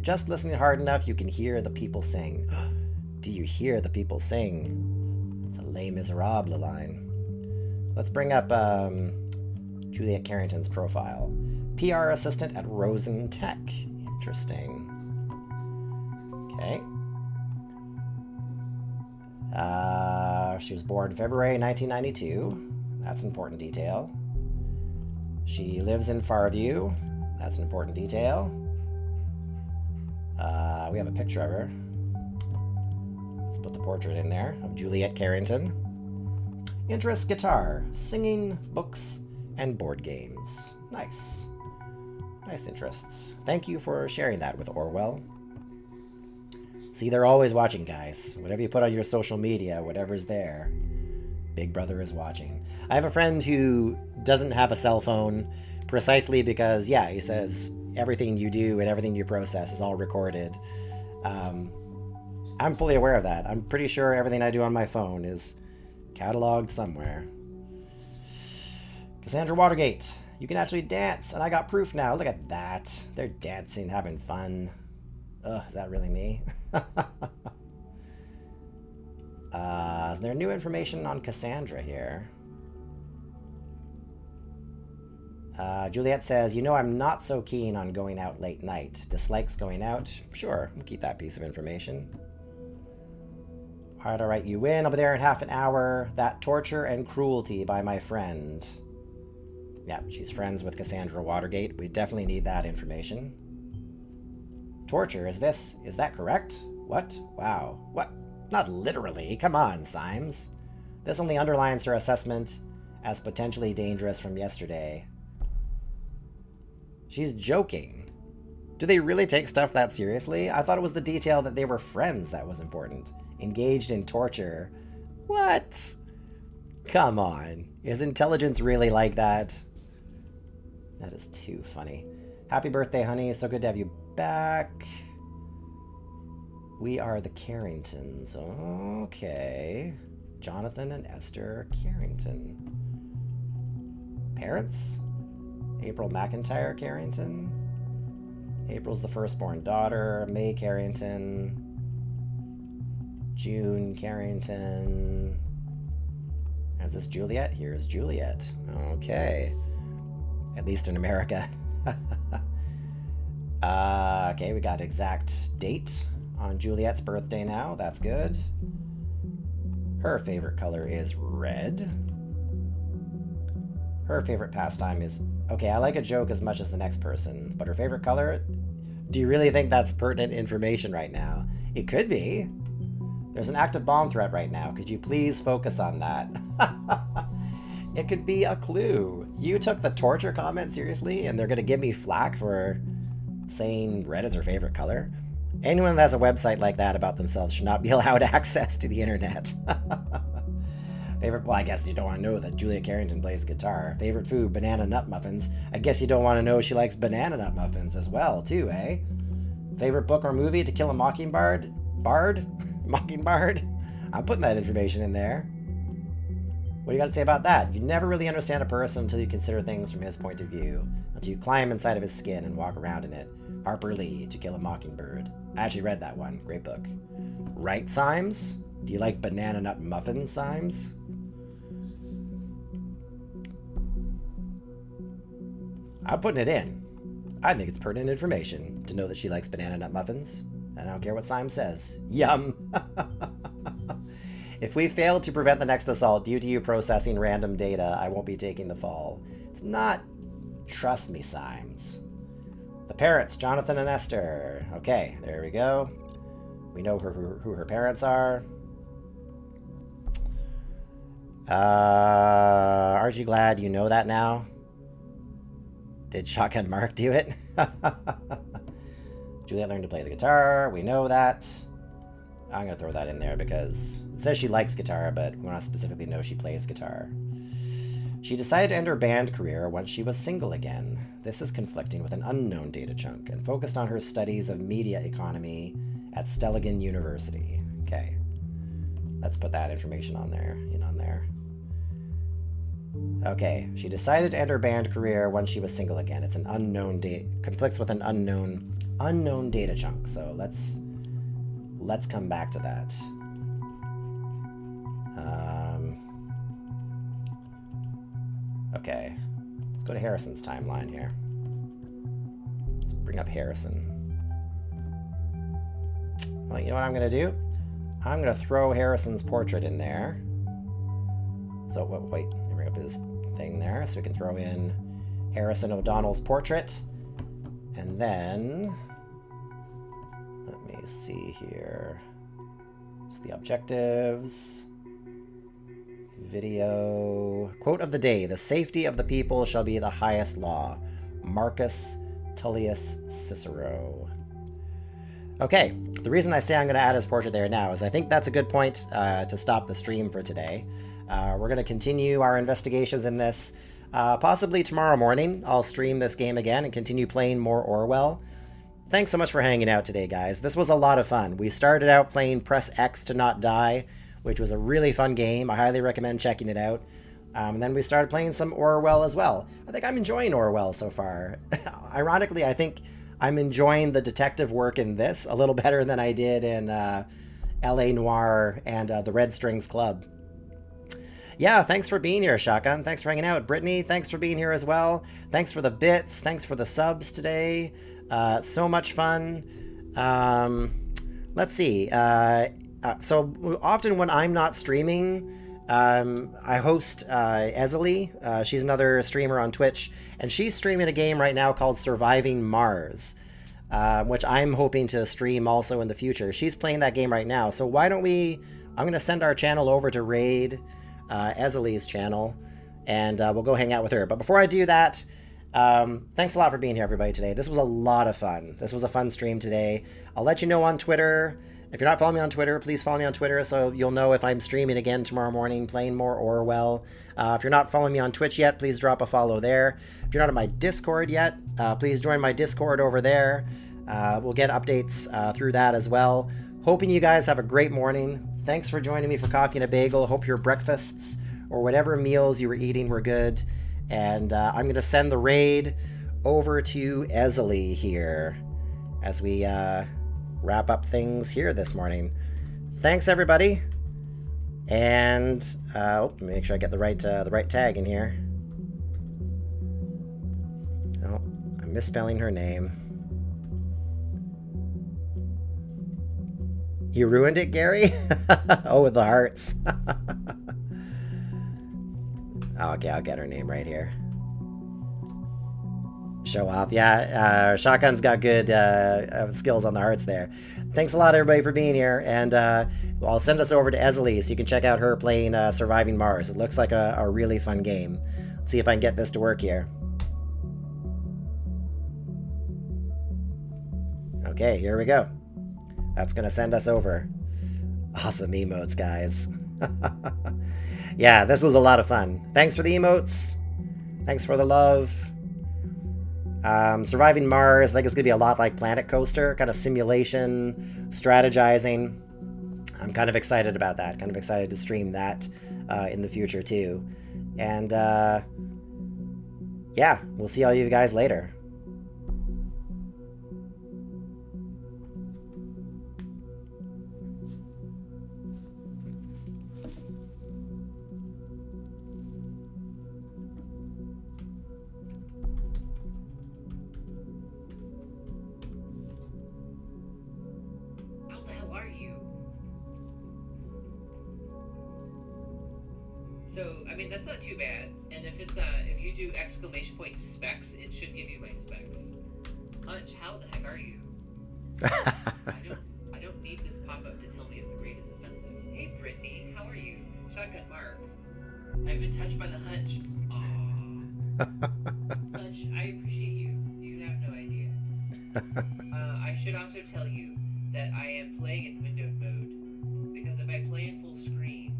just listening hard enough, you can hear the people sing. Do you hear the people sing? It's a Les Miserables line. Let's bring up Juliet Carrington's profile. PR assistant at Rosen Tech. Interesting. Okay. She was born February 1992. That's an important detail. She lives in Farview. That's an important detail. We have a picture of her. Let's put the portrait in there of Juliet Carrington. Interests: guitar, singing, books, and board games. Nice. Nice interests. Thank you for sharing that with Orwell. See, they're always watching, guys. Whatever you put on your social media, whatever's there, Big Brother is watching. I have a friend who doesn't have a cell phone precisely because, yeah, he says everything you do and everything you process is all recorded. I'm fully aware of that. I'm pretty sure everything I do on my phone is cataloged somewhere. Cassandra Watergate. You can actually dance, and I got proof now. Look at that. They're dancing, having fun. Ugh, is that really me? Is there new information on Cassandra here? Juliet says, you know I'm not so keen on going out late night. Dislikes going out? Sure, we'll keep that piece of information. Alright, alright, you win. I'll be there in half an hour. That torture and cruelty by my friend. Yeah, she's friends with Cassandra Watergate. We definitely need that information. Torture, is that correct? What? Wow. What? Not literally. Come on, Symes. This only underlines her assessment as potentially dangerous from yesterday. She's joking. Do they really take stuff that seriously? I thought it was the detail that they were friends that was important. Engaged in torture. What? Come on. Is intelligence really like that? That is too funny. Happy birthday, honey. So good to have you back. We are the Carringtons. Okay. Jonathan and Esther Carrington. Parents? April McIntyre Carrington. April's the firstborn daughter. May Carrington. June Carrington. Is this Juliet? Here's Juliet. Okay. At least in America. Okay, we got exact date on Juliet's birthday now. That's good. Her favorite color is red. Her favorite pastime is... Okay, I like a joke as much as the next person, but her favorite color? Do you really think that's pertinent information right now? It could be. There's an active bomb threat right now. Could you please focus on that? It could be a clue. You took the torture comment seriously, and they're going to give me flack for saying red is her favorite color? Anyone that has a website like that about themselves should not be allowed access to the internet. Favorite, well, I guess you don't want to know that Julia Carrington plays guitar. Favorite food, banana nut muffins. I guess you don't want to know she likes banana nut muffins as well, too, eh? Favorite book or movie, To Kill a Mockingbird? Mockingbird? I'm putting that information in there. What do you got to say about that? You never really understand a person until you consider things from his point of view, until you climb inside of his skin and walk around in it. Harper Lee, To Kill a Mockingbird. I actually read that one. Great book. Right, Symes? Do you like banana nut muffins, Symes? I'm putting it in. I think it's pertinent information to know that she likes banana nut muffins. And I don't care what Symes says. Yum! If we fail to prevent the next assault due to you processing random data, I won't be taking the fall. It's not... Trust me, Symes. The parents, Jonathan and Esther. Okay, there we go. We know who her parents are. Aren't you glad you know that now? Did Shotgun Mark do it? Juliet learned to play the guitar. We know that. I'm going to throw that in there because it says she likes guitar, but we want to specifically know she plays guitar. She decided to end her band career once she was single again. This is conflicting with an unknown data chunk and focused on her studies of media economy at Stelligan University. Okay. Let's put that information on there. Okay. She decided to end her band career once she was single again. It's an unknown date. Conflicts with an unknown data chunk. So let's come back to that. Okay, let's go to Harrison's timeline here. Let's bring up Harrison. Well, you know what I'm going to do? I'm going to throw Harrison's portrait in there. So, wait, let me bring up his thing there so we can throw in Harrison O'Donnell's portrait. And then, let me see here. It's the objectives. Video. Quote of the day: the safety of the people shall be the highest law. Marcus Tullius Cicero. Okay, the reason I say I'm going to add his portrait there now is I think that's a good point to stop the stream for today. We're going to continue our investigations in this. Possibly tomorrow morning, I'll stream this game again and continue playing more Orwell. Thanks so much for hanging out today, guys. This was a lot of fun. We started out playing Press X to Not Die, which was a really fun game. I highly recommend checking it out. And then we started playing some Orwell as well. I think I'm enjoying Orwell so far. Ironically, I think I'm enjoying the detective work in this a little better than I did in L.A. Noire and the Red Strings Club. Yeah, thanks for being here, Shotgun. Thanks for hanging out. Brittany, thanks for being here as well. Thanks for the bits. Thanks for the subs today. So much fun. Let's see. So often when I'm not streaming, I host Esley. She's another streamer on Twitch, and she's streaming a game right now called Surviving Mars, which I'm hoping to stream also in the future. She's playing that game right now, so why don't we... I'm going to send our channel over to raid Esley's channel, and we'll go hang out with her. But before I do that, thanks a lot for being here, everybody, today. This was a lot of fun. This was a fun stream today. I'll let you know on Twitter. If you're not following me on Twitter, please follow me on Twitter so you'll know if I'm streaming again tomorrow morning, playing more Orwell. If you're not following me on Twitch yet, please drop a follow there. If you're not on my Discord yet, please join my Discord over there. We'll get updates through that as well. Hoping you guys have a great morning. Thanks for joining me for Coffee and a Bagel. Hope your breakfasts or whatever meals you were eating were good. And I'm going to send the raid over to Esley here as we wrap up things here this morning. Thanks, everybody. And make sure I get the right tag in here. Oh, I'm misspelling her name. You ruined it, Gary? Oh, with the hearts. Okay, I'll get her name right here. Show off. Yeah, Shotgun's got good skills on the hearts there. Thanks a lot, everybody, for being here. And I'll send us over to Esley so you can check out her playing Surviving Mars. It looks like a really fun game. Let's see if I can get this to work here. Okay, here we go. That's going to send us over. Awesome emotes, guys. Yeah, this was a lot of fun. Thanks for the emotes. Thanks for the love. Surviving Mars, I think it's going to be a lot like Planet Coaster. Kind of simulation, strategizing. I'm kind of excited about that. Kind of excited to stream that in the future, too. And, yeah, we'll see all you guys later. So, I mean, that's not too bad. And if it's if you do exclamation point specs, it should give you my specs. Hunch, how the heck are you? I don't need this pop-up to tell me if the grade is offensive. Hey, Brittany, how are you? Shotgun Mark. I've been touched by the hunch. Aww. Hunch, I appreciate you. You have no idea. I should also tell you that I am playing in windowed mode, because if I play in full screen,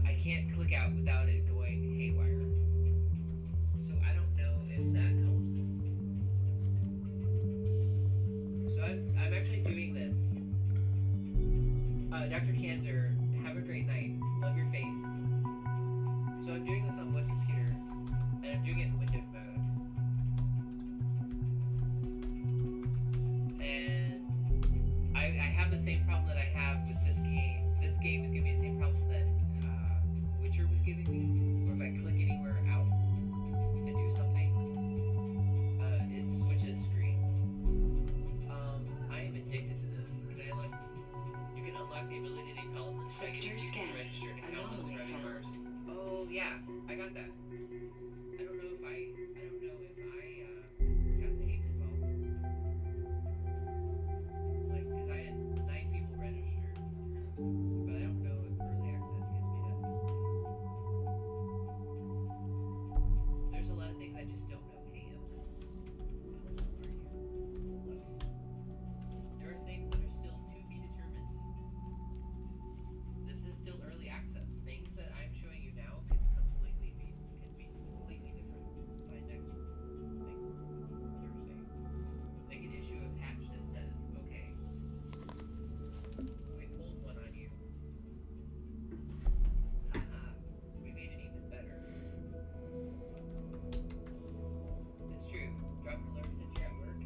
I can't click out without it going haywire. So I don't know if that helps. So I'm actually doing this. Dr. Cancer, have a great night. Love your face. So I'm doing this on one computer, and I'm doing it in windowed mode. And I have the same problem that I have with this game. This game is giving me the same problem that Witcher was giving me, where if I click anywhere out to do something, it switches screens. I am addicted to this. Can I look? You can unlock the ability to call in the sector scan. Register an account on the driving first. Oh yeah, I got that. I don't know if I got the hate involved. Like, cause I had 9 people registered, but I don't know if early access gives me that ability. There's a lot of things I just don't know. Hey, Evelyn, how are you? Look, there are things that are still to be determined. This is still early access. Things that I'm showing you now can be completely different by next Thursday. They can issue a patch that says, okay, we pulled one on you. Haha, we made it even better. It's true. Drop your lurk since you're at work.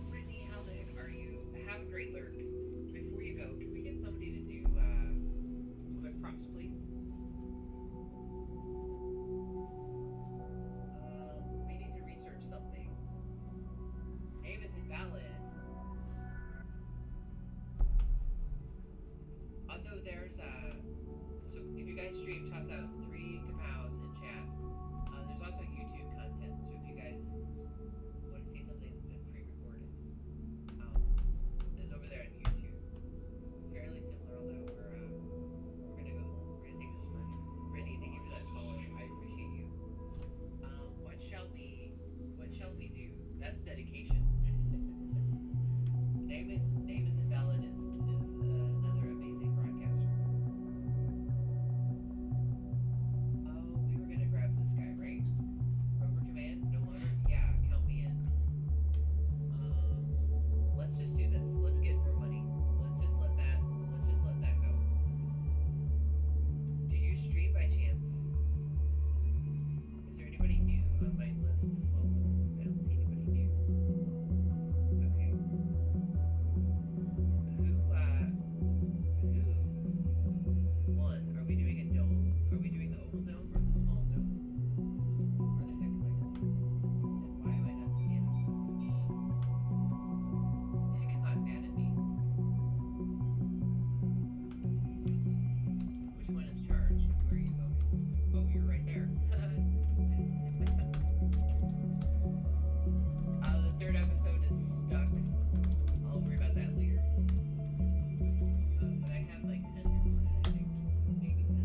Brittany, how the heck are you? Have a great lurk. Before you go, can we get somebody to do quick prompts, please? We need to research something. Name is invalid. Also, there's so if you guys stream, toss out 3 kapows in chat. There's also YouTube content, so if you guys want to see something that's been pre-recorded, is over there on YouTube. Fairly similar, although we're gonna take this further. Brittany, thank you for that follow. I appreciate you. What shall we do? That's dedication. Name is invalid is another amazing broadcaster. Oh, we were gonna grab this guy, right? Rover Command, no longer. Yeah, count me in. Let's just do this. Let's get more money. Let's just let that go. Do you stream by chance? Is there anybody new on my list to follow? I don't see anybody new. Okay. Who won? Are we doing a dome? Are we doing the oval dome or the small dome? Where the heck am I going? And why am I not scanning something? Come on, mad at me. Which one is charged? Where are you going? Oh, you're right there. The 3rd episode is stuck. I'll worry about that later. But I have like 10 recorded, I think. Maybe 10.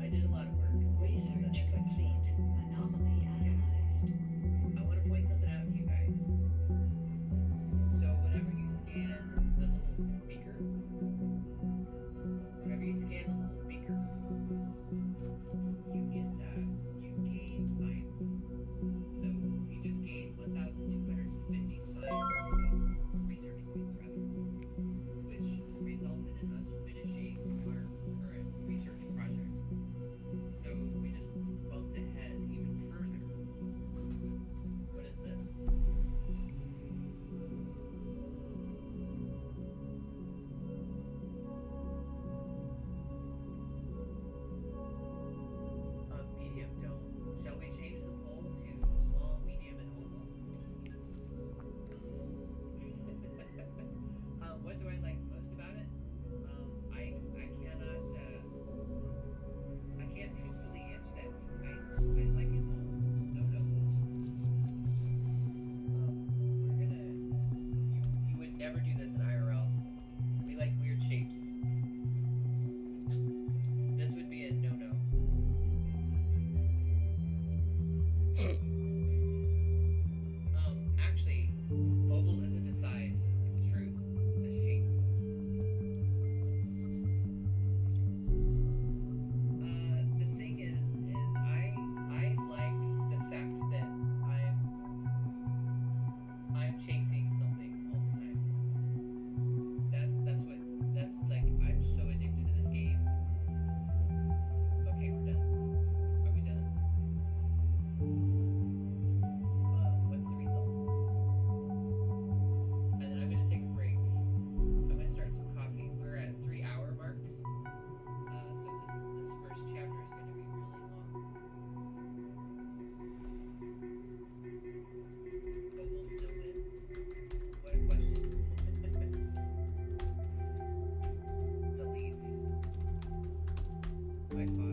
I did a lot of work. Research complete. Anomaly analyzed. I want to point something out to you guys. So whenever you scan the little beaker, you gain science. So you just gained 1,250 science points, research points rather, which resulted in us finishing our current research project. So we just I thought.